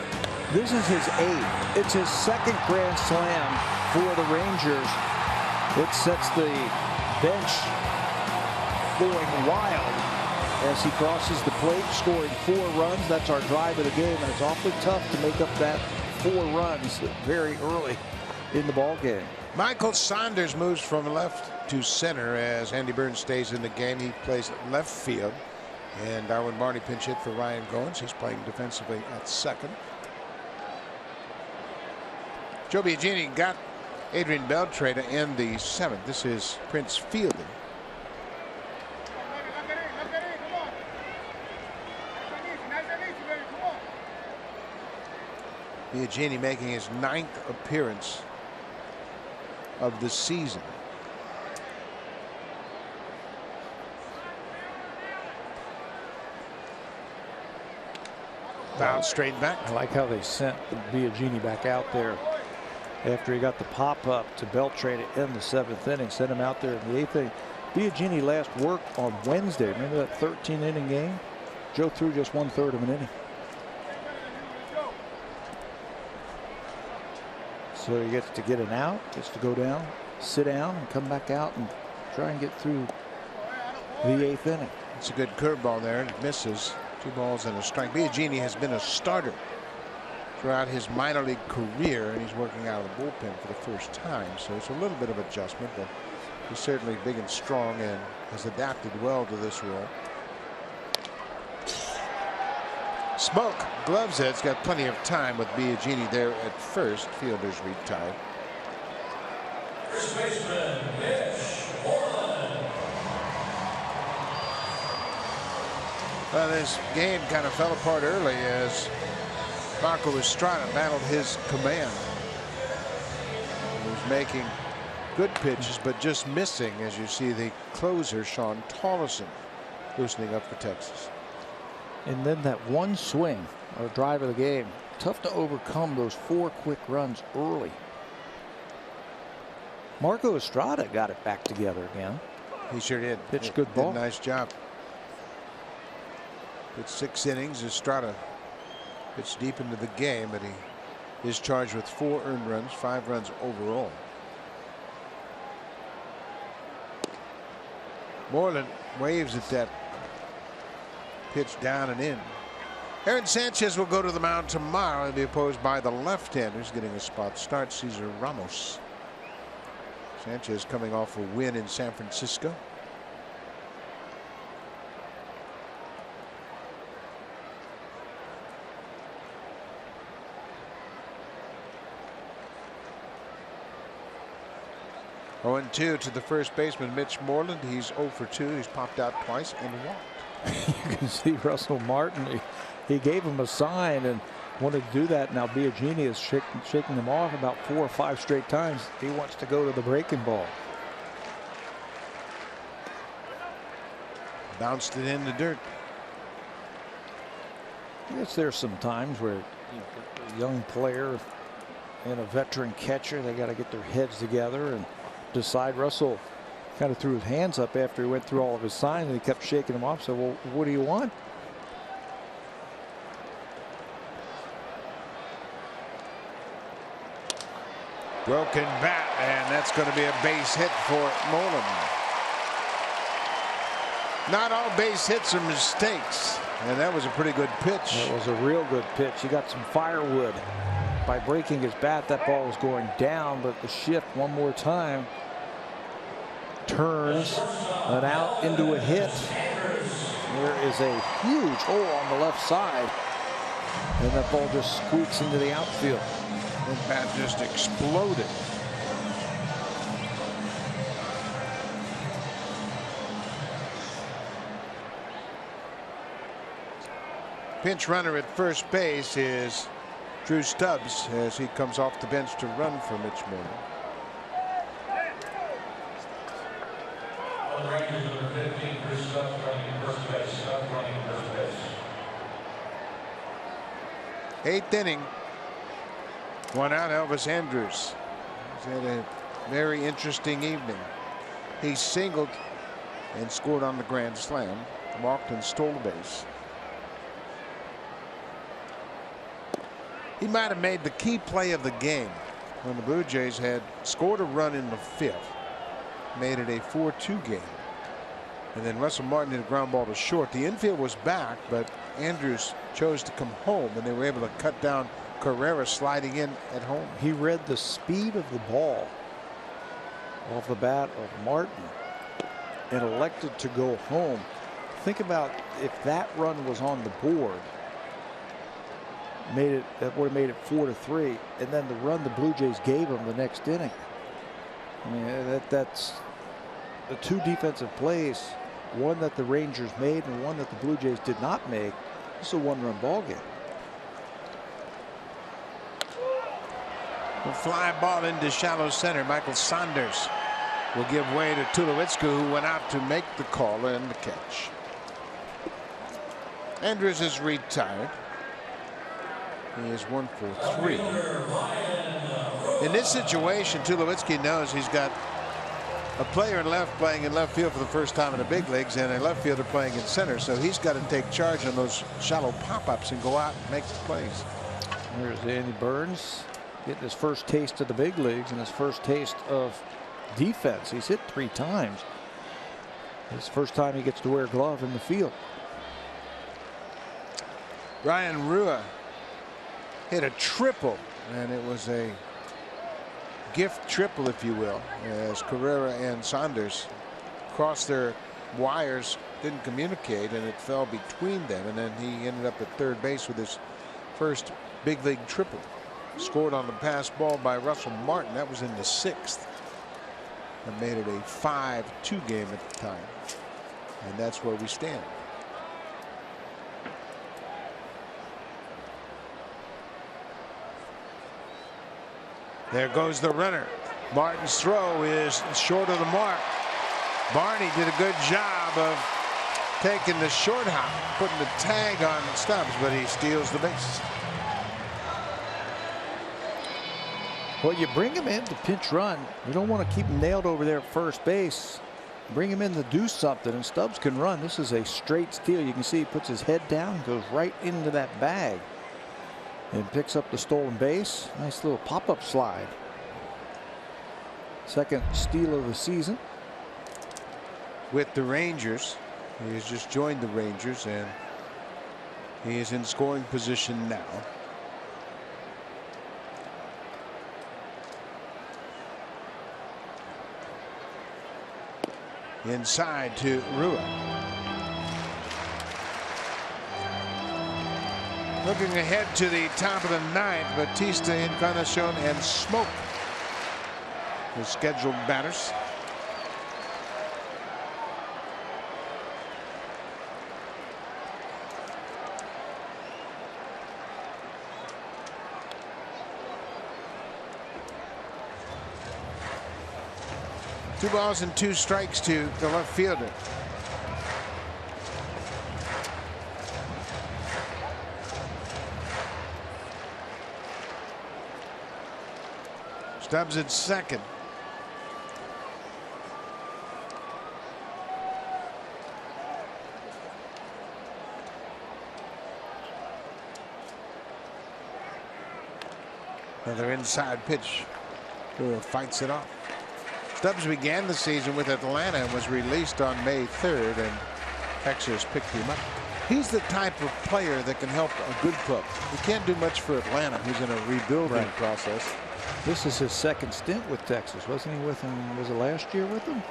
[SPEAKER 3] This is his 8th. It's his 2nd grand slam for the Rangers. It sets the bench going wild as he crosses the plate, scoring 4 runs. That's our drive of the game, and it's awfully tough to make up that 4 runs very early in the ball game.
[SPEAKER 2] Michael Saunders moves from left to center as Andy Burns stays in the game. He plays left field. And Darwin Barney pinch hit for Ryan Goins. He's playing defensively at second. Joe Biagini got Adrian Beltre to end the seventh. This is Prince fielding. Biagini making his 9th appearance of the season. Bounce straight back.
[SPEAKER 3] I like how they sent Biagini back out there after he got the pop up to Beltre to end the 7th inning. Sent him out there in the 8th inning. Biagini last worked on Wednesday. Remember that 13-inning game? Joe threw just 1/3 of an inning. So he gets to get an out, gets to go down, sit down, and come back out and try and get through the 8th inning.
[SPEAKER 2] It's a good curveball there, and it misses. 2 balls and a strike. Biagini has been a starter throughout his minor league career, and he's working out of the bullpen for the first time. So it's a little bit of adjustment, but he's certainly big and strong and has adapted well to this role. Smoke, gloves it. It's got plenty of time with Biagini there at first. Fielders retired.
[SPEAKER 5] First baseman, Mitch Moreland.
[SPEAKER 2] Well, this game kind of fell apart early as Marco Estrada battled his command. He was making good pitches, but just missing, as you see the closer, Sean Tolleson, loosening up for Texas.
[SPEAKER 3] And then that one swing or drive of the game. Tough to overcome those 4 quick runs early. Marco Estrada got it back together again.
[SPEAKER 2] He sure did.
[SPEAKER 3] Pitched good ball.
[SPEAKER 2] Nice job. It's 6 innings. Estrada pitched deep into the game, but he is charged with 4 earned runs, 5 runs overall. Moreland waves at that pitch down and in. Aaron Sanchez will go to the mound tomorrow and be opposed by the left-hander who's getting a spot start, Cesar Ramos. Sanchez coming off a win in San Francisco. Oh, 0-2 to the first baseman, Mitch Moreland. He's 0 for 2. He's popped out twice and walked.
[SPEAKER 3] You can see Russell Martin. He gave him a sign and wanted to do that. Now Biagini is shaking him off about 4 or 5 straight times. He wants to go to the breaking ball.
[SPEAKER 2] Bounced it in the dirt.
[SPEAKER 3] I guess there's some times where a young player and a veteran catcher, they got to get their heads together and decide. Russell kind of threw his hands up after he went through all of his signs, and he kept shaking them off. So, well, what do you want?
[SPEAKER 2] Broken bat, and that's going to be a base hit for Moreland. Not all base hits are mistakes, and that was a pretty good pitch.
[SPEAKER 3] That was a real good pitch. He got some firewood by breaking his bat. That ball was going down, but the shift one more time turns an out into a hit. There is a huge hole on the left side, and that ball just squeaks into the outfield.
[SPEAKER 2] The bat just exploded. Pinch runner at first base is Drew Stubbs as he comes off the bench to run for Mitch Moreland.
[SPEAKER 5] On the Rockies, number 15, Chris Stubbs running first base. Stubbs running first base.
[SPEAKER 2] 8th inning. 1 out, Elvis Andrus. He's had a very interesting evening. He singled and scored on the grand slam. Walked and stole a base. He might have made the key play of the game when the Blue Jays had scored a run in the 5th. Made it a 4-2 game. And then Russell Martin hit a ground ball to short. The infield was back, but Andrews chose to come home, and they were able to cut down Carrera sliding in at home.
[SPEAKER 3] He read the speed of the ball off the bat of Martin and elected to go home. Think about if that run was on the board, that would have made it 4-3, and then the run the Blue Jays gave him the next inning. I mean, that's the two defensive plays, one that the Rangers made and one that the Blue Jays did not make. It's a one-run ball game.
[SPEAKER 2] A fly ball into shallow center. Michael Saunders will give way to Tulowitzki, who went out to make the call and the catch. Andrews is retired. He is 1 for 3. In this situation, Tulowitzki knows he's got a player in left playing in left field for the first time in the big leagues and a left fielder playing in center. So he's got to take charge on those shallow pop-ups and go out and make the plays.
[SPEAKER 3] There's Andy Burns getting his first taste of the big leagues and his first taste of defense. He's hit 3 times. It's the first time he gets to wear a glove in the field.
[SPEAKER 2] Ryan Rua hit a triple, and it was a gift triple, if you will, as Carrera and Saunders crossed their wires, didn't communicate, and it fell between them, and then he ended up at third base with his first big league triple. Scored on the pass ball by Russell Martin. That was in the 6th. That made it a 5-2 game at the time, and that's where we stand. There goes the runner. Martin's throw is short of the mark. Barney did a good job of taking the short hop, putting the tag on Stubbs, but he steals the base.
[SPEAKER 3] Well, you bring him in to pinch run. You don't want to keep him nailed over there at first base. Bring him in to do something, and Stubbs can run. This is a straight steal. You can see he puts his head down, goes right into that bag, and picks up the stolen base. Nice little pop-up slide. Second steal of the season.
[SPEAKER 2] With the Rangers. He has just joined the Rangers, and he is in scoring position now. Inside to Rua. Looking ahead to the top of the 9th, Batista, Encarnacion, and Smoke, the scheduled batters. Two balls and 2 strikes to the left fielder. Stubbs at second. Another inside pitch. Fights it off. Stubbs began the season with Atlanta and was released on May 3rd, and Texas picked him up. He's the type of player that can help a good club. He can't do much for Atlanta, who's in a rebuilding process.
[SPEAKER 3] This is his second stint with Texas, wasn't he with him? Was it last year with him?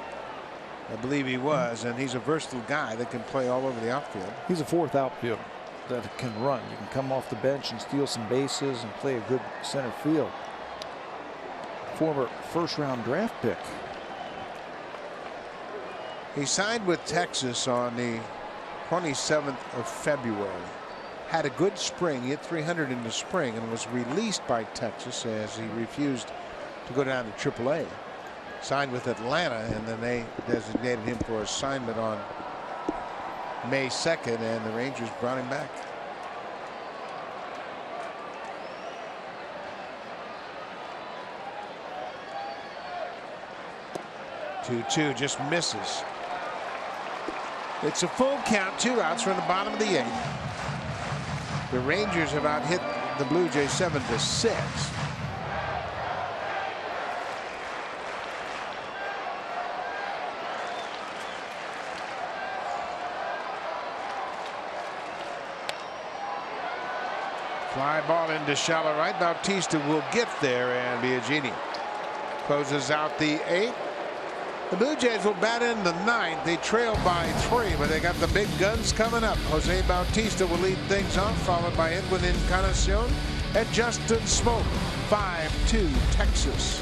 [SPEAKER 2] I believe he was, and he's a versatile guy that can play all over the outfield.
[SPEAKER 3] He's a 4th outfielder that can run. You can come off the bench and steal some bases and play a good center field. Former first-round draft pick.
[SPEAKER 2] He signed with Texas on the 27th of February. Had a good spring. He hit 300 in the spring and was released by Texas as he refused to go down to AAA. Signed with Atlanta, and then they designated him for assignment on May 2nd, and the Rangers brought him back. Two just misses. It's a full count, 2 outs from the bottom of the 8th. The Rangers have out hit the Blue Jays 7-6. Fly ball into shallow right. Bautista will get there, and Biagini closes out the 8th. The Blue Jays will bat in the ninth. They trail by 3, but they got the big guns coming up. Jose Bautista will lead things off, followed by Edwin Encarnacion and Justin Smoak. 5-2 Texas.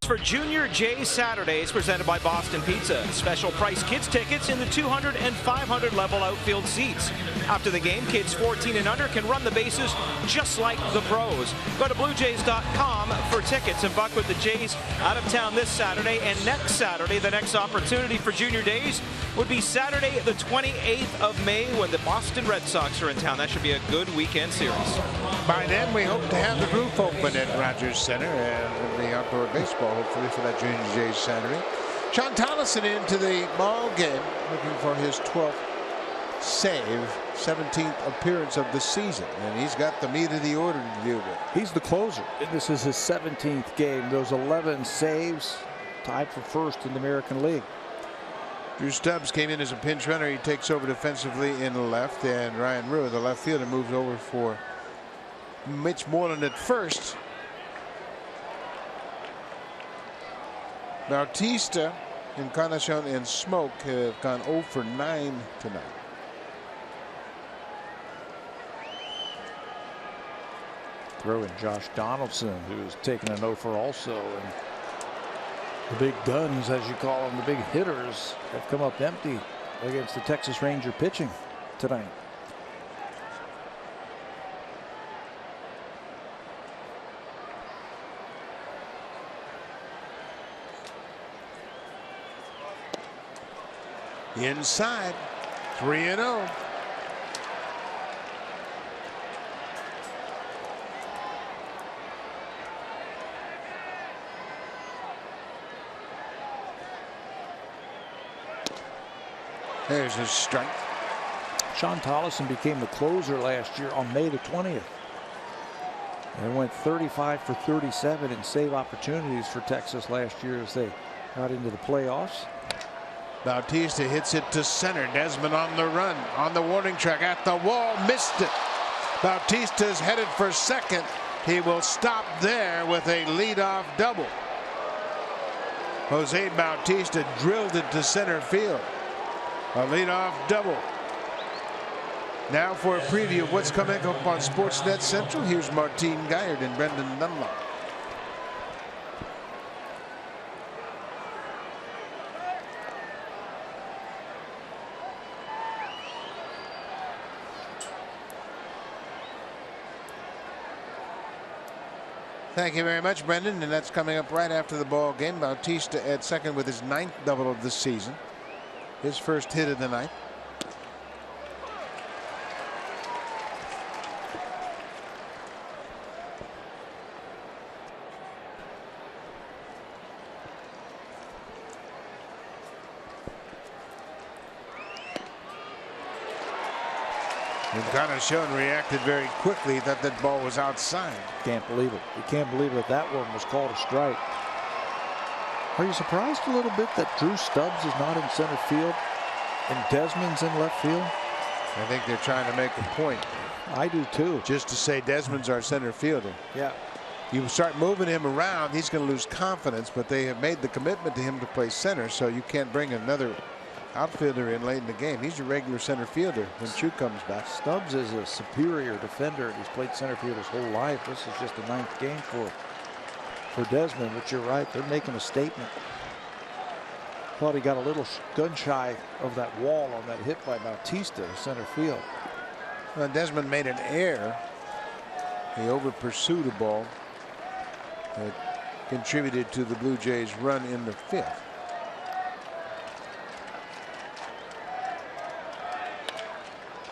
[SPEAKER 4] For Junior J Saturdays, presented by Boston Pizza. Special price kids tickets in the 200 and 500 level outfield seats. After the game, kids 14 and under can run the bases just like the pros. Go to BlueJays.com for tickets and buck with the Jays out of town this Saturday and next Saturday. The next opportunity for Junior Days would be Saturday, the 28th of May, when the Boston Red Sox are in town. That should be a good weekend series.
[SPEAKER 2] By then, we hope to have the roof open at Rogers Center and the outdoor baseball, hopefully, for that Junior Jays Saturday. Sean Tolleson into the ball game, looking for his 12th save, 17th appearance of the season, and he's got the meat of the order to deal with.
[SPEAKER 3] He's the closer. This is his 17th game. Those 11 saves, tied for first in the American League.
[SPEAKER 2] Drew Stubbs came in as a pinch runner. He takes over defensively in the left, and Ryan Rua, the left fielder, moves over for Mitch Moreland at first. Bautista, Encarnacion, and Smoak have gone 0 for 9 tonight.
[SPEAKER 3] Throw in Josh Donaldson, who's taken an 0 for also. And the big guns, as you call them, the big hitters, have come up empty against the Texas Ranger pitching tonight.
[SPEAKER 2] Inside, 3-0. There's his strike.
[SPEAKER 3] Sean Tolleson became the closer last year on May the 20th. And went 35 for 37 in save opportunities for Texas last year as they got into the playoffs.
[SPEAKER 2] Bautista hits it to center. Desmond on the run, on the warning track, at the wall, missed it. Bautista's headed for second. He will stop there with a leadoff double. Jose Bautista drilled it to center field. A leadoff double. Now for a preview of what's coming up on Sportsnet Central. Here's Martine Guyard and Brendan Dunlop. Thank you very much, Brendan. And that's coming up right after the ball game. Bautista at second with his 9th double of the season. His first hit of the night. Encarnacion reacted very quickly that that ball was outside.
[SPEAKER 3] Can't believe it. You can't believe it. That one was called a strike. Are you surprised a little bit that Drew Stubbs is not in center field and Desmond's in left field?
[SPEAKER 2] I think they're trying to make a point.
[SPEAKER 3] I do too.
[SPEAKER 2] Just to say Desmond's our center fielder.
[SPEAKER 3] Yeah.
[SPEAKER 2] You start moving him around, he's going to lose confidence, but they have made the commitment to him to play center, so you can't bring another outfielder in late in the game. He's your regular center fielder when Chu comes back.
[SPEAKER 3] Stubbs is a superior defender, and he's played center field his whole life. This is just the 9th game for Desmond, but you're right, they're making a statement. Thought he got a little gun shy of that wall on that hit by Bautista to center field.
[SPEAKER 2] Well, Desmond made an error. He over pursued a ball that contributed to the Blue Jays' run in the 5th.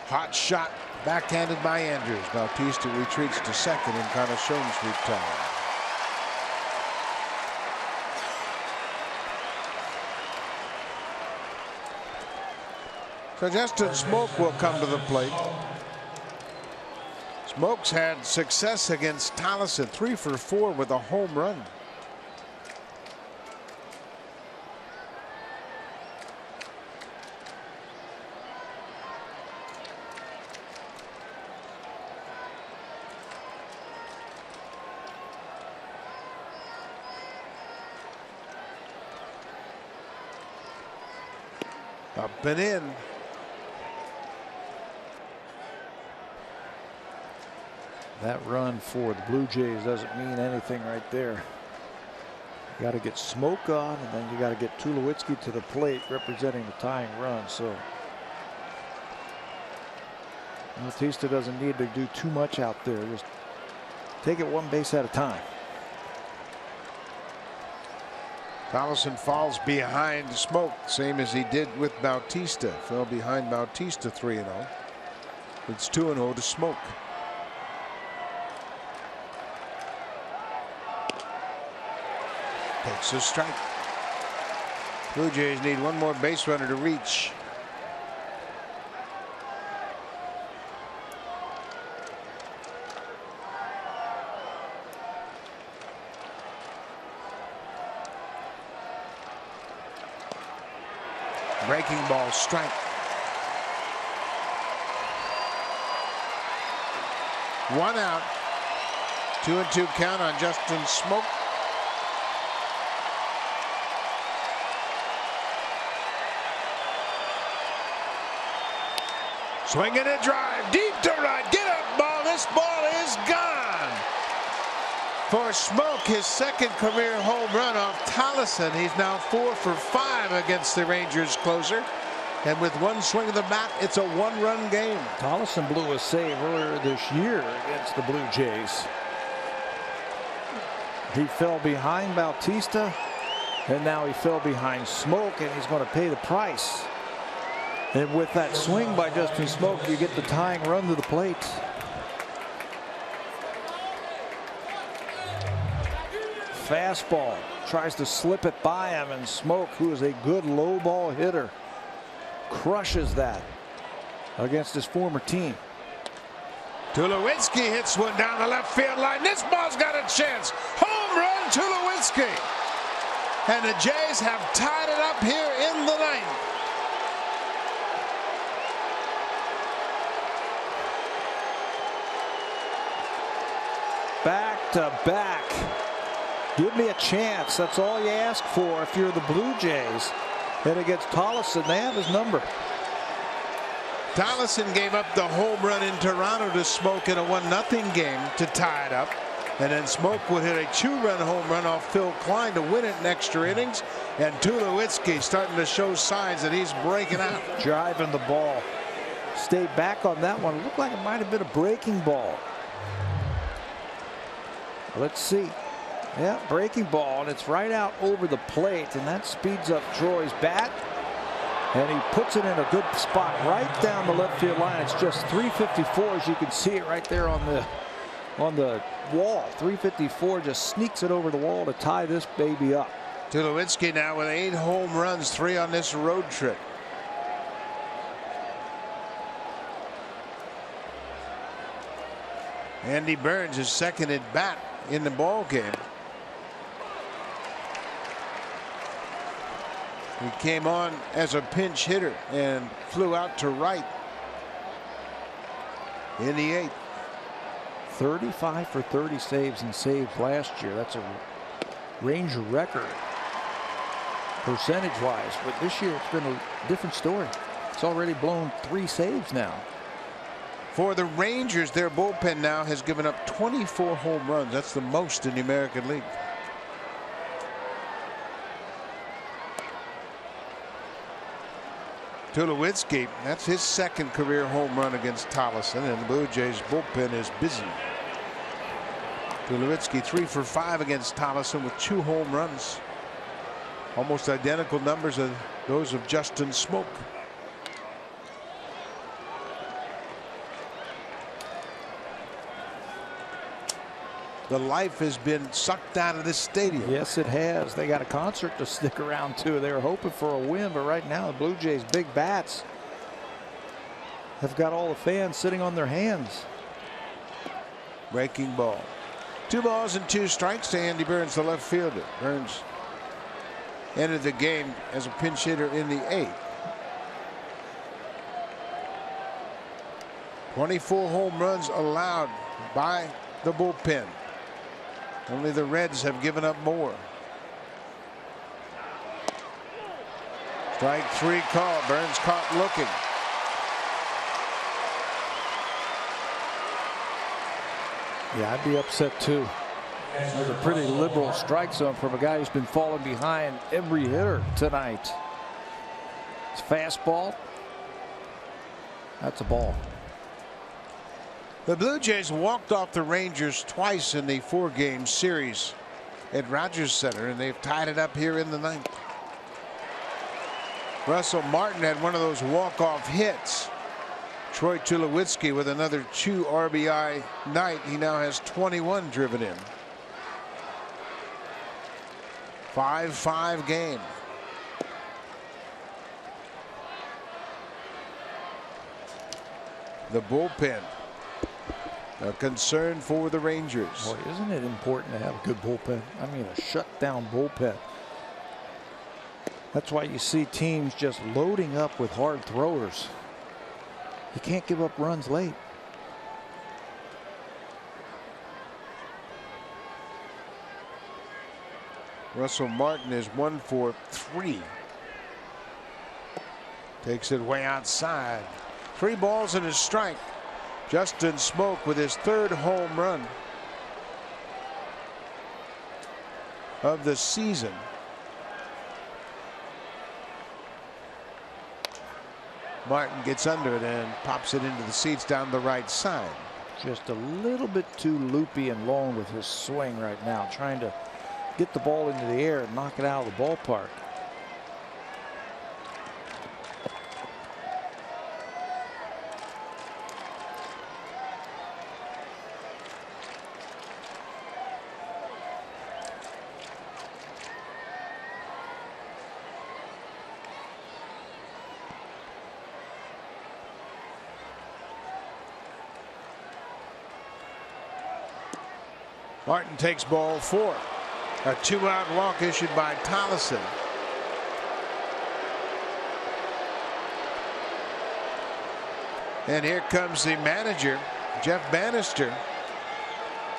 [SPEAKER 2] Hot shot backhanded by Andrews. Bautista retreats to second. Encarnacion's retired. So Justin Smoak will come to the plate. Smoak's had success against Tolleson, 3 for 4 with a home run. Up and in.
[SPEAKER 3] That run for the Blue Jays doesn't mean anything right there. You got to get Smoak on, and then you got to get Tulowitzki to the plate representing the tying run. So Bautista doesn't need to do too much out there. Just take it one base at a time.
[SPEAKER 2] Tolleson falls behind Smoak, same as he did with Bautista. Fell behind Bautista 3-0. It's 2-0 to Smoak. Takes a strike. Blue Jays need one more base runner to reach. Breaking ball, strike. 1 out. 2-2 count on Justin Smoak. Swinging a drive deep to right. Get up, ball. This ball is gone. For Smoak, his 2nd career home run off Tolleson. He's now 4 for 5 against the Rangers closer. And with one swing of the bat, it's a 1-run game.
[SPEAKER 3] Tolleson blew a save earlier this year against the Blue Jays. He fell behind Bautista, and now he fell behind Smoak, and he's going to pay the price. And with that swing by Justin Smoak, you get the tying run to the plate. Fastball, tries to slip it by him, and Smoak, who is a good low ball hitter, crushes that against his former team.
[SPEAKER 2] Tulowitzki hits one down the left field line. This ball's got a chance. Home run, Tulowitzki. And the Jays have tied it up here in the 9th.
[SPEAKER 3] Back to back. Give me a chance. That's all you ask for if you're the Blue Jays. And against Tolleson, they have his number.
[SPEAKER 2] Tolleson gave up the home run in Toronto to Smoak in a 1-0 game to tie it up. And then Smoak would hit a 2-run home run off Phil Klein to win it in extra innings. And Tulowitzki starting to show signs that he's breaking out.
[SPEAKER 3] Driving the ball. Stayed back on that one. It looked like it might have been a breaking ball. Let's see. Yeah, breaking ball, and it's right out over the plate, and that speeds up Troy's bat. And he puts it in a good spot right down the left field line. It's just 354, as you can see it right there on the wall. 354, just sneaks it over the wall to tie this baby up.
[SPEAKER 2] Tulowitzki now with 8 home runs, 3 on this road trip. Andy Burns is second at bat in the ball game. He came on as a pinch hitter and flew out to right in the 8th.
[SPEAKER 3] 35 for 30 saves and saves last year. That's a Ranger record percentage wise, but this year it's been a different story. It's already blown 3 saves now.
[SPEAKER 2] For the Rangers, their bullpen now has given up 24 home runs. That's the most in the American League. Tulowitzki, that's his second career home run against Tolleson, and the Blue Jays bullpen is busy. Tulowitzki 3 for 5 against Tolleson with 2 home runs. Almost identical numbers of those of Justin Smoke. The life has been sucked out of this stadium.
[SPEAKER 3] Yes, it has. They got a concert to stick around to. They were hoping for a win, but right now the Blue Jays' big bats have got all the fans sitting on their hands.
[SPEAKER 2] Breaking ball. 2 balls and 2 strikes to Andy Burns, the left fielder. Burns entered the game as a pinch hitter in the 8th. 24 home runs allowed by the bullpen. Only the Reds have given up more. Strike 3 call. Burns caught looking.
[SPEAKER 3] Yeah, I'd be upset too. That's a pretty liberal strike zone from a guy who's been falling behind every hitter tonight. It's fastball. That's a ball.
[SPEAKER 2] The Blue Jays walked off the Rangers twice in the 4-game series at Rogers Center, and they've tied it up here in the 9th. Russell Martin had one of those walk-off hits. Troy Tulowitzki with another 2 RBI night. He now has 21 driven in. 5-5 game. The bullpen, a concern for the Rangers.
[SPEAKER 3] Boy, isn't it important to have a good bullpen? I mean, a shutdown bullpen. That's why you see teams just loading up with hard throwers. You can't give up runs late.
[SPEAKER 2] Russell Martin is 1 for 3. Takes it way outside. 3 balls and a strike. Justin Smoke with his 3rd home run of the season. Martin gets under it and pops it into the seats down the right side.
[SPEAKER 3] Just a little bit too loopy and long with his swing right now, trying to get the ball into the air and knock it out of the ballpark.
[SPEAKER 2] Martin takes ball 4. A 2-out walk issued by Tolleson. And here comes the manager, Jeff Bannister,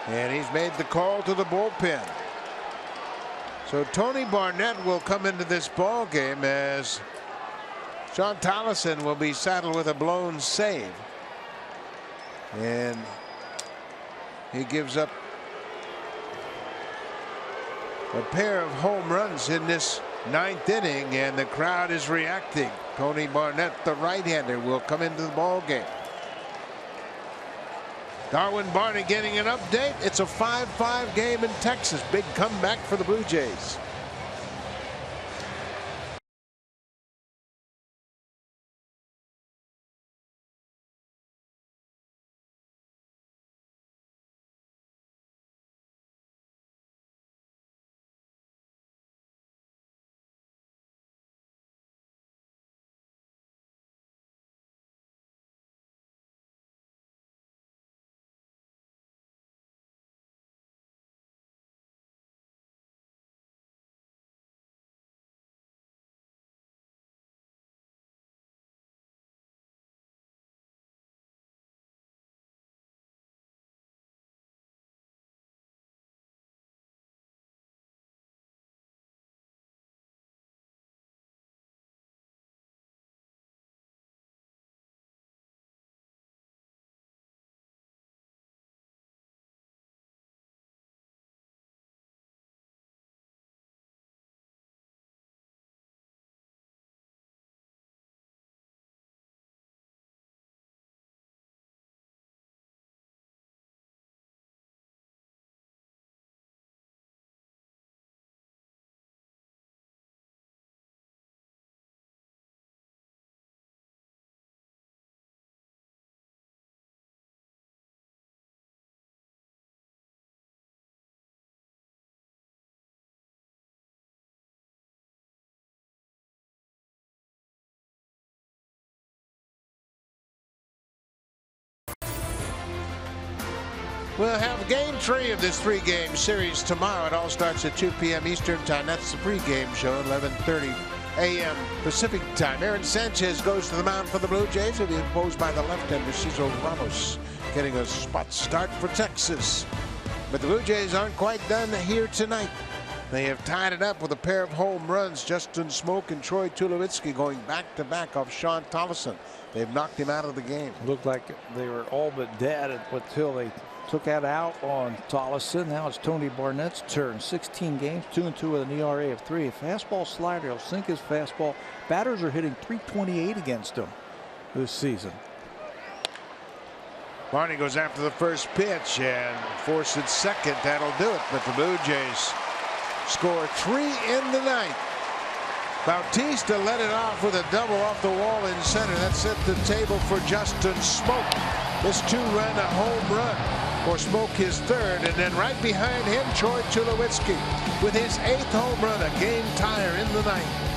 [SPEAKER 2] and he's made the call to the bullpen. So Tony Barnett will come into this ball game as Sean Tolleson will be saddled with a blown save, and he gives up a pair of home runs in this 9th inning, and the crowd is reacting. Tony Barnett, the right-hander, will come into the ball game. Darwin Barney getting an update. It's a 5-5 game in Texas. Big comeback for the Blue Jays. We'll have game 3 of this 3-game series tomorrow. It all starts at 2 p.m. Eastern time. That's the pregame show, 11:30 a.m. Pacific time. Aaron Sanchez goes to the mound for the Blue Jays. He'll be opposed by the left-hander Cesar Ramos, getting a spot start for Texas. But the Blue Jays aren't quite done here tonight. They have tied it up with a pair of home runs. Justin Smoke and Troy Tulowitzki going back-to-back off Sean Tolleson. They've knocked him out of the game.
[SPEAKER 3] Looked like they were all but dead until they took that out on Tolleson. Now it's Tony Barnett's turn. 16 games, 2-2 with an ERA of 3. A fastball slider, he'll sink his fastball. Batters are hitting .328 against him this season.
[SPEAKER 2] Barney goes after the first pitch and forces second. That'll do it. But the Blue Jays score 3 in the ninth. Bautista led it off with a double off the wall in center. That set the table for Justin Smoke. This 2-run a home run for Smoke, his 3rd, and then right behind him Troy Tulowitzki with his 8th home run, a game tire in the ninth.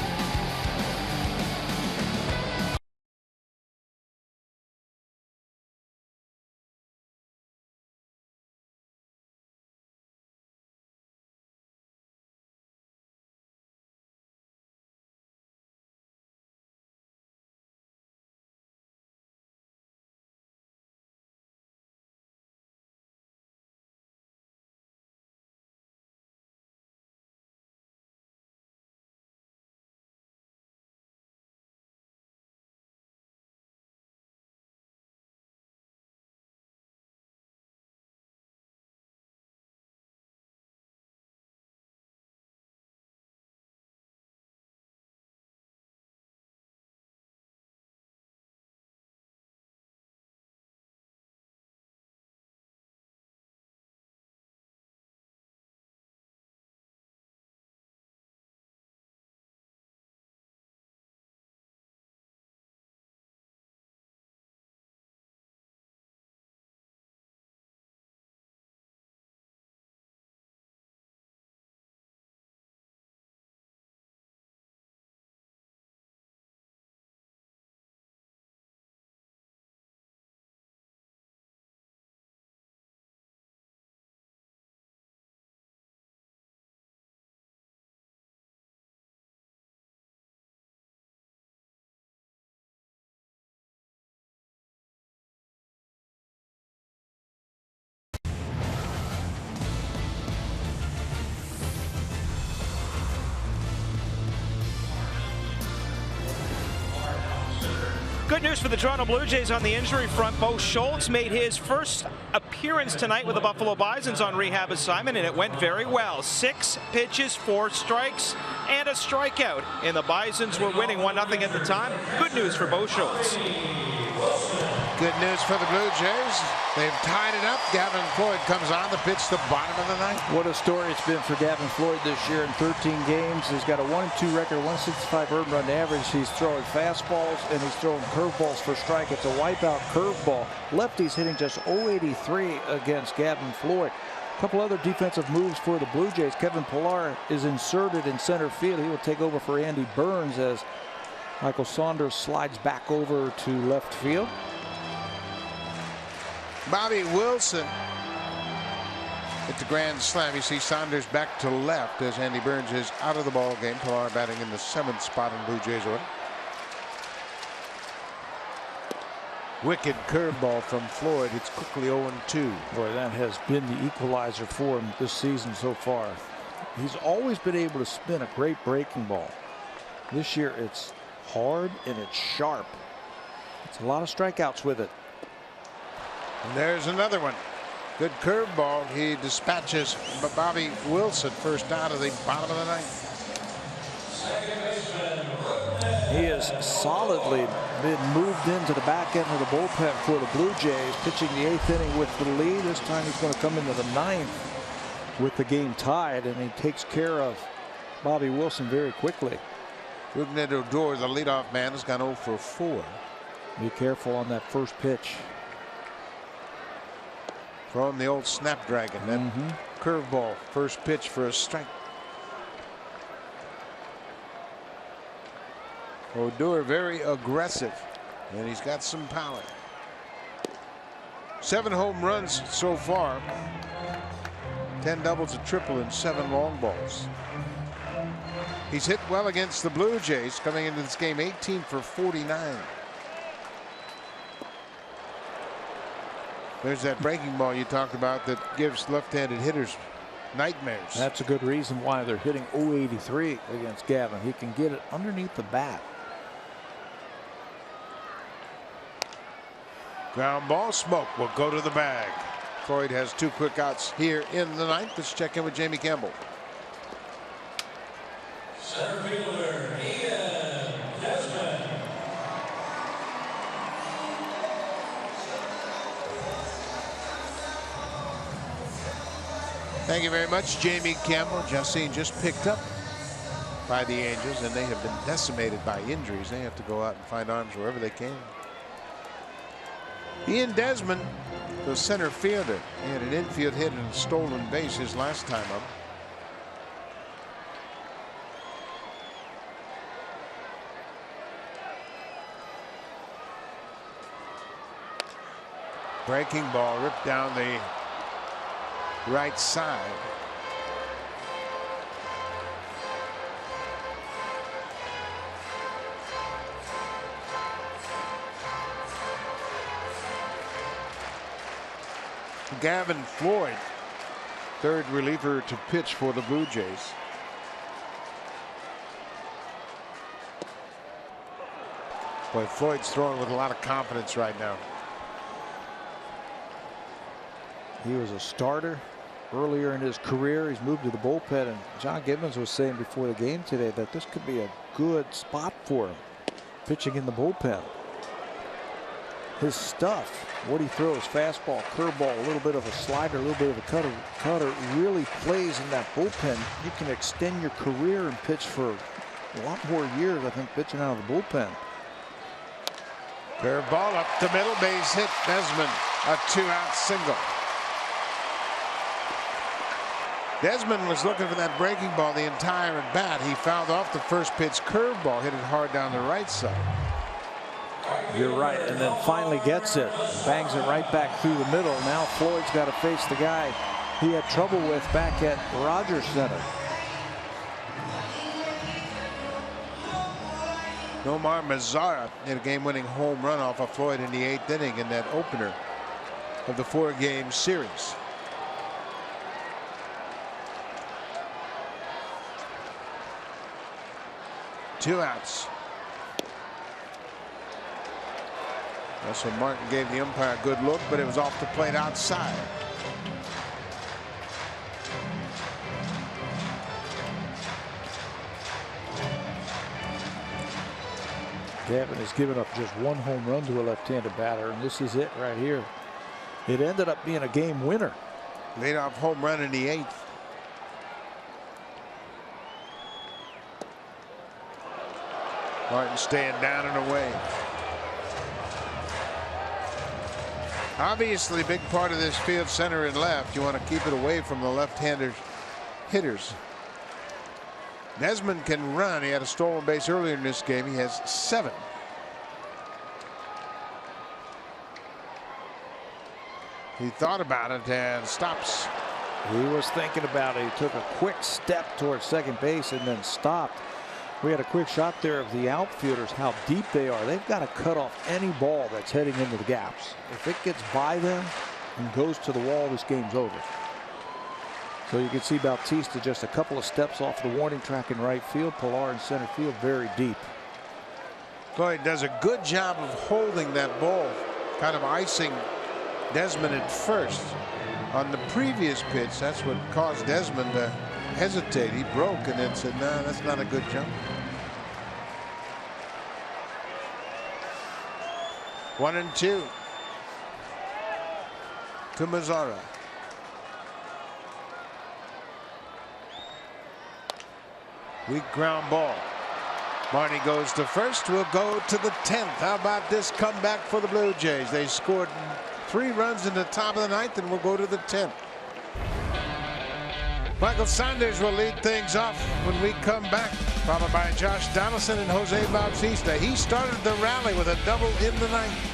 [SPEAKER 4] Good news for the Toronto Blue Jays on the injury front. Bo Schultz made his first appearance tonight with the Buffalo Bisons on rehab assignment, and it went very well. 6 pitches, 4 strikes, and a strikeout. And the Bisons were winning 1-0 at the time. Good news for Bo Schultz.
[SPEAKER 2] Good news for the Blue Jays. They've tied it up. Gavin Floyd comes on to pitch the bottom of the ninth.
[SPEAKER 3] What a story it's been for Gavin Floyd this year in 13 games. He's got a 1-2 record, 165 earned run average. He's throwing fastballs and he's throwing curveballs for strike. It's a wipeout curveball. Lefty's hitting just .083 against Gavin Floyd. A couple other defensive moves for the Blue Jays. Kevin Pillar is inserted in center field. He will take over for Andy Burns as Michael Saunders slides back over to left field.
[SPEAKER 2] Bobby Wilson at the grand slam. You see Saunders back to left as Andy Burns is out of the ball game. Pillar batting in the 7th spot in Blue Jays order. Wicked curveball from Floyd. It's quickly 0-2.
[SPEAKER 3] Boy, that has been the equalizer for him this season so far. He's always been able to spin a great breaking ball. This year it's hard and it's sharp. It's a lot of strikeouts with it.
[SPEAKER 2] And there's another one. Good curveball. He dispatches Bobby Wilson first out of the bottom of the ninth.
[SPEAKER 3] He has solidly been moved into the back end of the bullpen for the Blue Jays, pitching the 8th inning with the lead. This time he's going to come into the 9th with the game tied, and he takes care of Bobby Wilson very quickly.
[SPEAKER 2] Rougned Odor, the leadoff man, has gone 0 for 4.
[SPEAKER 3] Be careful on that first pitch.
[SPEAKER 2] Throwing the old snapdragon. That curveball, first pitch for a strike. Odor very aggressive, and he's got some power. 7 home runs so far. 10 doubles, a triple, and 7 long balls. He's hit well against the Blue Jays, coming into this game 18 for 49. There's that breaking ball you talked about that gives left-handed hitters nightmares.
[SPEAKER 3] That's a good reason why they're hitting 083 against Gavin. He can get it underneath the bat.
[SPEAKER 2] Ground ball, smoke will go to the bag. Floyd has 2 quick outs here in the ninth. Let's check in with Jamie Campbell.
[SPEAKER 5] Center fielder, Ian Desmond.
[SPEAKER 2] Thank you very much, Jamie Campbell. Justine just picked up by the Angels, and they have been decimated by injuries. They have to go out and find arms wherever they can. Ian Desmond, the center fielder. He had an infield hit and a stolen base his last time up. Breaking ball ripped down the right side. Gavin Floyd, third reliever to pitch for the Blue Jays. Boy, Floyd's throwing with a lot of confidence right now.
[SPEAKER 3] He was a starter earlier in his career. He's moved to the bullpen, and John Gibbons was saying before the game today that this could be a good spot for him, pitching in the bullpen. His stuff, what he throws, fastball, curveball, a little bit of a slider, a little bit of a cutter really plays in that bullpen. You can extend your career and pitch for a lot more years, I think, pitching out of the bullpen.
[SPEAKER 2] Curveball up the middle, base hit. Desmond, a 2-out single. Desmond was looking for that breaking ball the entire at bat. He fouled off the first pitch curveball, hit it hard down the right side.
[SPEAKER 3] You're right, and then finally gets it, bangs it right back through the middle. Now Floyd's got to face the guy he had trouble with back at Rogers Center.
[SPEAKER 2] Nomar Mazara hit a game-winning home run off of Floyd in the 8th inning in that opener of the 4-game series. Two outs. Russell Martin gave the umpire a good look, but it was off the plate outside.
[SPEAKER 3] Gavin has given up just 1 home run to a left-handed batter, and this is it right here. It ended up being a game winner.
[SPEAKER 2] Leadoff home run in the 8th. Martin staying down and away. Obviously, a big part of this field, center and left. You want to keep it away from the left-handed hitters. Desmond can run. He had a stolen base earlier in this game. He has 7. He thought about it and stops.
[SPEAKER 3] He was thinking about it. He took a quick step towards second base and then stopped. We had a quick shot there of the outfielders, how deep they are. They've got to cut off any ball that's heading into the gaps. If it gets by them and goes to the wall, this game's over. So you can see Bautista just a couple of steps off the warning track in right field. Pilar in center field, very deep.
[SPEAKER 2] Floyd does a good job of holding that ball, kind of icing Desmond at first. On the previous pitch, that's what caused Desmond to hesitate. He broke and then said, "No, that's not a good jump." 1-2 to Mazara. Weak ground ball. Marty goes to first. We'll go to the 10th. How about this comeback for the Blue Jays? They scored 3 runs in the top of the 9th, and we'll go to the 10th. Michael Sanders will lead things off when we come back, followed by Josh Donaldson and Jose Bautista. He started the rally with a double in the 9th.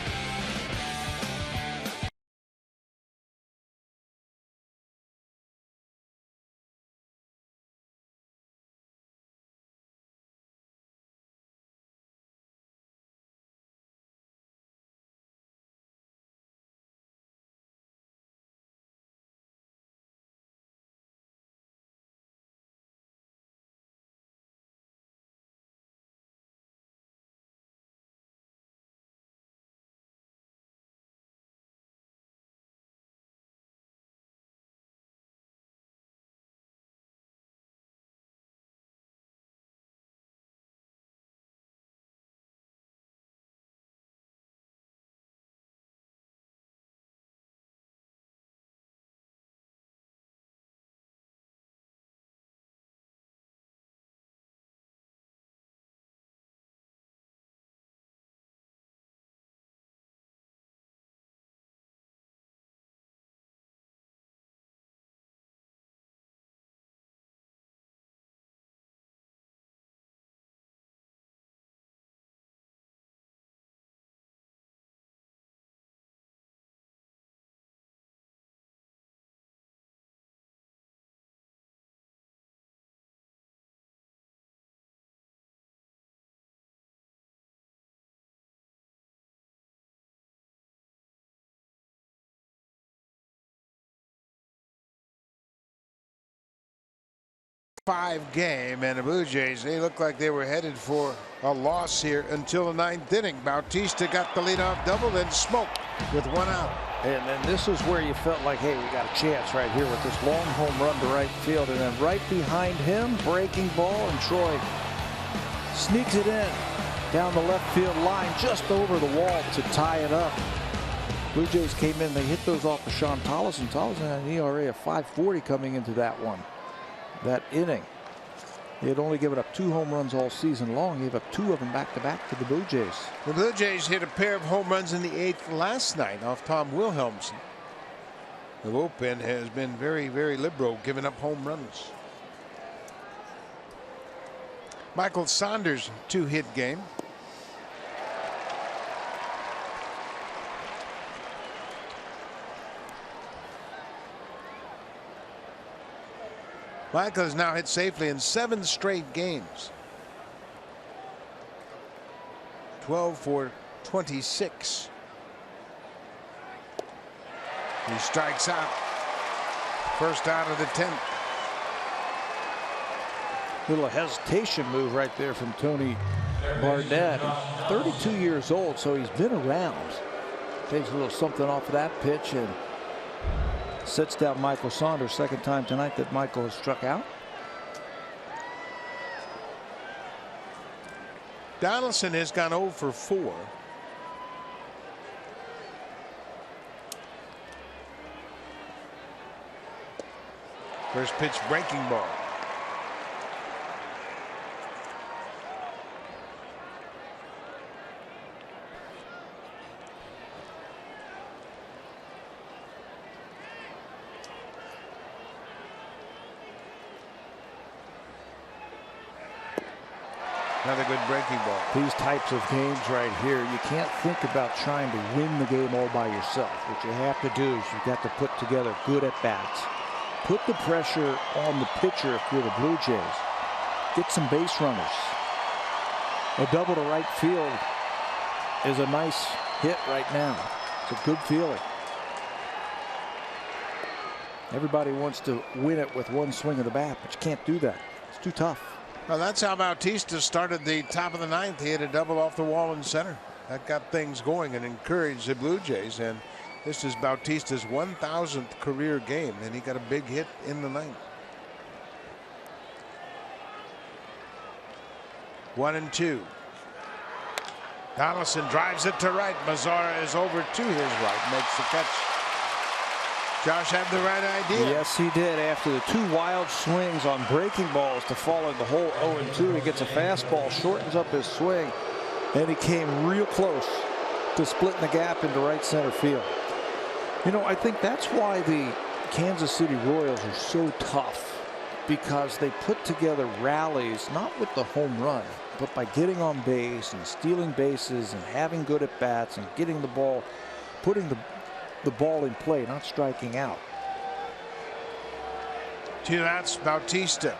[SPEAKER 2] 5 game, and the Blue Jays, they looked like they were headed for a loss here until the 9th inning. Bautista got the leadoff double, then smoked with 1 out.
[SPEAKER 3] And then this is where you felt like, hey, we got a chance right here with this long home run to right field. And then right behind him, breaking ball, and Troy sneaks it in down the left field line, just over the wall to tie it up. Blue Jays came in, they hit those off of Sean Tolleson. Tolleson had an ERA of 5.40 coming into that inning. He had only given up 2 home runs all season long. He gave up 2 of them back-to-back to the Blue Jays.
[SPEAKER 2] The Blue Jays hit a pair of home runs in the 8th last night off Tom Wilhelmsen. The bullpen has been very, very liberal, giving up home runs. Michael Saunders' 2-hit game. Michael has now hit safely in 7 straight games. 12 for 26. He strikes out. First out of the 10th.
[SPEAKER 3] Little hesitation move right there from Tony Barnett. 32 years old, so he's been around. Takes a little something off of that pitch and sits down Michael Saunders. Second time tonight that Michael has struck out.
[SPEAKER 2] Donaldson has gone 0 for 4. First pitch, breaking ball. Another good breaking ball.
[SPEAKER 3] These types of games right here, you can't think about trying to win the game all by yourself. What you have to do is you've got to put together good at-bats. Put the pressure on the pitcher if you're the Blue Jays. Get some base runners. A double to right field is a nice hit right now. It's a good feeling. Everybody wants to win it with one swing of the bat, but you can't do that. It's too tough.
[SPEAKER 2] Well, that's how Bautista started the top of the 9th. He had a double off the wall in center. That got things going and encouraged the Blue Jays. And this is Bautista's 1,000th career game, and he got a big hit in the 9th. 1-2. Donaldson drives it to right. Mazzara is over to his right, makes the catch. Josh had the right idea.
[SPEAKER 3] Yes, he did. After the 2 wild swings on breaking balls to fall in the hole 0-2, he gets a fastball, shortens up his swing, and he came real close to splitting the gap into right center field. You know, I think that's why the Kansas City Royals are so tough, because they put together rallies, not with the home run, but by getting on base and stealing bases and having good at bats and getting the ball, putting the ball in play, not striking out.
[SPEAKER 2] 2 outs, Bautista.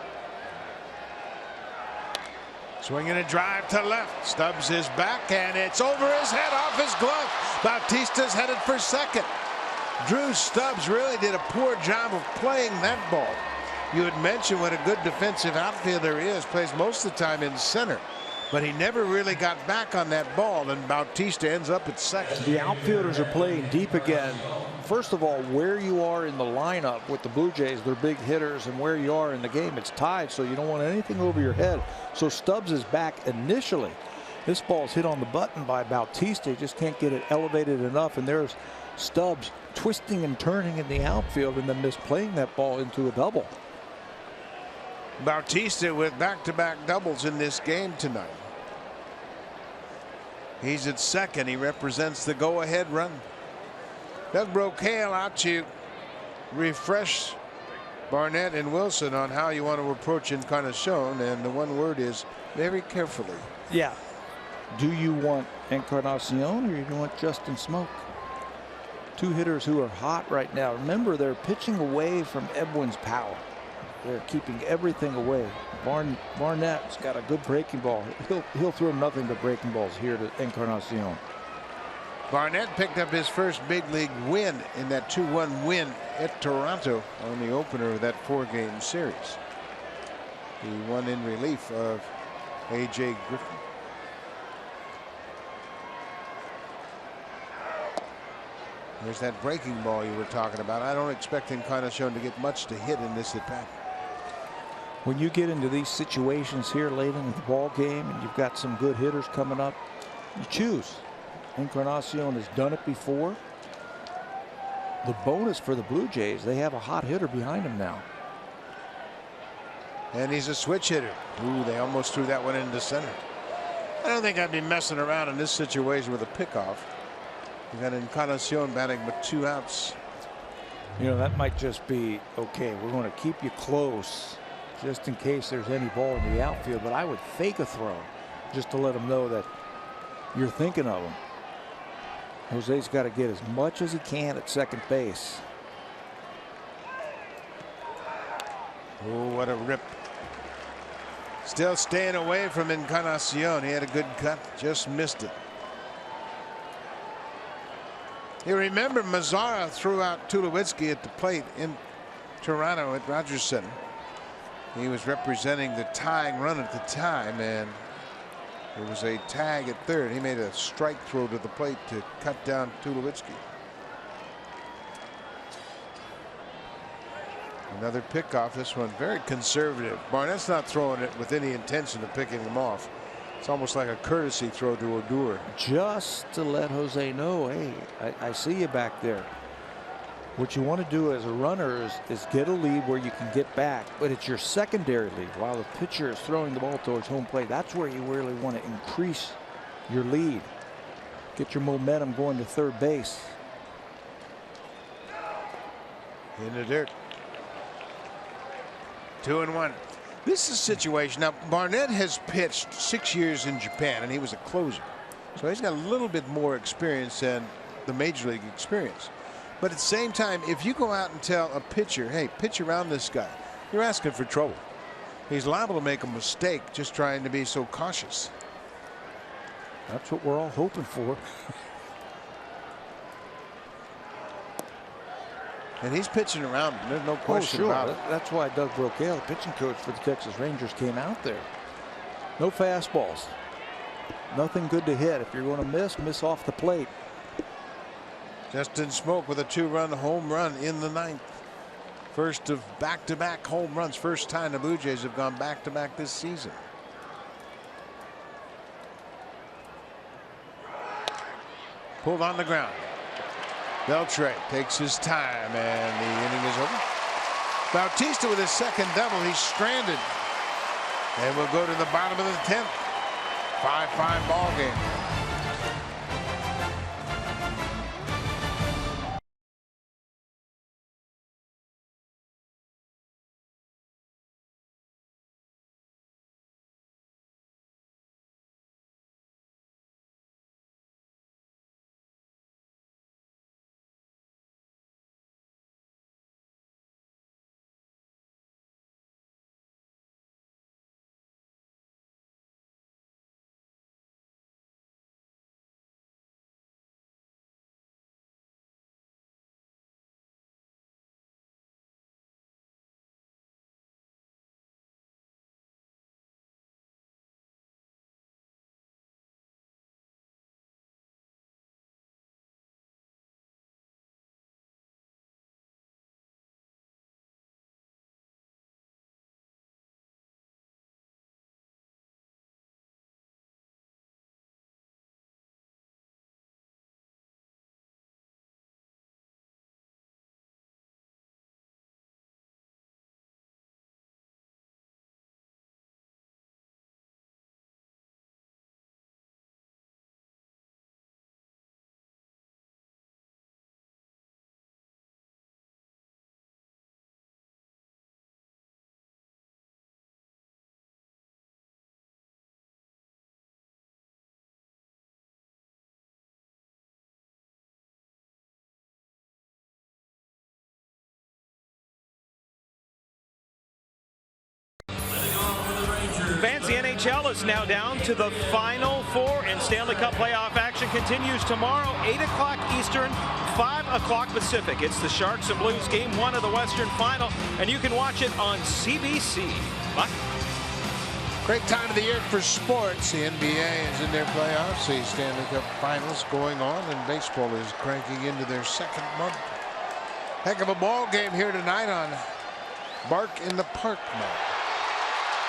[SPEAKER 2] Swinging a drive to left. Stubbs is back, and it's over his head, off his glove. Bautista's headed for second. Drew Stubbs really did a poor job of playing that ball. You had mentioned what a good defensive outfielder is, plays most of the time in center. But he never really got back on that ball, and Bautista ends up at second.
[SPEAKER 3] The outfielders are playing deep again. First of all, where you are in the lineup with the Blue Jays, they're big hitters, and where you are in the game, it's tied, so you don't want anything over your head. So Stubbs is back initially. This ball's hit on the button by Bautista. He just can't get it elevated enough, and there's Stubbs twisting and turning in the outfield and then misplaying that ball into a double.
[SPEAKER 2] Bautista with back-to-back doubles in this game tonight. He's at second. He represents the go-ahead run. Doug Brocail out to refresh Barnett and Wilson on how you want to approach Encarnacion, and the one word is very carefully.
[SPEAKER 3] Yeah. Do you want Encarnacion or do you want Justin Smoke? 2 hitters who are hot right now. Remember, they're pitching away from Edwin's power. They're keeping everything away. Barnett's got a good breaking ball. He'll throw nothing but breaking balls here to Encarnacion.
[SPEAKER 2] Barnett picked up his first big league win in that 2-1 win at Toronto on the opener of that 4-game series. The one in relief of A.J. Griffin. There's that breaking ball you were talking about. I don't expect Encarnacion to get much to hit in this at bat.
[SPEAKER 3] When you get into these situations here late in the ball game and you've got some good hitters coming up, you choose. Encarnacion has done it before. The bonus for the Blue Jays, they have a hot hitter behind him now.
[SPEAKER 2] And he's a switch hitter. Ooh, they almost threw that one into center. I don't think I'd be messing around in this situation with a pickoff. You got Encarnacion batting with 2 outs.
[SPEAKER 3] You know, that might just be, okay, we're going to keep you close just in case there's any ball in the outfield, but I would fake a throw just to let them know that you're thinking of him. Jose's got to get as much as he can at second base.
[SPEAKER 2] Oh, what a rip. Still staying away from Encarnacion. He had a good cut, just missed it. You remember Mazzara threw out Tulowitzki at the plate in Toronto at Rogers Center. He was representing the tying run at the time, and there was a tag at third. He made a strike throw to the plate to cut down Tulowitzki. Another pickoff. This one very conservative. Barnett's not throwing it with any intention of picking him off. It's almost like a courtesy throw to Odor.
[SPEAKER 3] Just to let Jose know, hey, I see you back there. What you want to do as a runner is get a lead where you can get back, but it's your secondary lead while the pitcher is throwing the ball towards home plate. That's where you really want to increase your lead. Get your momentum going to third base.
[SPEAKER 2] In the dirt. 2-1. This is a situation. Now, Barnett has pitched 6 years in Japan, and he was a closer. So he's got a little bit more experience than the major league experience. But at the same time, if you go out and tell a pitcher, hey, pitch around this guy, you're asking for trouble. He's liable to make a mistake just trying to be so cautious.
[SPEAKER 3] That's what we're all hoping for.
[SPEAKER 2] And he's pitching around him. There's no question about it.
[SPEAKER 3] That's why Doug Brocail, the pitching coach for the Texas Rangers, came out there. No fastballs. Nothing good to hit. If you're going to miss off the plate.
[SPEAKER 2] Justin Smoak with a 2-run home run in the 9th. First of back-to-back home runs. First time the Blue Jays have gone back-to-back this season. Pulled on the ground. Beltre takes his time, and the inning is over. Bautista with his second double. He's stranded. And we'll go to the bottom of the 10th. 5-5 ball game.
[SPEAKER 4] Fans, the NHL is now down to the Final Four, and Stanley Cup playoff action continues tomorrow, 8 o'clock Eastern, 5 o'clock Pacific. It's the Sharks and Blues game 1 of the Western Final, and you can watch it on CBC. Bye.
[SPEAKER 2] Great time of the year for sports. The NBA is in their playoffs. The Stanley Cup Finals going on, and baseball is cranking into their second month. Heck of a ball game here tonight on Bark in the Park mode.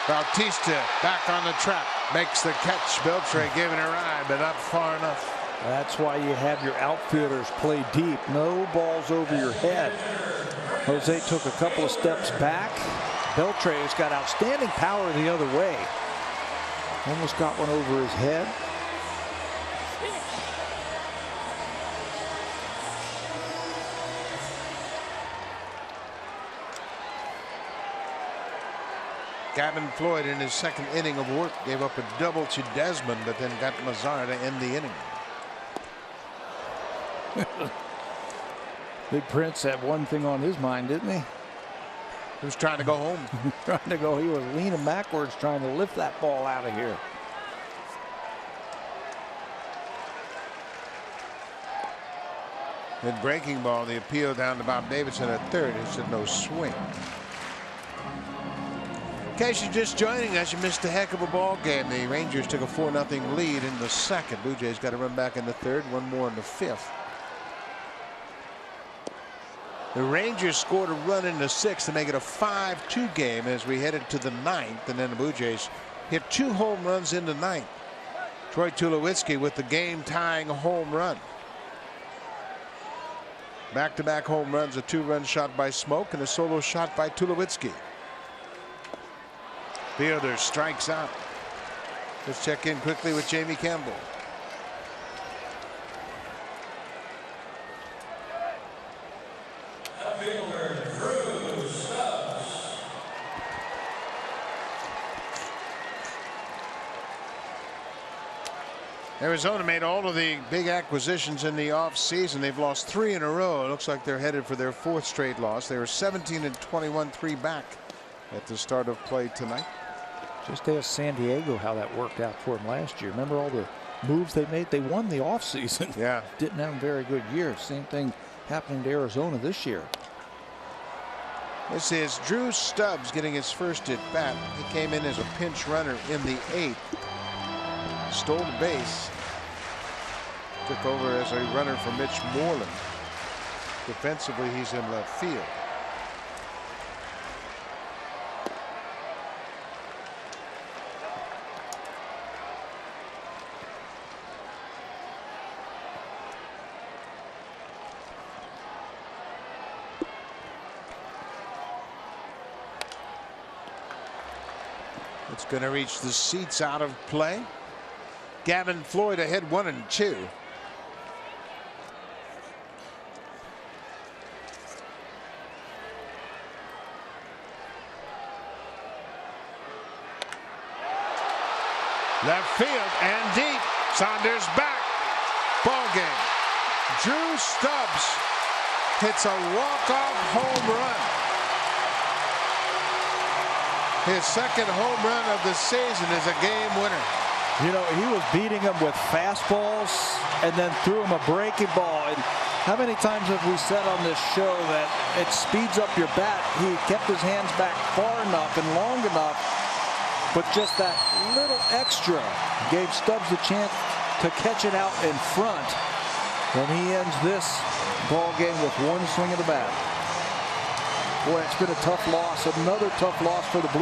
[SPEAKER 2] Bautista back on the track, makes the catch. Beltre giving a ride, but not far enough.
[SPEAKER 3] That's why you have your outfielders play deep. No balls over your head. Jose took a couple of steps back. Beltre has got outstanding power the other way. Almost got one over his head.
[SPEAKER 2] Gavin Floyd in his second inning of work gave up a double to Desmond, but then got Mazar to end the inning.
[SPEAKER 3] Big Prince had one thing on his mind, didn't he?
[SPEAKER 2] He was trying to go home.
[SPEAKER 3] Trying to go. He was leaning backwards trying to lift that ball out of here.
[SPEAKER 2] Then breaking ball, the appeal down to Bob Davidson at third. He said no swing. In case you're just joining us, you missed a heck of a ball game. The Rangers took a 4-0 lead in the second. Blue Jays got to run back in the third, one more in the fifth. The Rangers scored a run in the sixth to make it a 5-2 game as we headed to the ninth, and then the Blue Jays hit 2 home runs in the ninth. Troy Tulowitzki with the game-tying home run. Back-to-back home runs, a 2-run shot by Smoke and a solo shot by Tulowitzki. Fielder strikes out. Let's check in quickly with Jamie Campbell. Arizona made all of the big acquisitions in the offseason. They've lost 3 in a row. It looks like they're headed for their 4th straight loss. They were 17-21, 3 back at the start of play tonight.
[SPEAKER 3] Just ask San Diego how that worked out for them last year. Remember all the moves they made? They won the offseason.
[SPEAKER 2] Yeah.
[SPEAKER 3] Didn't have a very good year. Same thing happening to Arizona this year.
[SPEAKER 2] This is Drew Stubbs getting his first at bat. He came in as a pinch runner in the 8th. Stole the base. Took over as a runner for Mitch Moreland. Defensively, he's in left field. It's going to reach the seats out of play. Gavin Floyd ahead 1-2. Left field and deep. Saunders back. Ball game. Drew Stubbs hits a walk-off home run. His second home run of the season is a game winner.
[SPEAKER 3] You know, he was beating him with fastballs and then threw him a breaking ball. And how many times have we said on this show that it speeds up your bat? He kept his hands back far enough and long enough, but just that little extra gave Stubbs the chance to catch it out in front. And he ends this ball game with one swing of the bat. Boy, it's been a tough loss. Another tough loss for the Blues.